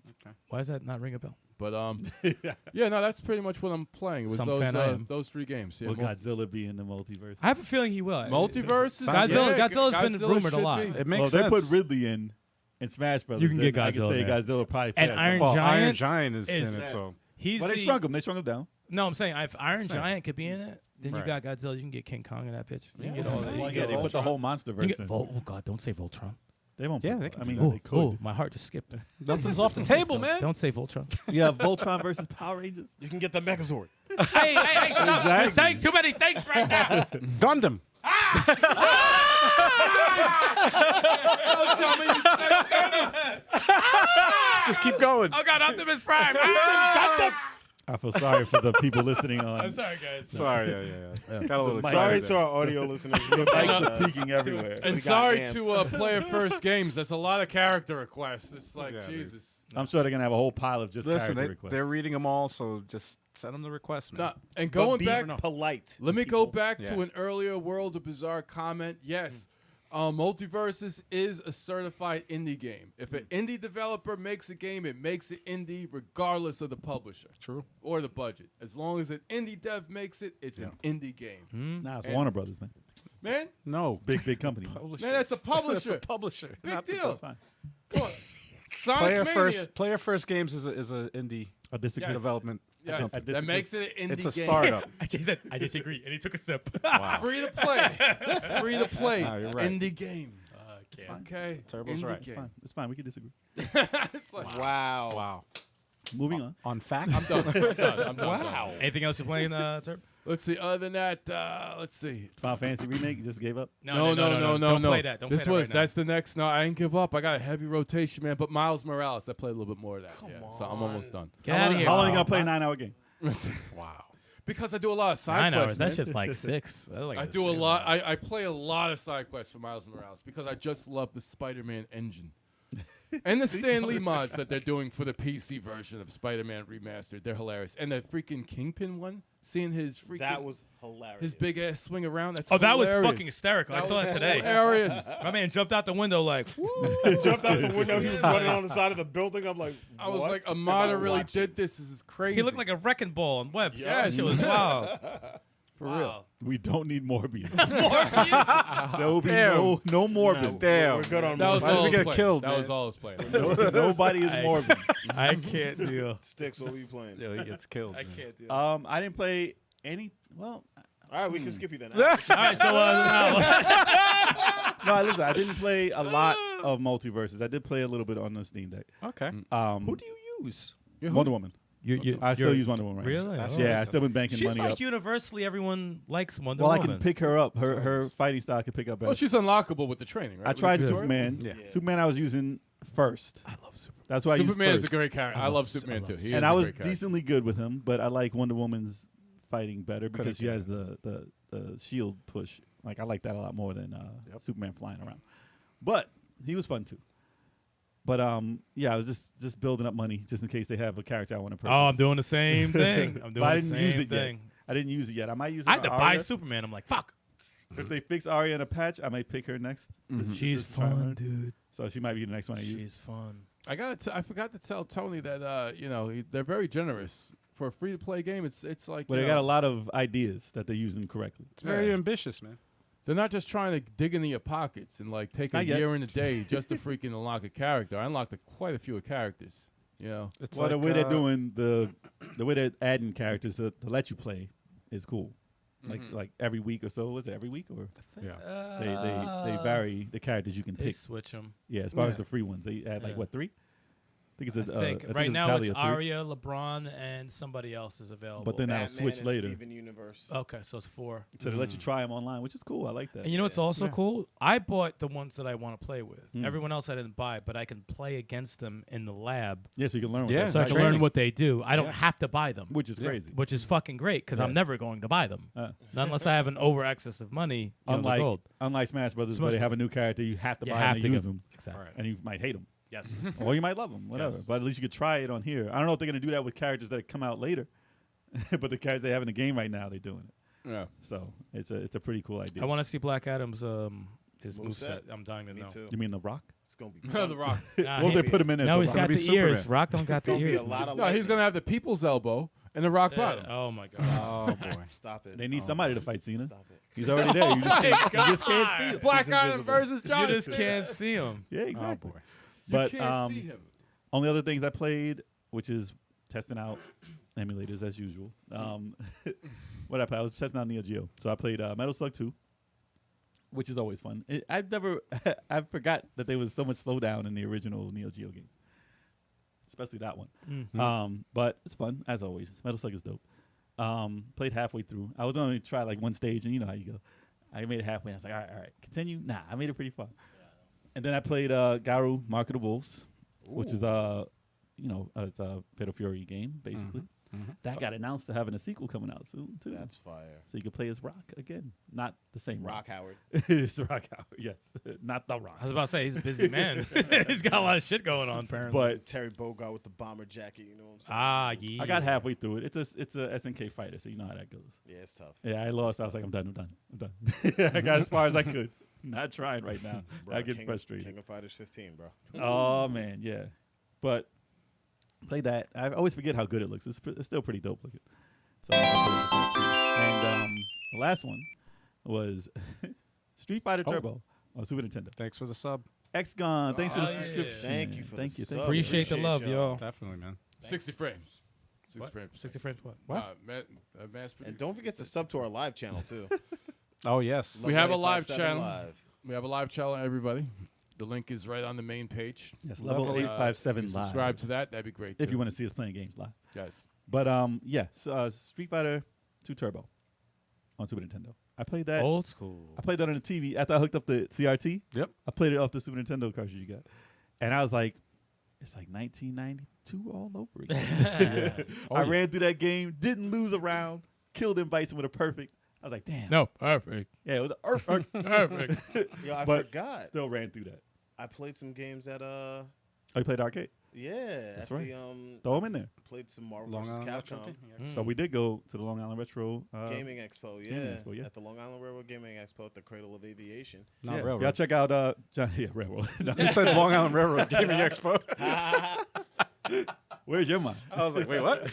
Okay. Why does that not ring a bell? But yeah, no, that's pretty much what I'm playing. It was Some fan I am. those 3 games. Yeah, Will Godzilla be in the multiverse? I have a feeling he will. Multiversus. Godzilla's been Godzilla rumored a should lot. be. It makes Well, sense. they put Ridley in Smash Brothers. You can get then I can Godzilla say there. Godzilla probably And fast. Iron Well, Iron Giant Giant is is- in it, so He's But the, they shrunk him. They shrunk him down. No, I'm saying if Iron Same. Giant could be in it, then Right. you got Godzilla. You can get King Kong in that bitch. You can Yeah. get all that. You Well, can yeah, get they put the whole monster you verse can in. get oh God, don't say Voltron. They won't. Yeah, put- they can I do mean, that. they could. Oh, my heart just skipped. nothing's off the table, man. Don't say Voltron. You have Voltron versus Power Rangers. You can get the Megazord. hey, stop. You're Exactly. saying too many things right now. Gundam. Just keep going. Oh God, Optimus Prime. I feel sorry for the people listening on. I'm sorry, guys. Sorry, yeah. Got a little Sorry excited to our audio listeners. We Mics are apologize. peeking everywhere. And We got sorry amped. to player first games. That's a lot of character requests. It's like Yeah, dude. Jesus. I'm sure they're gonna have a whole pile of just Listen, character requests. they're reading them all, so just send them the request, man. Nah, and But going be back, polite. let me go people. back Yeah. to an earlier World of Bizarre comment. Yes, Multiversus is a certified indie game. If an indie developer makes a game, it makes it indie regardless of the publisher. True. Or the budget. As long as an indie dev makes it, it's an indie game. Nah, it's And- Warner Brothers, man. Man, No, Big company. publisher. man, that's a publisher. That's a publisher. Big Not the deal. That's fine. Come on. Sonic Mania. Player first games is a indie I disagree. Yes. development. Yes, I that disagree. makes it an indie It's a game. startup. Jay said, I disagree, and he took a sip. Free to play. Free to play. Nah, you're right. Indie game. Okay. Turbo's Indie right. It's game. fine. It's fine. We can disagree. It's like, Wow. Wow. Moving on. On fact, I'm done. I'm done. I'm done. Wow. Anything else you're playing, Turb? Let's see. Other than that, let's see. Final Fantasy remake. You just gave up. No. Don't play that. Don't This play that was right now. that's the next. No, I didn't give up. I got a heavy rotation, man. But Miles Morales, I played a little bit more of that. So I'm almost done. Get out of here. How long you gonna play a 9-hour game? wow. Because I do a lot of side 9 quests. hours. That's man. just like 6. That's like I do a lot. I play a lot of side quests for Miles Morales because I just love the Spider-Man engine. And the Stan Lee mods that they're doing for the PC version of Spider-Man Remastered. They're hilarious. And the freaking Kingpin one, seeing his freaking That was hilarious. his big ass swing around. That's Oh, that was hilarious. fucking hysterical. I saw that today. Hilarious. My man jumped out the window like, woo. He jumped out the window. He was running on the side of the building. I'm like, I was what like, am Amada I really watching? did this. This is crazy. He looked like a wrecking ball on webs. Yes. That shit was wild. for real. We don't need Morbius. Morbius. There will be Damn. no Morbid. Damn. We're good on That was Why does all he I was get playing. killed, That man? was all I was playing. Nobody is Morbid. I can't deal. Sticks. What were you playing? Yo, he gets killed. I man. can't deal. I didn't play any. Well, All right, we can skip you then. All right, so now. no. Listen, I didn't play a lot of Multiverses. I did play a little bit on the Steam Deck. Okay. Who do you use? Wonder Woman. I still use Wonder Woman. Right now. Really? That's- Yeah, I still been banking She's money like up. universally everyone likes Wonder Well, I Woman. can pick her up. Her fighting style can pick up better. Well, she's unlockable with the training, right? I With the tried tutorial? Superman. Yeah. Superman I was using first. I love Superman. That's why Superman I is used a first. great character. I love Superman too. He is And a I was great character. decently good with him, but I like Wonder Woman's fighting better Could've because she has the shield push. Like I like that a lot more than Superman flying around. But he was fun too. But yeah, I was just building up money just in case they have a character I want to purchase. Oh, I'm doing the same thing. I'm But doing I the didn't same use it thing. yet. I didn't use it yet. I might use it. I had to on buy Arya. Superman. I'm like, fuck. If they fix Arya in a patch, I might pick her next. She's Just try her. fun, dude. So she might be the next one I use. She's fun. I forgot to tell Tony that they're very generous for a free to play game. It's like But they got a lot of ideas that they're using correctly. It's very ambitious, man. They're not just trying to dig into your pockets and like take a Not yet. year and a day just to freaking unlock a character. I unlocked quite a few characters. You know, It's Well, the like, way they're doing the way they're adding characters to let you play is cool. Like every week or so. Was it every week or Yeah. they vary the characters you can They pick? switch them. Yeah, as far as Yeah. the free ones, they add like Yeah. what 3? I think I it's a think I think right it's a now tally it's of 3. Arya, LeBron, and somebody else is available. But then that'll Batman switch and later. Steven Universe. Okay, so it's 4. So they let you try them online, which is cool. I like that. And you know what's also Yeah. cool? I bought the ones that I want to play with. Mm. Everyone else I didn't buy, but I can play against them in the lab, Yeah, so you can learn. What Yeah. they're so I saying, can learn training. what they do. I don't Yeah. have to buy them, which is crazy. which is fucking great because I'm Yeah. never going to buy them not unless I have an over excess of money. Unlike gold. Smash Brothers, where Smash they have a new character, you have to You buy have them to to get use them, Exactly. and you might hate them, Yes. or you might love them, whatever. Yes. But at least you could try it on here. I don't know if they're gonna do that with characters that come out later, but the characters they have in the game right now, they're doing it. yeah. So it's a pretty cool idea. I want to see Black Adam's his Moveset? moveset. I'm dying to Me know. too. You mean The Rock? It's gonna be. The Rock. Nah, Well, he- they put him in as no, The he's Rock. got Be the ears. Superman. Rock don't got the Gonna be ears. a lot of. No, he's gonna have the People's Elbow and the Rock Yeah. Bottom. Oh my god. Oh boy. Stop it. They need somebody to fight Cena. Stop it. He's already there. You just can't see him. Black He's Adam invisible. versus John. You just can't see him. Yeah, exactly. boy. But you can't see him. only other things I played, which is testing out emulators as usual. What I played, I was testing out Neo Geo. So I played Metal Slug 2, which is always fun. I forgot that there was so much slowdown in the original Neo Geo games, especially that one. But it's fun as always. Metal Slug is dope. Played halfway through. I was only try like one stage, and you know how you go. I made it halfway. And I was like, all right, continue. Nah, I made it pretty far. And then I played Garu, Mark of the Wolves, which is it's a Fatal Fury game basically. That got announced to having a sequel coming out soon too. That's fire. So you can play as Rock again, not the same Rock Howard. it's Rock Howard, yes, not the Rock. I was about to say he's a busy man. He's got a lot of shit going on apparently. But Terry Bogard with the bomber jacket. You know what I'm saying? Yeah. I got halfway through it. It's a SNK fighter, so you know how that goes. Yeah, it's tough. Yeah, I lost. I was like, I'm done. I got as far as I could. Not trying right now. Bro, I get King frustrated. of Fighters 15, bro. Oh man, yeah. But play that. I always forget how good it looks. It's still pretty dope looking. So and the last one was Street Fighter Turbo on Super Nintendo. Thanks for the sub. X-Gon, thanks for the yeah. subscription. Thank you for Thank the you. sub. Appreciate the love, y'all. yo. Definitely, man. 60 frames. 60 What? frames. 60 frames. What? Mass And don't forget to sub to our live channel too. Oh yes. We have a live 857 channel. Live. We have a live channel, everybody. The link is right on the main page. Yes, level Level 857 If you live. subscribe to that, that'd be great. if too. you want to see us playing games live. guys. But Street Fighter 2 Turbo on Super Nintendo. I played that. Old school. I played that on the TV after I hooked up the CRT. Yep. I played it off the Super Nintendo cartridge you got, and I was like, it's like 1992 all over again. I ran through that game, didn't lose a round, killed M. Bison with a perfect. I was like, damn. No, perfect. Yeah, it was a perfect. Yo, I But forgot. Still ran through that. I played some games at Oh, you played arcade? yeah. That's at right. the Throw them in there. played some Marvel Long vs. Island Retro Capcom game? So we did go to the Long Island Retro Gaming Expo. Yeah. Gaming Expo, yeah. At the Long Island Railroad Gaming Expo at the Cradle of Aviation. Not yeah. railroad. Y'all check out John. Yeah, railroad. No. You said Long Island Railroad Gaming Expo. Where's your mind? I was like, wait, what?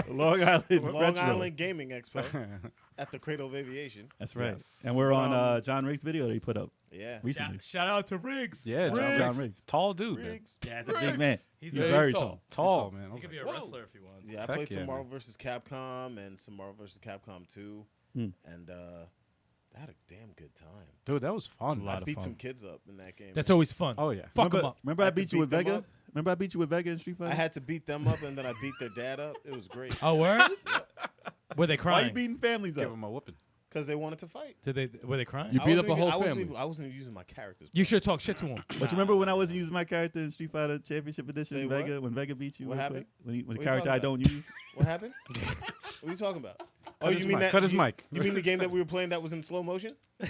Long Island Long Retro. Island Gaming Expo at the Cradle of Aviation. That's right. Yes. And we're on John Riggs' video that he put up Yeah. recently. Shout out to Riggs. Yeah, John Riggs. Tall dude, man. Riggs. Yeah, it's a big man. He's He's a- very he's tall. Tall, man. I He was could like, be a whoa. wrestler if he wants. Yeah, I Heck played yeah, some man. Marvel vs. Capcom and some Marvel vs. Capcom 2. Hmm. And I had a damn good time. Dude, that was fun. I beat some kids up in that game. That's always fun. Oh yeah. Fuck him remember, up. remember I had to beat you with beat them Vega? up. Remember I beat you with Vega in Street Fighter? I had to beat them up and then I beat their dad up. It was great. Oh, word? Were they Why you crying? beating families Give up? him a whooping. Because they wanted to fight. Were they crying? You I beat wasn't up a even- whole I wasn't family. even- I wasn't even using my characters. You bro. should talk shit to him. But you remember when I wasn't using my character in Street Fighter Championship Edition Say in what? Vega? When Vega beat you? What real happened? quick? When the What you character I talking don't use? What happened? What are you talking about? Oh, his you mean mic. that? Cut his mic. You mean the game that we were playing that was in slow motion? So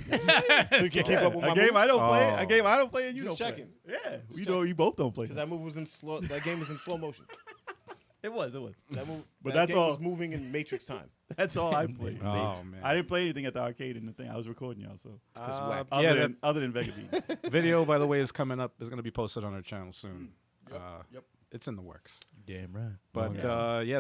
you can keep up with my a game moves? I don't play. Oh. A game I don't play and you Just don't checking. play. Yeah, Just you know you both don't play. Because that move was in slow. That game was in slow motion. It was. That move. But that that's game all. was moving in Matrix time. That's all I played. Oh man. I didn't play anything at the arcade in the thing. I was recording y'all, so whack. Yeah, other than Vega beat. that video, by the way, is coming up. Is going to be posted on our channel soon. Yep. It's in the works. Damn right. But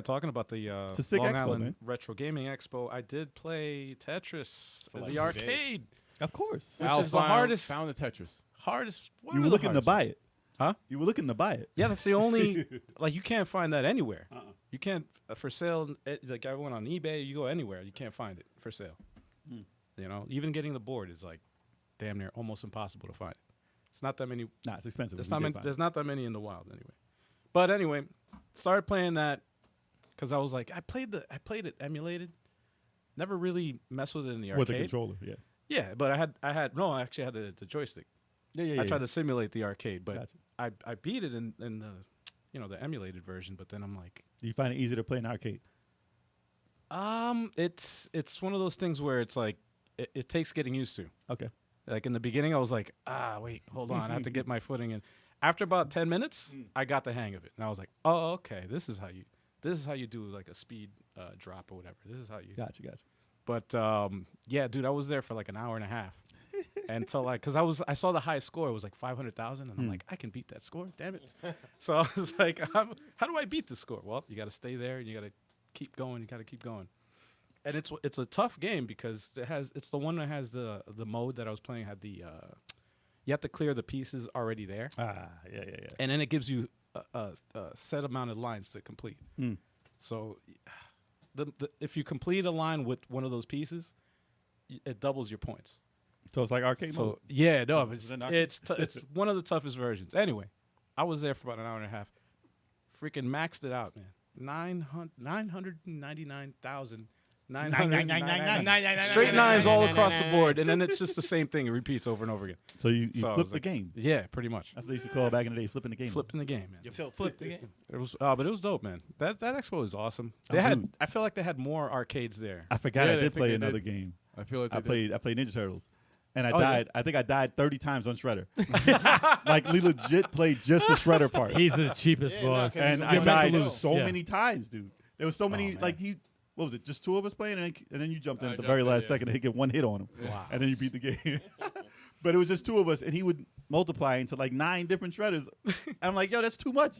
talking about the a sick Long expo, Island man. Retro Gaming Expo, I did play Tetris For in like the 2 arcade. Of course. Which Al is the hardest. Found the Tetris. Hardest. one You of were the looking to hardest buy ones. it. Huh? You were looking to buy it. Yeah, that's the only. Like, you can't find that anywhere. You can't for sale. Like, I went on eBay. You go anywhere, you can't find it for sale. You know, even getting the board is like damn near almost impossible to find. It's not that many. Nah, it's expensive. There's but we not did many, find there's it. not that many in the wild anyway. But anyway, started playing that because I was like, I played it emulated. Never really messed with it in the arcade. with the controller. Yeah. Yeah, but I actually had the joystick. Yeah. I tried to simulate the arcade, but Gotcha. I beat it in the the emulated version. But then I'm like, Do you find it easier to play in arcade? it's one of those things where it's like it takes getting used to. Okay. Like in the beginning, I was like, wait, hold on, I have to get my footing in. After about 10 minutes, I got the hang of it, and I was like, oh, okay, this is how you do like a speed drop or whatever. This is how you. Gotcha. But yeah, dude, I was there for like an hour and a half. And so like, cause I saw the high score, it was like 500,000, and I'm like, I can beat that score, damn it. So I was like, how do I beat the score? Well, you got to stay there, and you got to keep going. You got to keep going. And it's a tough game because it's the one that has the mode that I was playing had the you have to clear the pieces already there, Yeah. and then it gives you a set amount of lines to complete. So if you complete a line with one of those pieces, it doubles your points. So it's like arcade mode. So yeah, no, Is it an it's one of the toughest versions. Anyway, I was there for about an hour and a half. Freaking maxed it out, man. 999,000 900, straight nines all across the board, and then it's just the same thing. It repeats over and over again. So you So I flip was the like, game. Yeah, pretty much. That's what they used to call it back in the day, flipping the game. Flipping the game, man. Flip the game. It was, but it was dope, man. That expo was awesome. Oh, They had, dude. I feel like they had more arcades there. I forgot Yeah, I they did think play they another did. game. I feel like I they did. played Ninja Turtles. And I Oh, yeah. died. I think I died 30 times on Shredder. Like, we legit played just the Shredder part. He's the cheapest Yeah, nah, boss. 'cause And You're I meant died to lose. so Yeah. many times, dude. There was so many, man. like, what was it, just two of us playing, and then you jumped in I at the jumped very in, last yeah. second to get one hit on him. Wow. And then you beat the game. But it was just two of us, and he would multiply into like 9 different Shredders. And I'm like, yo, that's too much.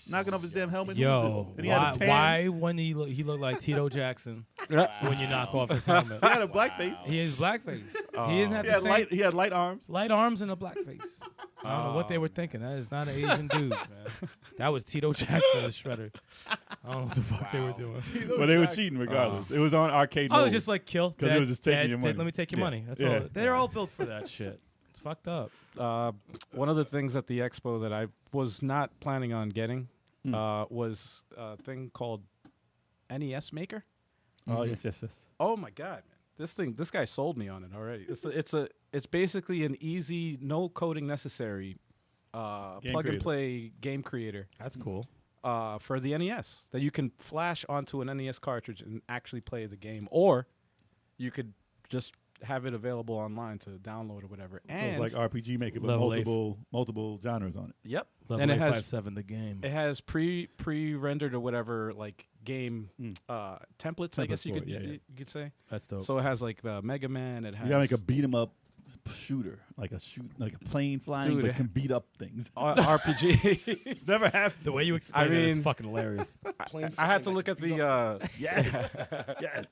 Knocking off his damn helmet. Who's Yo, this? And he had a tan. why when he looked like Tito Jackson when you knock off his helmet? He had a black face. He is blackface. He didn't have He the had same he had light arms. light arms and a black face. I don't know what they were thinking. That is not an Asian dude, man. That was Tito Jackson, the Shredder. I don't know what the fuck they were doing. But they were cheating regardless. It was on arcade I mode. was just like, kill, 'Cause it dead, was just taking dead, your dead, money. let me take your Yeah. money. That's Yeah. all. They're all built for that shit. It's fucked up. One of the things at the expo that I was not planning on getting Hmm. was a thing called NES Maker. Oh, yes. Oh my god, man! This guy sold me on it already. It's basically an easy, no coding necessary, plug creator. and play game creator That's cool. for the NES that you can flash onto an NES cartridge and actually play the game, or you could just have it available online to download or whatever. So And it's like RPG Maker, but Level eight. multiple genres on it. yep, Level and it has 857, the game. it has pre-rendered or whatever like game templates. I guess you for could it, yeah. you could say. That's dope. So it has like Mega Man. It has You gotta make a beat 'em up shooter, like a plane flying, Dude, but it- can beat up things. RPG. It's never happened. the way you explain it is mean- fucking hilarious. I had to look at the. Yes, yes.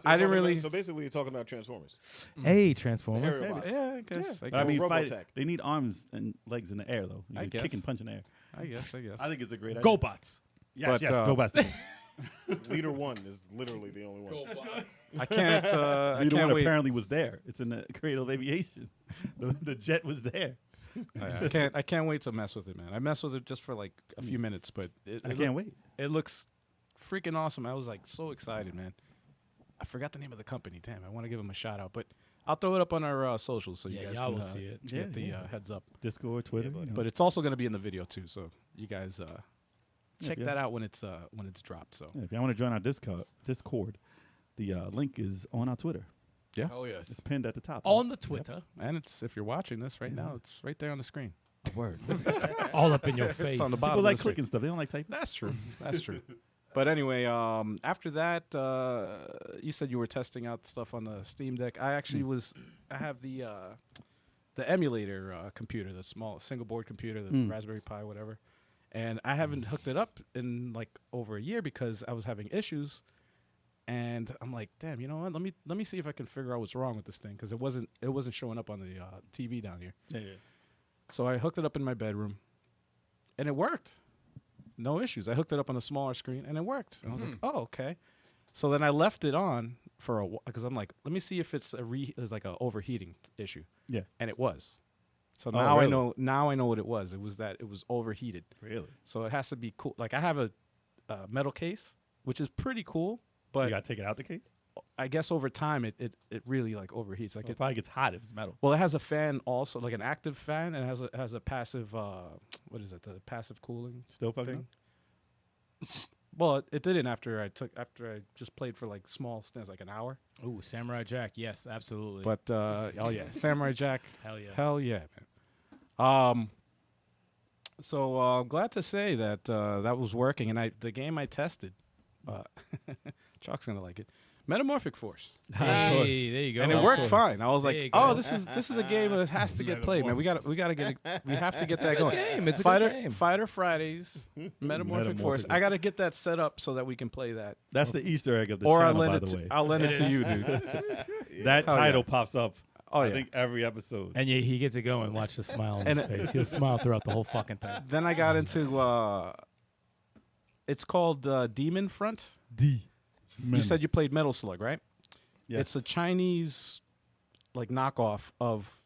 I didn't really. So basically, you're talking about Transformers. Hey, Transformers. Aerial bots. Yeah, I guess. But I mean, Robotech. fight, they need arms and legs in the air, though. You I can guess. kick and punch in the air. I guess. I think it's a great idea. Go bots. Yes, But, yes, go Bats. Leader 1 is literally the only one. I can't. I Leader can't one wait. apparently was there. It's in the Cradle of Aviation. The jet was there. I can't wait to mess with it, man. I messed with it just for like a few minutes, but I can't wait. It looks freaking awesome. I was like so excited, man. I forgot the name of the company. Damn, I want to give them a shout out, but I'll throw it up on our socials so you Yeah, guys y'all can will see it. get the Yeah. heads up. Discord, Twitter. But it's also going to be in the video too, so you guys check yeah. that out when it's dropped. So if y'all want to join our Discord, the link is on our Twitter. Oh yes. It's pinned at the top. On the Twitter. and it's if you're watching this right now, it's right there on the screen. Word. All up in your face. It's on the bottom. People of like the screen. clicking stuff. They don't like typing. That's true. That's true. But anyway, after that, you said you were testing out stuff on the Steam Deck. I actually was. I have the emulator computer, the small single board computer, the Raspberry Pi, whatever. And I haven't hooked it up in like over a year because I was having issues. And I'm like, damn, you know what? Let me see if I can figure out what's wrong with this thing because it wasn't showing up on the TV down here. Yeah. So I hooked it up in my bedroom, and it worked. No issues. I hooked it up on a smaller screen, and it worked. And I was like, oh, okay. So then I left it on for a while because I'm like, let me see if it's like a overheating issue. Yeah. And it was. So Oh, now really? I know. Now I know what it was. It was that it was overheated. Really? So it has to be cool. Like I have a metal case, which is pretty cool, but You got to take it out the case? I guess over time it really like overheats. Like It probably gets hot if it's metal. well, it has a fan also, like an active fan, and it has a passive. What is it? The passive cooling Still fucking thing. Well, it didn't after I just played for like small stints, like an hour. Ooh, Samurai Jack. Yes, absolutely. But oh yeah, Samurai Jack. Hell yeah. Yeah, man. So I'm glad to say that that was working, and the game I tested, Chuck's gonna like it. Metamorphic Force, Hey, there you go. and it worked fine. I was There you like, go. "Oh, this is a game that has to get played, man. We got to get it. We have to get that going." game. It's a good Fighter game. Fighter Fridays, Metamorphic Force. I got to get that set up so that we can play that. That's the Easter egg of the Or channel, by the way. I'll lend it to you, dude. That Hell yeah. title pops up, Oh I yeah. think, every episode. And he gets it going. Watch the smile on And his face. He'll smile throughout the whole fucking thing. Then I got into. It's called Demon Front. You said you played Metal Slug, right? Yes. It's a Chinese, like knockoff of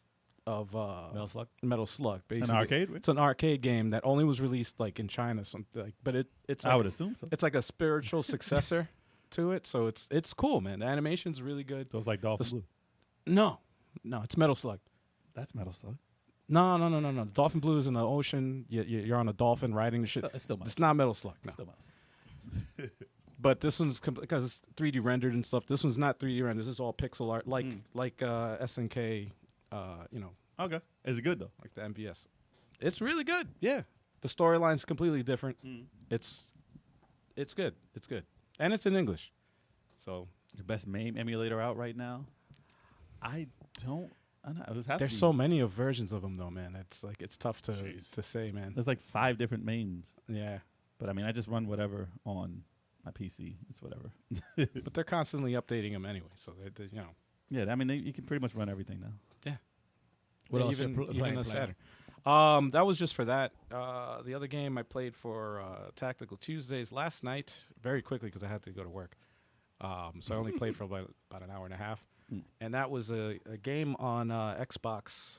Metal Slug. Metal Slug. Basically, an arcade? It's an arcade game that only was released like in China, something like. But it's like, I would assume so. it's like a spiritual successor to it, so it's cool, man. The animation's really good. So it's like Dolphin Blue. No, it's Metal Slug. That's Metal Slug. No. Dolphin Blue is in the ocean. You're on a dolphin riding the shit. It's still Metal It's not Metal Slug. No. Still Metal Slug. But this one's because it's 3D rendered and stuff. This one's not 3D rendered. This is all pixel art, like SNK. Okay. Is it good though? Like the MVS. It's really good. Yeah, the storyline's completely different. It's good. It's good, and it's in English. So Your best MAME emulator out right now? I don't know. It would have to there's be- so many of versions of them, though, man. It's tough to say, man. There's like 5 different MAMEs. Yeah, But I mean, I just run whatever on my PC. It's whatever. but they're constantly updating them anyway. So they're Yeah, I mean, you can pretty much run everything now. What else even, you're playing? on Saturn. That was just for that. The other game I played for Tactical Tuesdays last night, very quickly because I had to go to work. So I only played for about an hour and a half. And that was a game on Xbox.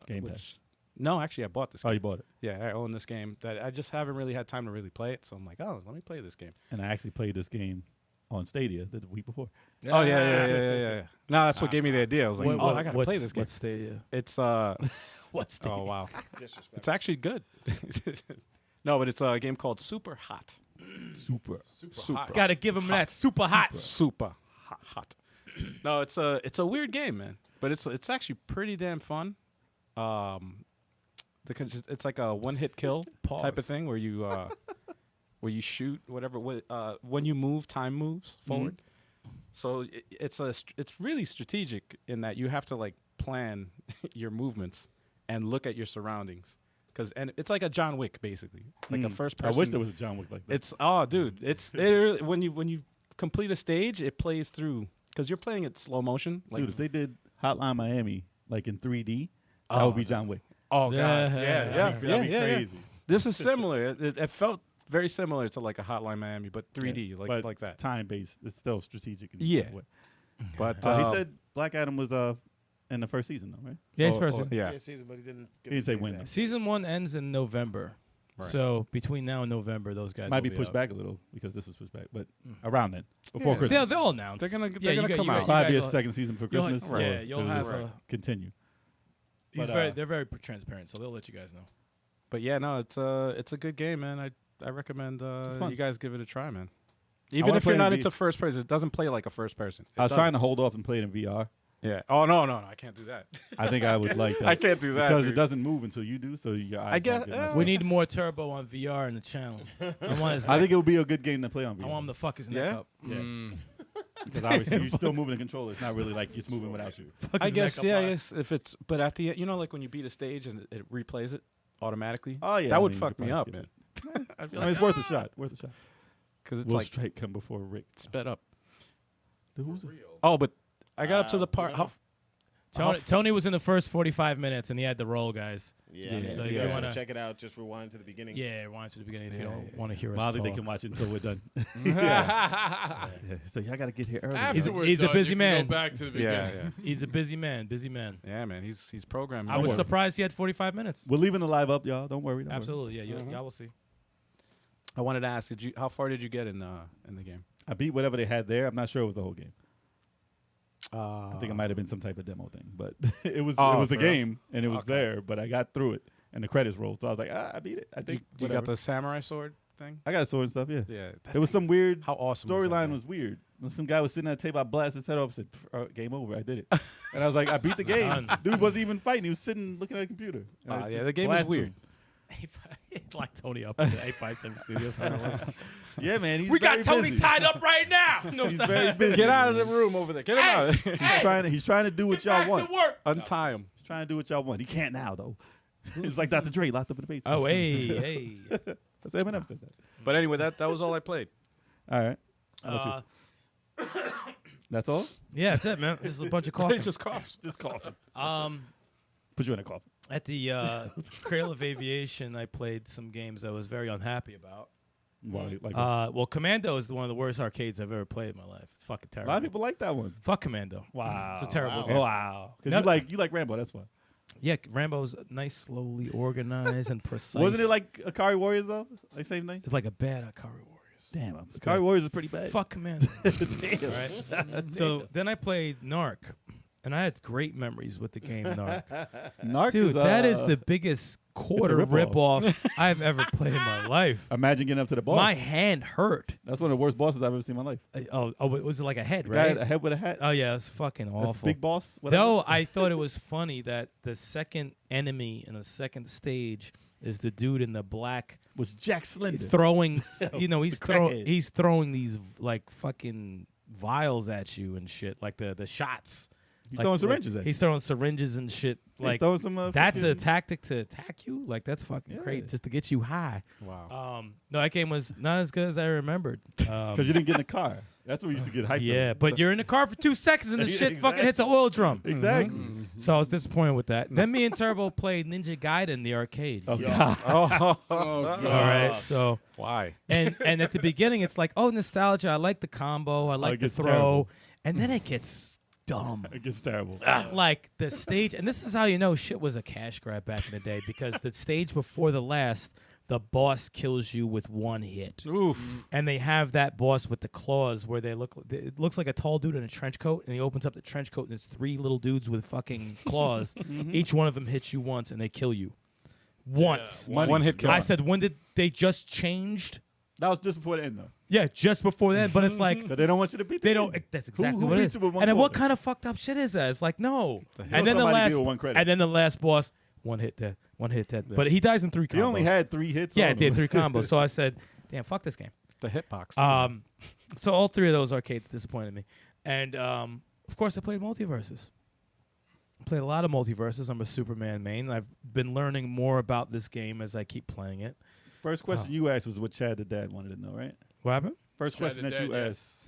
Game which- Pass. No, actually, I bought this Oh, game. you bought it. Yeah, I own this game. That I just haven't really had time to really play it. So I'm like, oh, let me play this game. And I actually played this game on Stadia the week before. Oh, yeah. No, that's what gave me the idea. I was like, I got to play this game. What Stadia? It's, What Stadia? oh, wow. Disrespect. It's actually good. No, but it's a game called Super Hot. Super. Super. Gotta give him that super hot. Super hot. No, it's a weird game, man. But it's actually pretty damn fun. It's like a one-hit kill type of thing where you shoot whatever. When you move, time moves forward. So it's really strategic in that you have to like plan your movements and look at your surroundings. And it's like a John Wick, basically, like a first person. I wish there was a John Wick like that. It's dude. When you complete a stage, it plays through because you're playing it slow motion. Like, Dude, if they did Hotline Miami like in 3D, that would be John Wick. oh god, Yeah. That'd be yeah. crazy. This is similar. It felt very similar to like a Hotline Miami, but 3D, But like that. Time based. It's still strategic. In Yeah. that way. But He said Black Adam was in the first season, though, right? Yeah, it's Or- first or- season. yeah. Season, but he didn't. He didn't say when. exact- Season 1 ends in November. Right. So between now and November, those guys Might will be pushed out. back a little because this was pushed back, but around then, before Yeah. Christmas. They'll announce. They're gonna Yeah, you come got- out. you Probably guys be a will- second season for you'll- Christmas. yeah, or you'll it'll have just a- continue. They're But, very transparent, so they'll let you guys know. But yeah, no, it's a good game, man. I recommend fun. you guys give it a try, man. wanna Even if play you're in not V- into first person, it doesn't play like a first person. I was trying to hold off and play it in VR. Yeah. Oh no, I can't do that. I think I would like that. I can't do that because dude. it doesn't move until you do. So your eyes. I guess- don't get messed We up. need more turbo on VR in the channel. I want his I neck. think it would be a good game to play on VR. I want him to fuck his neck Yeah? up. Yeah. Because obviously you're still moving the controller. It's not really like it's moving without you. Fuck I his guess neck up yeah, high. yes. If it's but at the like when you beat a stage and it replays it automatically. Oh yeah, that I would mean, you fuck could me probably up, skip man. I'd be I mean, it's worth a shot. Worth a shot. because it's Will like Strike come before Rick. sped up. Dude, who's it? Oh, but I got up to the part. Tony was in the first 45 minutes and he had to roll, guys. Yeah. Yeah, I mean, so if if you you guys want wanna- to check it out, just rewind to the beginning. Yeah, rewind to the beginning if you Yeah, don't yeah. want to hear us Well, I think talk. they can watch it until we're done. Yeah. Yeah. So y'all got to get here early. After we're he's a done, busy you can man. Go back to the beginning. Yeah, He's a busy man. yeah, man. He's programming. I was worry. surprised he had 45 minutes. We're leaving the live up, y'all. Don't worry. Don't worry. Absolutely, yeah. Y'all will see. I wanted to ask, how far did you get in the game? I beat whatever they had there. I'm not sure it was the whole game. I I think it might have been some type of demo thing, but it was Oh, it was the for real? game and it was Okay. there. But I got through it and the credits rolled, so I was like, I beat it. I You, think you got whatever. the samurai sword thing. I got a sword and stuff. Yeah, Yeah. it was some weird How awesome storyline. was Was weird. Some guy was sitting at a table. I blasted his head off. Said, "Game over. I did it." And I was like, "I beat the game." Done. Dude wasn't even fighting. He was sitting looking at a computer. And I yeah, just the game is blasted weird. him. Like Tony up in the 857 studios. Yeah, man. He's We got very Tony busy. tied up right now. No, He's very busy. Get out of the room over there. Get him out. He's trying to do what y'all want. work. Untie him. He's trying to do what y'all want. He can't now though. It's like Dr. Dre locked up in the basement. Oh, hey. That's Eminem said that. But anyway, that was all I played. All right. How about you? That's all? Yeah, that's it, man. Just a bunch of coffee. Just coughs. Just coughing. At Put you in a coffin. the Cradle of Aviation, I played some games I was very unhappy about. Why, like Well, Commando is one of the worst arcades I've ever played in my life. It's fucking a terrible. lot of people like that one. Fuck Commando. Wow. It's a terrible Wow. game. Wow. Because No- you like Rambo, that's why. Yeah, Rambo's nice, slowly organized and precise. Wasn't it like Akari Warriors though? Like same thing? It's like a bad Akari Warriors. Warriors. Damn, It's Ikari good. Warriors is pretty bad. Fuck Commander. Damn. Right? So then I played Narc, and I had great memories with the game Narc. Narc Dude, is, that is the biggest quarter rip-off. rip-off I've ever played in my life. Imagine getting up to the boss. My hand hurt. That's one of the worst bosses I've ever seen in my life. Was it like a head, The guy had right? a head with a hat. Oh yeah, it's fucking That's awful. big boss. whatever. Though I thought it was funny that the second enemy in the second stage is the dude in the black was Jack Slender. throwing. he's crackhead. he's throwing these like fucking vials at you and shit, like the shots. He's Like, throwing syringes at you. He's throwing syringes and shit. He's Like throwing some, that's a fucking- tactic to attack you. Like that's fucking Yeah. great, just to get you high. Wow. No, that game was not as good as I remembered. Because you didn't get in the car. That's what we used to get hyped Yeah, over. but you're in the car for 2 seconds and the Yeah, shit fucking hits an exactly. oil drum. Exactly. So I was disappointed with that. Then me and Turbo played Ninja Gaiden in the arcade. Oh, God. Oh, All right, so why? and at the beginning it's like, oh, nostalgia. I like the combo. I like it the gets throw, terrible. and then it gets dumb. It gets terrible. Like the stage, and this is how you know shit was a cash grab back in the day, because the stage before the last, the boss kills you with one hit. Oof. And they have that boss with the claws where it looks like a tall dude in a trench coat, and he opens up the trench coat and there's 3 little dudes with fucking claws. Each one of them hits you once and they kill you. Once. One hit kill. I said, when did they just changed? That was just before the end, though. Yeah, just before then. But it's like, Because they don't want you to beat the they don't. game. That's exactly who what it beats is. you with one And then what bullet? kind of fucked up shit is that? It's like, no. hit. And then the Somebody last, deal with one credit. and then the last boss, one hit dead. But he dies in 3 combos. He only had 3 hits. Yeah, on it did him. 3 combos. So I said, damn, fuck this game. The hitbox. So all 3 of those arcades disappointed me. And of course, I played Multiversus. Played a lot of Multiversus. I'm a Superman main. I've been learning more about this game as I keep playing it. First question you asked was what Chad the Dad wanted to know, right? What happened? First Chad question the that you Dad, asked.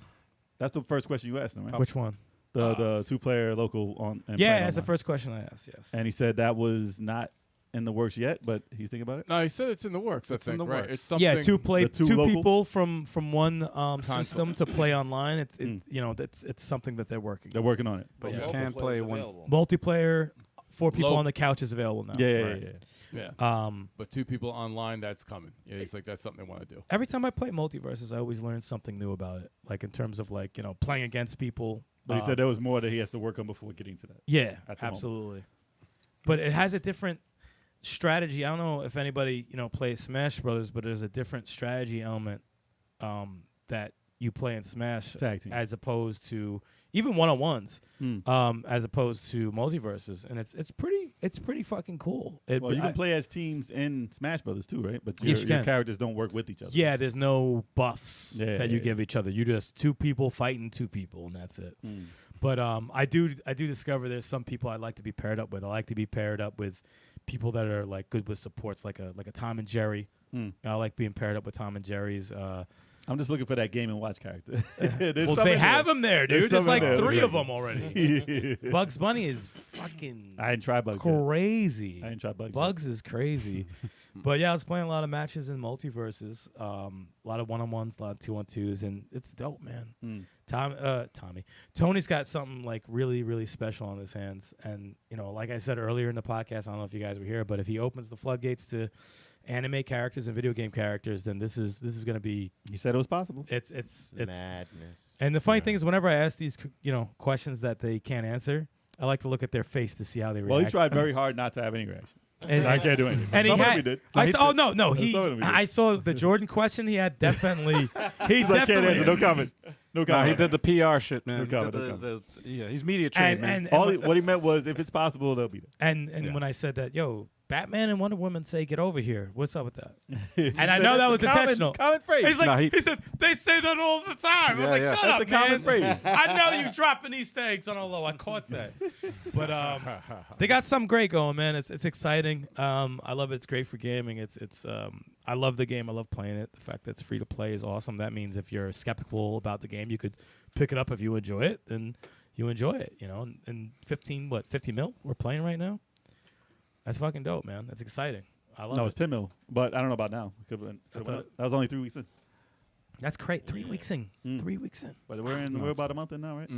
That's the first question you asked him, right? Which one? The 2-player local on. And Yeah, playing that's the online. first question I asked, yes. And he said that was not in the works yet, but he's thinking about it. No, he said it's in the works. It's in the right? works. It's something. Yeah, two The two local? people from one system to play online. It's something that they're working. They're working on it. but Yeah. you Local can players play one. available. Multiplayer, 4 people Lo- on the couch is available now. Yeah. Right. Yeah, but 2 people online, that's coming. Yeah, he's like, that's something they want to do. Every time I play Multiversus, I always learn something new about it. Like in terms of playing against people. But he said there was more that he has to work on before getting to that. Yeah, at the moment. absolutely. But it has a different strategy. I don't know if anybody plays Smash Brothers, but there's a different strategy element that you play in Smash Tag team. as opposed to even one-on-ones, Mm. as opposed to Multiverses, and it's pretty fucking cool. Well, you can play as teams in Smash Brothers too, right? But Yes, your you can. characters don't work with each other. Yeah, there's no buffs Yeah, that you yeah, give each other. You just 2 people fighting 2 people, and that's it. Mm. But I do discover there's some people I like to be paired up with. I like to be paired up with people that are like good with supports, like a Tom and Jerry. Mm. I like being paired up with Tom and Jerry's. I'm just looking for that Game and Watch character. There's Well, some they in have there. them there, There's dude. There's some in like there. 3 of them already. Yeah. Bugs Bunny is fucking I didn't try Bugs. Yet. crazy. I didn't try Bugs. Bugs is crazy. But yeah, I was playing a lot of matches in Multiverses, a lot of 1-on-1s, a lot of 2-on-2s, and it's dope, man. Mm. Tony's got something like really, really special on his hands. And, like I said earlier in the podcast, I don't know if you guys were here, but if he opens the floodgates to anime characters and video game characters, then this is going to be, You said it was possible. it's Madness. and the funny thing is whenever I ask these, questions that they can't answer, I like to look at their face to see how they react. Well, he tried very hard not to have any reaction. And I can't do anything. And Some he of them had. did. I He saw, oh did. no! Some of them he did. I saw the Jordan question. He had definitely. He I can't answer. definitely. No comment. No No, comment. he did the PR shit, man. No He comment, did no yeah, he's media trained, man. What he meant was, if it's possible, they'll be there. And Yeah. when I said that, yo, Batman and Wonder Woman say, "Get over here." What's up with that? He And I said know that that's was a common- intentional. Common phrase. He's like, No, he said, they say that all the time. I was Yeah, like, yeah. shut That's up, a common man. phrase. I know you dropping Easter eggs on a low. I caught that. But they got something great going, man. It's exciting. I love it. It's great for gaming. It's I love the game. I love playing it. The fact that it's free to play is awesome. That means if you're skeptical about the game, you could pick it up if you enjoy it, then you enjoy it. And 15 mil we're playing right now. That's fucking dope, man. That's exciting. I love No, it. it's 10 mil, but I don't know about now. That was only 3 weeks in. That's great. 3 weeks in. Mm. 3 weeks in. But we're about a month in now, right?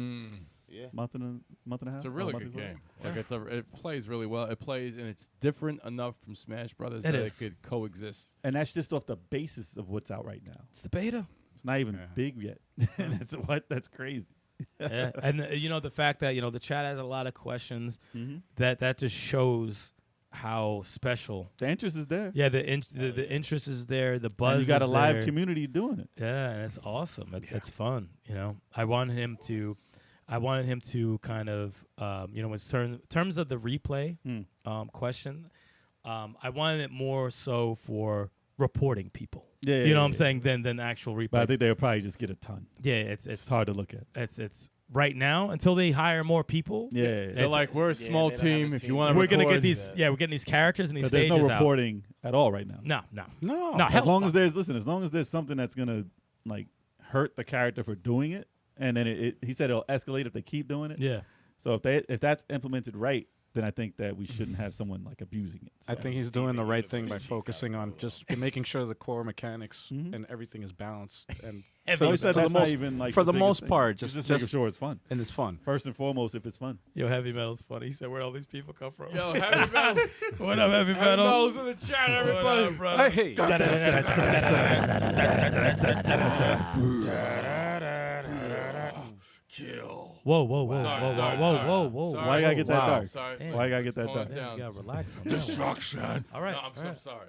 Yeah. Month and a half. It's a really month good before? game. Like it plays really well. It plays and it's different enough from Smash Brothers It that is. it could coexist. And that's just off the basis of what's out right now. It's the beta. It's not even big yet. That's crazy. Yeah. And the fact that the chat has a lot of questions, that just shows how special the interest is there. Yeah, the interest is there. The buzz. And you got a live there. Community doing it. Yeah, and it's awesome. It's fun. I wanted him to kind of in terms of the replay question. I wanted it more so for reporting people. Yeah, you know what I'm saying than actual replay. But I think they'll probably just get a ton. Yeah, it's hard to look at. It's right now until they hire more people. Yeah, they're like, we're a small team. If you want to, we're gonna get these. Yeah, we're getting these characters and these stages there's no reporting at all right now. No. As long as there's something that's gonna like hurt the character for doing it, and then he said it'll escalate if they keep doing it. Yeah. So if that's implemented right, then I think that we shouldn't have someone like abusing it. So I think he's doing the right thing by focusing on just making sure the core mechanics and everything is balanced. And so he said that's not even like for the most thing. part, just just making sure it's fun. And it's fun. First and foremost, if it's fun. Yo, Heavy Metal's funny. He said, where'd all these people come from? Yo, Heavy Metal. What up, Heavy Metal? Metal's in the chat, everybody. What up, brother? Hey. Kill. Whoa. Sorry. Why you gotta get that dark? Sorry. Damn. Why you gotta get that Tone dark? it down. You gotta relax on that one. Destruction. All right. No, all I'm right. sorry.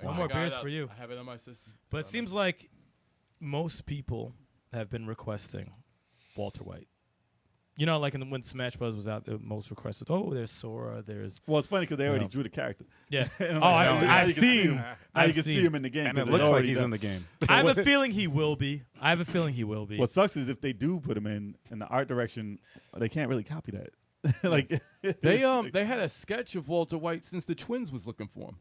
One I more got beers it up. for you. I have it on my system. But it seems like most people have been requesting Walter White. Like when Smash Bros. Was out, the most requested. Oh, there's Sora. There's Well, it's funny because they already drew the character. yeah. And I'm Oh, like, I've you can see him. Now you can see him in the game. And 'cause it it's looks like already he's done. in the game. I have a feeling he will be. What sucks is if they do put him in the art direction, they can't really copy that. Like They had a sketch of Walter White since the Twins was looking for him.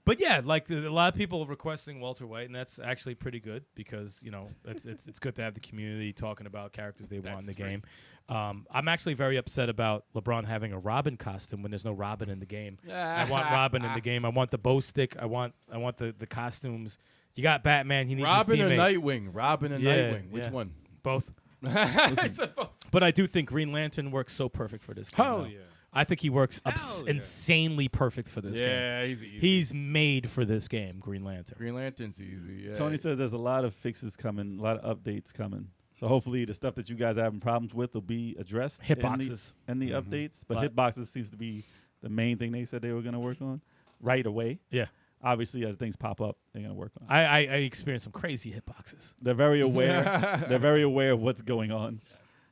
But yeah, like a lot of people requesting Walter White, and that's actually pretty good because it's good to have the community talking about characters they want in the game. I'm actually very upset about LeBron having a Robin costume when there's no Robin in the game. I want Robin in the game. I want the bow stick. I want the costumes. You got Batman. He needs Robin his or teammate. Nightwing? Robin and Nightwing. Which one? Both. I said both. But I do think Green Lantern works so perfect for this game. Hell though. yeah. I think he works Yeah. insanely perfect for this game. Yeah, he's easy. He's made for this game, Green Lantern. Green Lantern's easy. Yeah. Tony says there's a lot of fixes coming, a lot of updates coming. So hopefully the stuff that you guys are having problems with will be addressed Hitboxes. in the updates. But But- hitboxes seems to be the main thing they said they were going to work on right away. Yeah. Obviously, as things pop up, they're going to work on it. I experienced some crazy hitboxes. They're very aware. They're very aware of what's going on.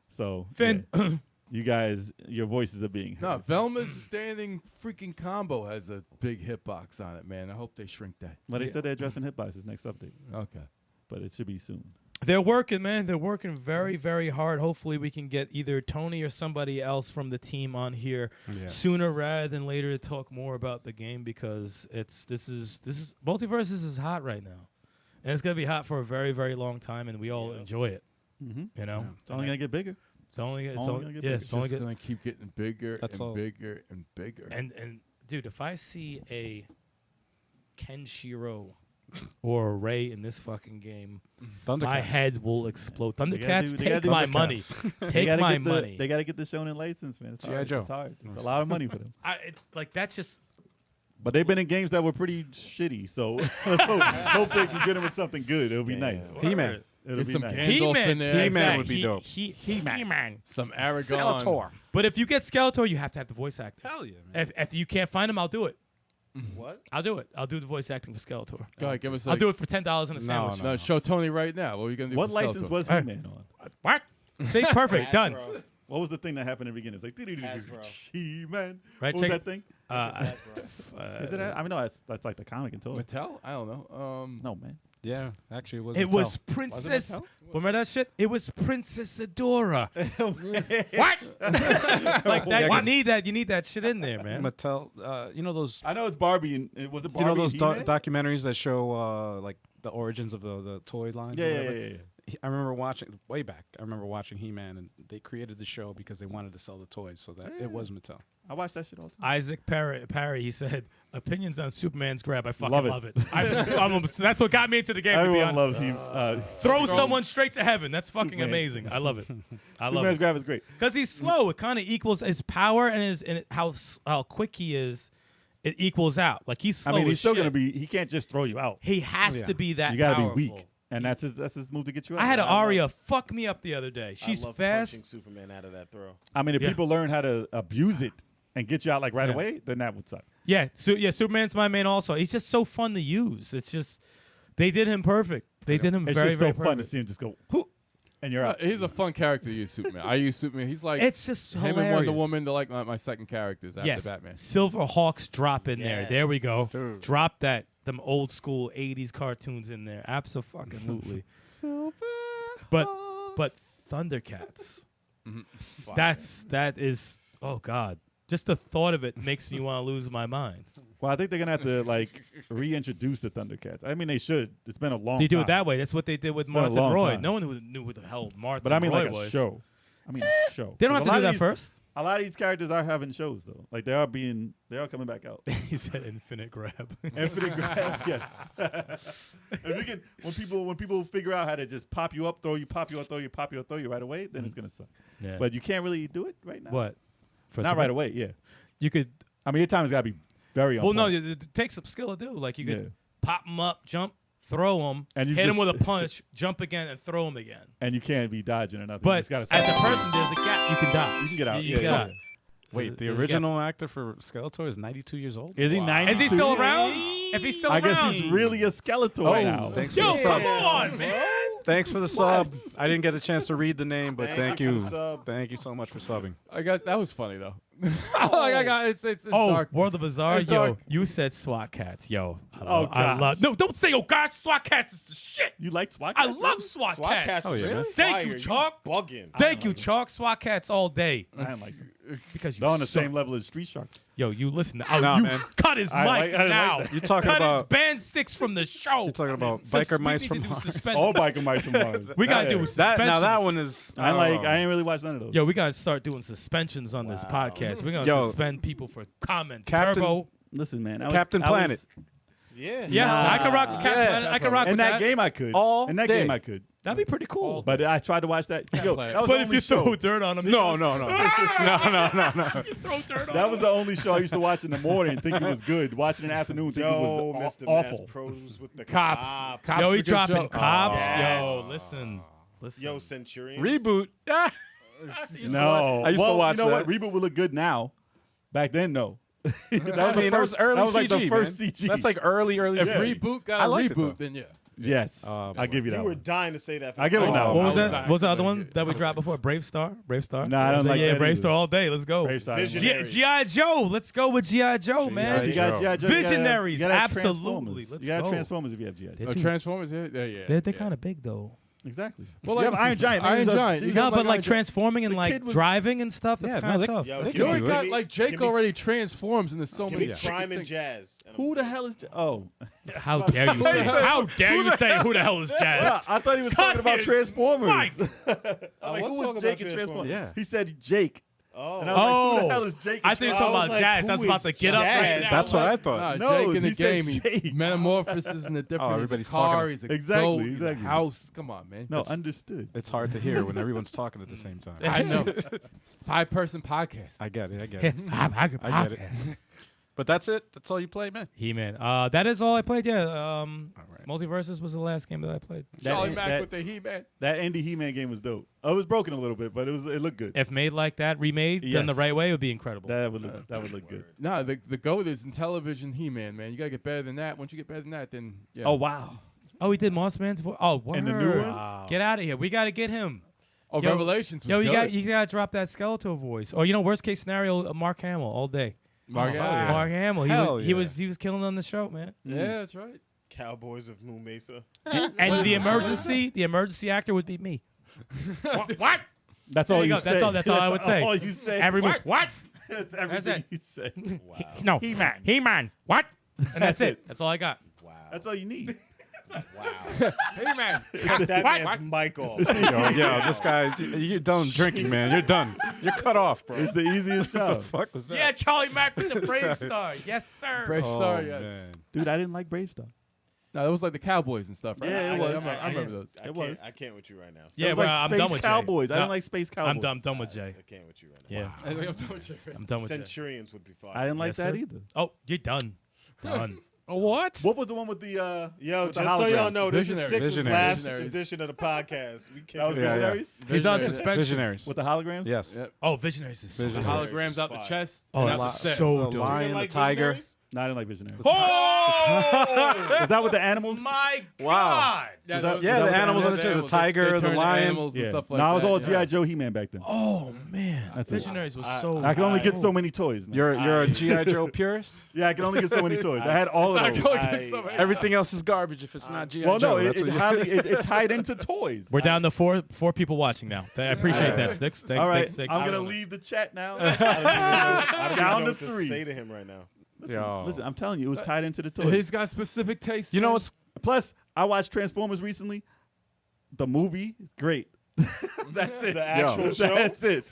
So, Finn. yeah. You guys, your voices are being No, heard. Velma's standing freaking combo has a big hitbox on it, man. I hope they shrink that. But they said they're addressing hitboxes next update. Okay. But it should be soon. They're working, man. They're working very, very hard. Hopefully, we can get either Tony or somebody else from the team on here sooner rather than later to talk more about the game because this is Multiversus is hot right now, and it's gonna be hot for a very, very long time, and we all enjoy it. Mm-hmm. You know, It's only going to get bigger. it's only only gonna get bigger. It's only just going to keep getting bigger That's and all. bigger and bigger. and dude, if I see a Kenshiro or a Ray in this fucking game, my Thundercats. head will explode. They gotta Thundercats, they gotta take do my Thundercats. money. They Take gotta my get the- money. They got to get the shonen license, man. It's G.I. hard. Joe. It's hard. It's a lot of money for them. Like that's just. But they've been in games that were pretty shitty, so hope they can get them with something good. It'll be nice. He-Man. It'll There's be some nice. Gandalf in there. He-Man would be dope. He-Man. Some Aragon. Skeletor. But if you get Skeletor, you have to have the voice acting. Hell yeah, man. If you can't find him, I'll do it. What? I'll do it. I'll do the voice acting for Skeletor. Go ahead, give us. I'll do it for $10 in a No, sandwich. No, show Tony right now. What are you going to do? What for license Skeletor? was He-Man on? What? See, perfect, done. Hasbro. What was the thing that happened in the beginning? It was like Hasbro. He-Man. Right, What was check- that thing? Hasbro. Is it? I mean, no, that's like the comic and toy. Mattel? I don't know. No, man. Yeah, actually, it was. It Mattel. was Princess. Mattel? Remember that shit? It was Princess Adora. What? Like that. Yeah, You 'cause- need that. You need that shit in there, man. Mattel. You know those. I know it's Barbie. And was it Barbie? You know those and He-Man? documentaries that show like the origins of the toy line. Yeah, yeah, yeah. I remember watching way back. I remember watching He-Man, and they created the show because they wanted to sell the toys, so that it was Mattel. I watch that shit all the time. Isaac Parry, he said, opinions on Superman's grab. I fucking Love love it. it. That's what got me into the game, to be Everyone honest. loves Throw someone straight to heaven. That's fucking Superman. amazing. I love it. I love Superman's it. grab is great. Because he's slow. It kind of equals his power and how quick he is. It equals out. Like he's slow I mean, he's as still shit. gonna be. He can't just throw you out. He has Yeah. to be that You gotta powerful. be weak. And that's his move to get you out. I had an I love- Arya fuck me up the other day. She's I love fast. punching Superman out of that throw. I mean, if Yeah. people learn how to abuse it and get you out like right Yeah. away, then that would suck. Yeah, Superman's my main also. He's just so fun to use. It's just they did him perfect. They did him It's very, just very so fun to perfect. see him just go, whoop, and you're out. He's a fun character to use Superman. I use Superman. He's like It's just him hilarious. and Wonder Woman. They're like my second characters after Yes, Batman. Silver Hawks drop in there. There we go. Yes. Drop that. Them old school '80s cartoons in there. Absolutely. But Thundercats. That is. Oh God. Just the thought of it makes me want to lose my mind. Well, I think they're gonna have to like reintroduce the Thundercats. I mean, they should. It's been a long. They do time. it that way. That's what they did with been a Martha long Roy. time. No one knew who the hell Martha But I mean, Roy like a was. show. I mean, a show. They don't have 'Cause to a do lot that of first. A lot of these characters are having shows though. Like they are coming back out. He said infinite grab. Infinite grab, yes. If you can, when people figure out how to just pop you up, throw you right away, then it's gonna suck. Yeah. But you can't really do it right now. What? For Not some- right away. Yeah. You could. I mean, your time has got to be very. Well, on no, point. it takes some skill to do. Like you could Yeah. pop them up, jump, throw them, And you hit them just- with a punch, jump again, and throw them again. And you can't be dodging or nothing. you But just gotta as stop. a person, there's the gap. You can die. You can get out. You Yeah, can get yeah, out. yeah. Wait, the There's a gap. original actor for Skeletor is 92 years old? Is he 90? Is he still around? If he's still I around, guess he's really a Skeletor Oh, now. thanks for Yo, the sub. come on, man. Thanks for the sub. I didn't get a chance to read the name, but Thank thank you for you. the sub. Thank you so much for subbing. I guess that was funny though. Like I got it's Oh, dark. World of Bizarre, It's yo, dark. you said SWAT cats, yo. Oh, I gosh. love. No, don't say oh gosh, SWAT cats is the shit. You like SWAT I Cats? love SWAT SWAT cats. cats. Oh, yeah, man. Thank you, Chalk. Bugging. Thank you, Chalk. SWAT cats all day I don't like them. because you They're on the suck. same level as Street Sharks. Yo, you listen. Nah, You man. cut his I mic like now. that. You're talking Cut about his band sticks from the show. you're talking about Sus- biker we mice need from to do Mars. suspension. All biker mice from Mars. We gotta Yeah. do That now that suspensions. one is I ain't really watched none of those. Yo, we gotta start doing suspensions on this podcast. We're gonna Yo. suspend people for comments. Captain- Turbo. Listen, man. Captain Planet. Yeah. Yeah, Nah. I can rock with Captain Yeah. Planet. I can rock In with that game, I could. All In that day. game, I could. That'd be pretty cool. But I tried to watch that. Yo, play it. that was But the if only you show. throw dirt on him, No, no, no. No. you throw dirt on That him. was the only show I used to watch in the morning, think it was good. Watch it in the afternoon, think it Yo, was Mr. awful. Mass Pros with the Cops. cops. Cops Yo, is he a good dropping show. cops. Yes. Yo, listen. Yo, Centurions. Reboot. Ah. No, I used to well, watch you know that. what? Reboot would look good now. Back then, no. that was I mean, that was early that was like CG, the first man. CG. That's like early If Yeah. reboot got I a liked it, reboot, though. then yeah. yes, Oh, I'll give you You that were one. dying to say that. I give it that What one. was that? Exactly. What was the other one that we dropped before? Brave Star. Nah, I don't like yeah, that Brave either. Star all day. Let's go. Brave Star. Visionaries. G.I. Joe. Let's go with G.I. Joe, man. You got G.I. Joe, you gotta have- Visionaries, you gotta have absolutely. Transformers. Let's you got go. Transformers if you have G.I. Joe. They're Oh, too- Transformers, yeah. They're yeah. kind of big though. Exactly. Well, you have like- Iron Giant. man. Iron He's a- Giant. he's You No, got but like like Iron Giant. transforming and The like kid was- driving and stuff. That's Yeah, kind no, of they- tough. Yo, They You can know, do he it. got like Jake give me- already transforms into so Give many me different Prime and things. Jazz. And Who the hell is? Oh, How dare you say? How dare you say? Who the hell is yeah, Jazz? I thought he was Cut talking about his Transformers. mic. I'm like, was who talking was about Jake in Transformers. Transformers? Yeah. He said Jake, Oh. and I was like, who the hell is Jake? in I think you're I talking was about like, Jazz. who That's is about to get up right Jazz? now. That's what I Nah, thought. No, Jake in the he said game, he Jake. metamorphoses in the different. He's a everybody's car, talking- he's a Exactly, goat, he's a exactly. house. Come on, man. No, It's- understood. It's hard to hear when everyone's talking at the same time. I know. 5-person podcast. I get it. I get it. I get it. But that's it. That's all you play, man. He-Man. That is all I played. Yeah. Multiversus was the last game that I played. Charlie Mack that- with the He-Man. That indie He-Man game was dope. Oh, it was broken a little bit, but it looked good. If made like that, remade, done the Yes. right way, it would be incredible. That would look good. No, the GOAT is in television He-Man, man. You gotta get better than that. Once you get better than that, then yeah. Oh wow. Oh, he did Moss Man's voice. Oh, word. And the new one? Wow. Get out of here. We got to get him. Oh, Yo, Revelations was Yo, you good. got to drop that Skeletor voice. Or worst case scenario, Mark Hamill all day. Mark Oh, Allen. yeah. Mark Hamill. He Hell was, yeah. he was killing on the show, man. Yeah, that's right. Cowboys of Moo Mesa. And the emergency actor would be me. What? That's There all you you go. say. That's all I would say. All you say. Every move. What? That's everything it. you say. Wow. No. He-Man. He-Man. What? And that's That's it. it. That's all I got. Wow. That's all you need. Wow. Hey-Man. Cut that man's mic off. Yo, this guy, you're done drinking, man. You're done. You're cut off, bro. It's the easiest What the job. fuck was that? Yeah, Charlie Mack with the Brave Star. Yes, sir. Brave Oh, Star, yes. man. Dude, I didn't like Brave Star. No, that was like the Cowboys and stuff, right? Yeah, it I- was. I remember those. I It was. can't with you right now. Yeah, It was well, like I'm Space done with Jay. Cowboys. I No, didn't like Space Cowboys. I'm done with Jay. I can't with you right now. Yeah, I'm done with you. I'm done with Jay. Centurions would be fine. I didn't like Yes, that sir. either. Oh, you're done. Done. What? What was the one with the Yo, with the just so y'all holograms? know, this is Visionaries. Sticks' last Visionaries. edition of the podcast. We That was can't. Visionaries? He's on Visionaries. suspension. Visionaries. With the holograms? Yes. Yep. Oh, Visionaries is so The Visionaries. holograms out the Fire. chest. Oh, and that's out the set. so The dope. You lion, didn't the like tiger. Visionaries? No, I didn't like Visionaries. Oh Was that with the animals? my Wow. God! Was that- those- Yeah, was the that animals on the the chest, the animals, they tiger, the turn to lion. animals and Yeah. stuff like No, I was that, all yeah. G.I. Joe He-Man back then. Oh man, That's it. Visionaries was so. I can only get cool. so many toys, man. You're a G.I. Joe purist? Yeah, I can only get so many toys. I had all of It's those. not going to somebody- Everything else is garbage if it's not G.I. Well, Joe. no, That's what you- it tied into toys. We're down to four people watching now. I appreciate that, Sticks. Thanks, All right, thanks, Sticks. I'm I gonna don't know. leave the chat now. I don't Down even know to what 3. to say to him right now. Listen, I'm telling you, it was tied into the toys. He's got specific taste. You know man. what's Plus, I watched Transformers recently. The movie is great. That's it. The actual show. That's it.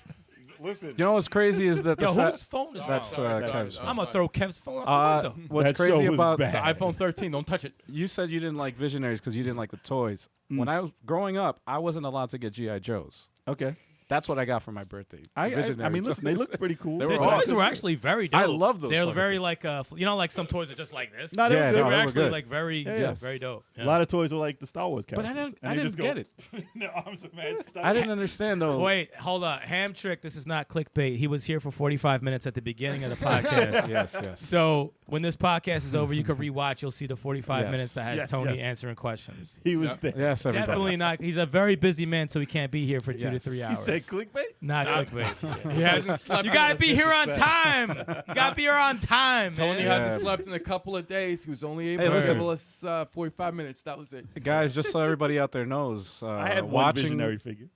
Listen, You know what's crazy is that the Yo, fa- whose phone is That's wrong? Kev's I'm gonna throw Kev's phone out the window. what's That show crazy was about bad. the iPhone 13. Don't touch it. you said you didn't like Visionaries because you didn't like the toys. When I was growing up, I wasn't allowed to get G.I. Joes. Okay. That's what I got for my birthday. I Visionary mean, listen, they toys. look pretty cool. They The were toys awesome. were actually very dope. I love those They're fucking very things. like like some toys are just like this. No, they Yeah, were They good. were they were actually good. like very, Yeah. very dope. A lot of toys were like the Star Wars But characters. I didn't get it. The arms of man stuff. I didn't understand though. Wait, hold on. Ham Trick, this is not clickbait. He was here for 45 minutes at the beginning of the podcast. yes. So when this podcast is over, you can rewatch. You'll see the 45 Yes. minutes that has Yes, Tony yes. answering questions. He was Yep. there. Yes, everybody. Definitely not. He's a very busy man, so he can't be here for 2 to Yes. 3 He hours. said clickbait? Not clickbait. He hasn't slept. You gotta in a- be here on disrespect. time. You gotta be here on time, Tony man. hasn't slept in a couple of days. He was only able Hey, to listen. give us 45 minutes. That was it. Guys, just so everybody out there knows, I had one watching. visionary figure.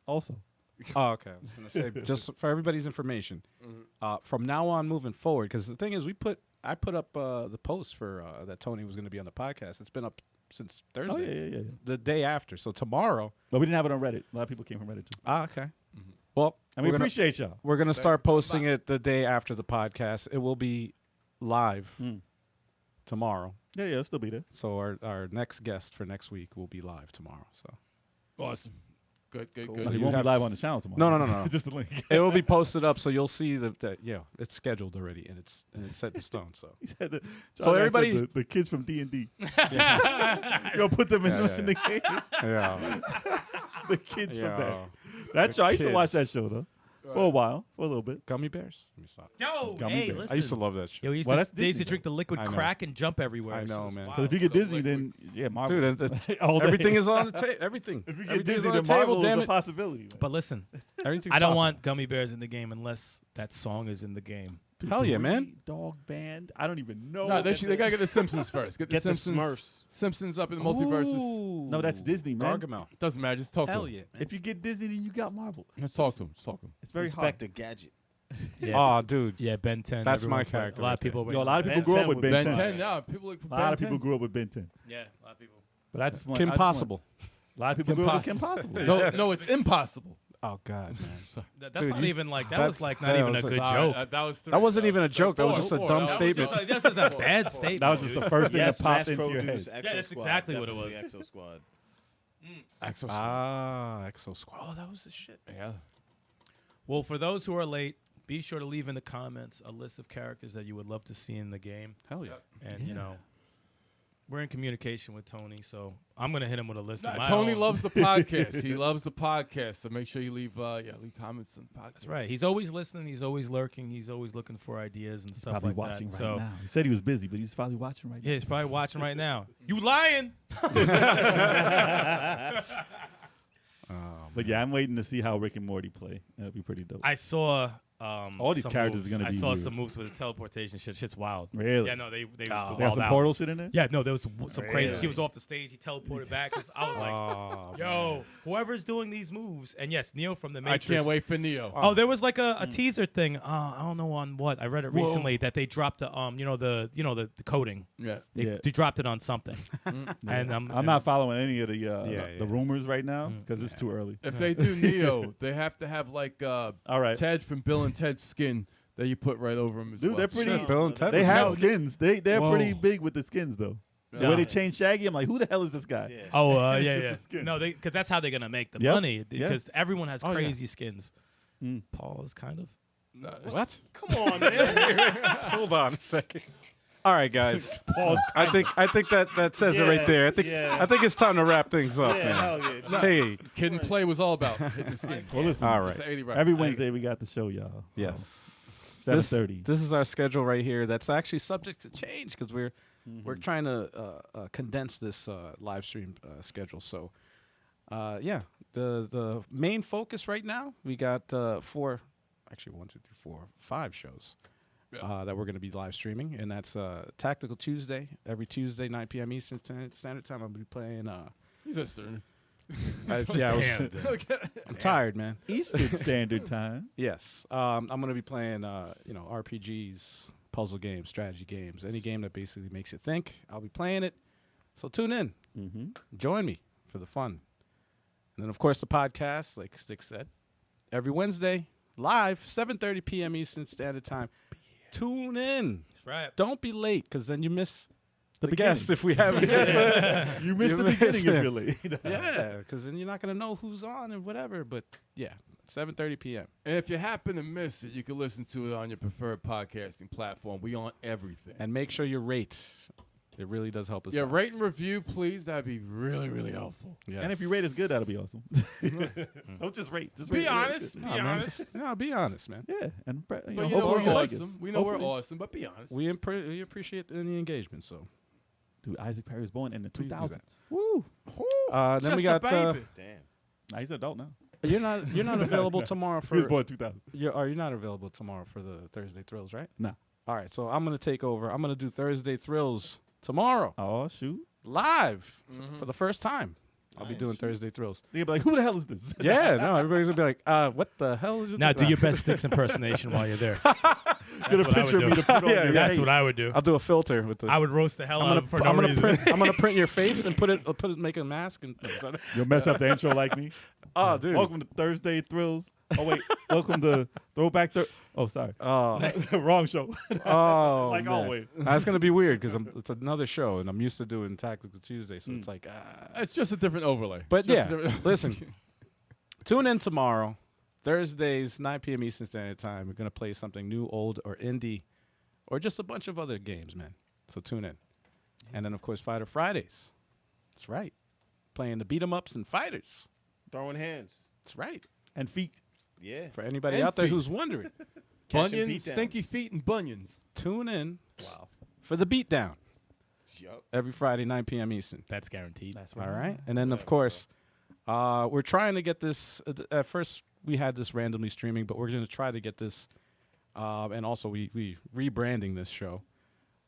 Also. Oh, okay. I was gonna say, just for everybody's information, from now on moving forward, because the thing is, I put up the post for that Tony was going to be on the podcast. It's been up since Thursday, Oh, yeah. the day after. So tomorrow. But we didn't have it on Reddit. A lot of people came from Reddit, too. Okay. Well, And we we're gonna- appreciate y'all. We're gonna start posting it the day after the podcast. It will be live tomorrow. Yeah, it'll still be there. So our next guest for next week will be live tomorrow. So Awesome. Good. So So he you won't be have live to- on the channel tomorrow. No. Just the link. it will be posted up, so you'll see that it's scheduled already and it's set in stone. So He said So everybody- the kids from D&D. You'll put them in the game. yeah, The kids from yeah. that. That show, I used to watch that kids. show though. For a while, for a little bit. Gummy bears. Let me stop. Yo, Gummy hey, bears. listen. I used to love that show. Yo, Well, that's they used to Disney, drink the liquid I know. crack and jump everywhere. I So know, it's man. wild. Because if you get So Disney, liquid. then yeah, Marvel. Dude, and All day. everything is on the table. Everything. If you get Everything is Disney, on then the table. Marvel is Damn a it. possibility. Man. But listen, Everything's I don't possible. want gummy bears in the game unless that song is in the game. Dude, Hell yeah, man. Three Dog Band. I don't even know. No, what they gotta get the Simpsons first. Get the Get the Simpsons. Smurfs. Simpsons up in the multiverses. No, that's Disney, man. Gargamel. Doesn't matter. Just talk Hell to him. yeah. If you get Disney, then you got Marvel. Let's talk to him. Just talk to him. It's very Inspector Gadget. Oh, dude. Yeah, Ben 10. That's my everyone's- character A lot right of people. hard. Yo, a lot of people Ben grew 10 up with would Ben be Ben 10. 10. Yeah, people look for A Ben lot of 10. people grew up with Ben 10. Yeah, a lot of people. But I just want Kim I just want- Possible. A lot of people Kim grew up with Kim Possible. Possible. No, it's impossible. Oh God, man. That's Dude, not you- even like that that's- was like that not even a was- good Sorry, joke. that was three. That wasn't was even a joke. That was four, just a four. dumb That was statement. just That's just a bad statement. That was just the first thing Yes, that popped mass into your produced head. Exo Yeah, that's Squad. exactly what it Definitely was. Exo Squad. Exo Squad. Ah, Exo Squad. Oh, that was the shit. Yeah. Well, for those who are late, be sure to leave in the comments a list of characters that you would love to see in the game. Hell yeah. And you know, we're in communication with Tony, so I'm gonna hit him with a list. of my Tony own. loves the podcast. He loves the podcast. So make sure you leave comments on the podcast. That's right. He's always listening. He's always lurking. He's always looking for ideas and He's stuff probably like watching that. right So now. He said he was busy, but he's probably watching right yeah, he's probably watching right now. You lying? now. But yeah, I'm waiting to see how Rick and Morty play. That'll be pretty dope. I saw. All these some characters moves. are gonna be I saw weird. some moves with the teleportation shit. Shit's wild. Really? Yeah, no, they They have wild some out. portal shit in there? Yeah, no, there was some crazy. She Really? was off the stage. He teleported back. 'Cause I was like, Oh, yo, whoever's doing these moves, and yes, Neo from the I Matrix. can't wait for Neo. Oh, there was like a teaser thing. I don't know on what. I read it recently that they dropped the the coding. Yeah. Yeah. They dropped it on something. And I'm not following any of the yeah. the rumors right now because it's too early. If they do Neo, they have to have like All right. Ted from Bill and Ted's skin that you put right over him as Dude, well. they're pretty. Shit, Bill and Ted They was have dope. skins. They're Whoa. pretty big with the skins though. The Yeah. way they changed Shaggy, I'm like, who the hell is this guy? Yeah. Oh, It's yeah, just yeah. the skin. No, because that's how they're gonna make the Yep. money. Yeah. Because everyone has Oh, yeah. crazy skins. Mm. Paul is kind of. No, What? Come on, man. Hold on a second. All right, guys. I think that says it right there. I think it's time to wrap things up, Yeah, man. hell yeah. Jesus Hey, Kid and Play was all about hitting the skin. Well, listen, all right. It's an 80 rap. every Wednesday we got the show, y'all. So, Yes. 7:30. This is our schedule right here. That's actually subject to change because we're trying to condense this live stream schedule. So, the main focus right now, we got 5 shows that we're going to be live streaming, and that's Tactical Tuesday, every Tuesday, 9 p.m. Eastern Standard Time. I'll be playing. He's a stern. I'm tired, man. Eastern Standard Time. Yes, I'm going to be playing, RPGs, puzzle games, strategy games, any game that basically makes you think. I'll be playing it, so tune in, join me for the fun, and then of course the podcast, like Stick said, every Wednesday live, 7:30 p.m. Eastern Standard Time. Tune in. That's right. Don't be late, because then you miss the beginning. guest if we have a guest. You missed the beginning if you're late. Yeah, because then you're not going to know who's on and whatever. But yeah, 7:30 p.m. And if you happen to miss it, you can listen to it on your preferred podcasting platform. We on everything. And make sure you rate. It really does help us. Yeah, out. rate and review, please. That'd be really, really helpful. Yes. And if you rate us good, that'll be awesome. Don't just rate. Just Be rate honest. Good. Be No, man. honest. No, be honest, man. Yeah, and But you know hopefully we're you like us. awesome. We know we're Hopefully. awesome, but be honest. We appreciate any engagement. So Dude, Isaac Perry was born in the Please do 2000s. that. Woo! then Just we a got. baby. Damn. Nah, he's an adult now. You're not available tomorrow He was for. born 2000. You're not available tomorrow for the Thursday Thrills, right? No. All right, so I'm gonna take over. I'm gonna do Thursday Thrills tomorrow Oh, shoot. live for the first time. I'll be Nice. doing Thursday Thrills. They'll be like, who the hell is this? Yeah, no, everybody's gonna be like, what the hell is it? Now do your best Sticks impersonation while you're there. Get a what I would picture of do. me to put on Yeah, your That's page. what I would do. I'll do a filter with the. I would roast the hell out of him for no I'm gonna reason. print. I'm gonna print your face and make a mask and. You'll mess up the intro like me. Oh, dude. Welcome to Thursday Thrills. Oh, wait. Welcome to Throwback Oh, sorry. Oh, Wrong show. oh, Like man. always. It's gonna be weird because it's another show and I'm used to doing Tactical Tuesday, so it's like. It's just a different overlay. But Just yeah, a different- listen. Tune in tomorrow, Thursdays, 9 p.m. Eastern Standard Time. We're gonna play something new, old, or indie, or just a bunch of other games, man. So tune in, and then of course Fighter Fridays. That's right, playing the beat 'em ups and fighters. Throwing hands. That's right. And feet. Yeah. For anybody And out there feet. who's wondering, Catching Bunions, beatdowns. stinky feet, and bunions. tune in for the beatdown Yup. every Friday, 9 p.m. Eastern. That's guaranteed. That's All right, and then of course, we're trying to get this. At first, we had this randomly streaming, but we're going to try to get this, and also we rebranding this show,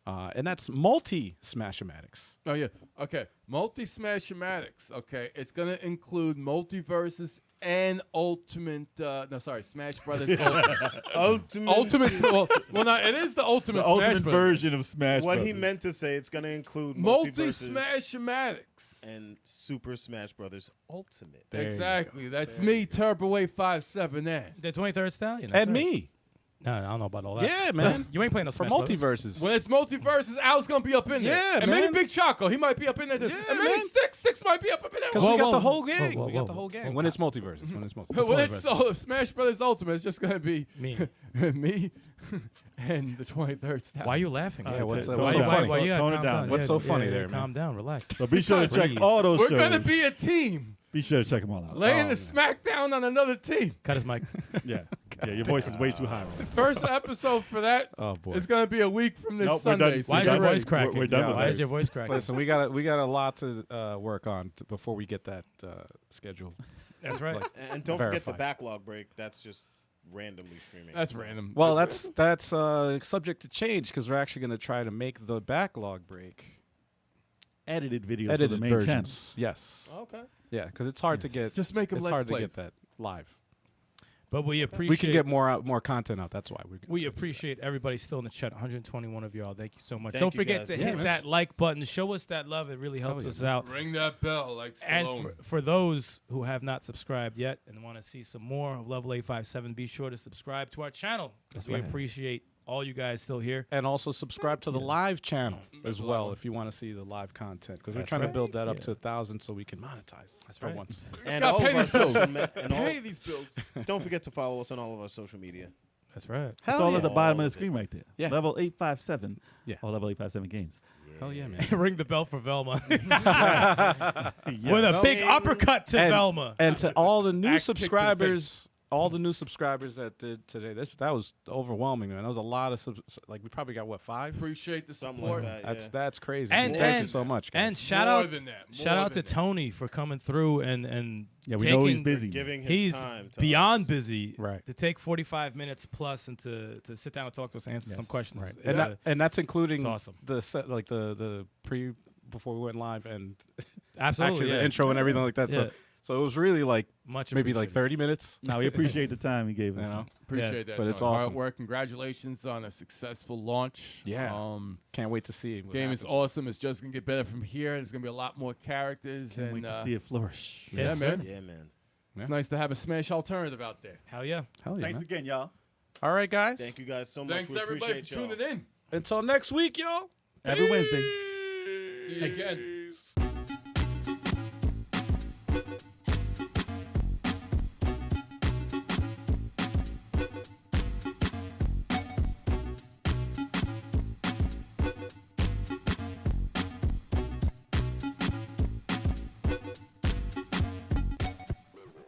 and that's multi Smash-O-Matics. Oh yeah. Okay. Multi-Smash-O-Matics. Okay. It's gonna include Multiversus and Ultimate. Smash Brothers. Ultimate. No, it is the Ultimate The Smash ultimate Brothers. version of Smash What he Brothers. meant to say, it's going to include Multiversus Multi-Smash-O-Matics. and Super Smash Brothers Ultimate. Exactly. That's me, TurboWave 57N. The 23rd Stallion. And me, No, I don't know about all that. yeah, man, You ain't playing no for Smash Brothers. multiverses. When it's Multiversus, Al's gonna be up in there. Yeah, and man. maybe Big Choco, he might be up in there too. Yeah, and maybe man. Sticks might be up in there. Because Whoa, we got whoa, the whole whoa, gang. whoa, We got whoa, the whole gang. whoa. When it's multiverses. When it's multiverses. When Multiverse. it's Smash Brothers Ultimate, it's just gonna be Me. me and the 23rd Stallion. Why are you laughing? Yeah, what's so so funny? Why you gotta Tone it calm down. What's so Yeah, funny yeah, there, man? Calm down. Relax. So be sure to check Breathe. all those We're shows. gonna be a team, Be sure to check them all out. laying Oh, the smackdown on another team. Cut his mic. Yeah. Yeah, your voice is way too high. Right? First episode for that Oh boy. is gonna be a week from this Nope, we're done. Sunday. so Why is get your ready. voice cracking? We're done with Why that. is your voice cracking? Listen, we got a lot to work on before we get that schedule. That's right. And don't forget the Verified. backlog break. That's just randomly streaming. That's So- random. Well, that's subject to change because we're actually going to try to make the backlog break Edited videos for edited the main versions. channel. Yes. Okay. Yeah, because it's hard to get. just make them It's let's hard to plays. get that live. But we appreciate We can get more content out. That's why we appreciate everybody still in the chat. 121 of y'all. Thank you so much. Thank Don't you forget guys to so hit much. that like button. Show us that love. It really helps yeah, us man. out. Ring that bell like And Stallone. for those who have not subscribed yet and want to see some more of Level 857, be sure to subscribe to our channel. That's We right. appreciate all you guys still here. and also subscribe to the live channel That's as a well lot. if you want to see the live content because we're That's trying to right. build that up Yeah. to 1,000 so we can monetize. That's for right. once. And Gotta all pay of our these bills. social and all, Pay these bills. don't forget to follow us on all of our social media. That's right. It's Hell all yeah. at the bottom of All the of screen right there. Yeah. Level 857. Yeah. All level 857 games. Hell yeah, man. Ring the bell for Velma. Yeah. With a big uppercut to And- Velma. And to all the new Axe kick to the subscribers, all the new subscribers that did today, that was overwhelming, man. That was a lot of like we probably got what 5. Appreciate the Something support. like that. Yeah. That's crazy. And- Thank you and- so much, guys. And shout More out, than that. shout More out to than that. Tony for coming through and Yeah, we taking, know he's busy. Giving his He's time to beyond us. busy, Right. To take 45 minutes plus and to sit down and talk to us, answer some Yes, questions. Right. It's And that's including it's awesome. the set, like the pre before we went live and absolutely actually yeah. the intro and everything like that. Yeah. So it was really like Much maybe like appreciated. 30 minutes. No, we appreciate the time he gave us. You know, Appreciate that. but it's Tony. awesome. Hard work. Congratulations on a successful launch. Yeah. Can't wait to see. What Game is happens. awesome. It's just gonna get better from here. There's gonna be a lot more characters. Can't and wait to see it flourish. yeah, Yes, sir. man. Yeah, man. It's nice to have a Smash alternative out there. Hell yeah. Hell yeah, Thanks man. again, y'all. All right, guys. Thank you guys so much. Thanks we everybody appreciate for y'all. tuning in. Until next week, y'all. Every Wednesday. See you again.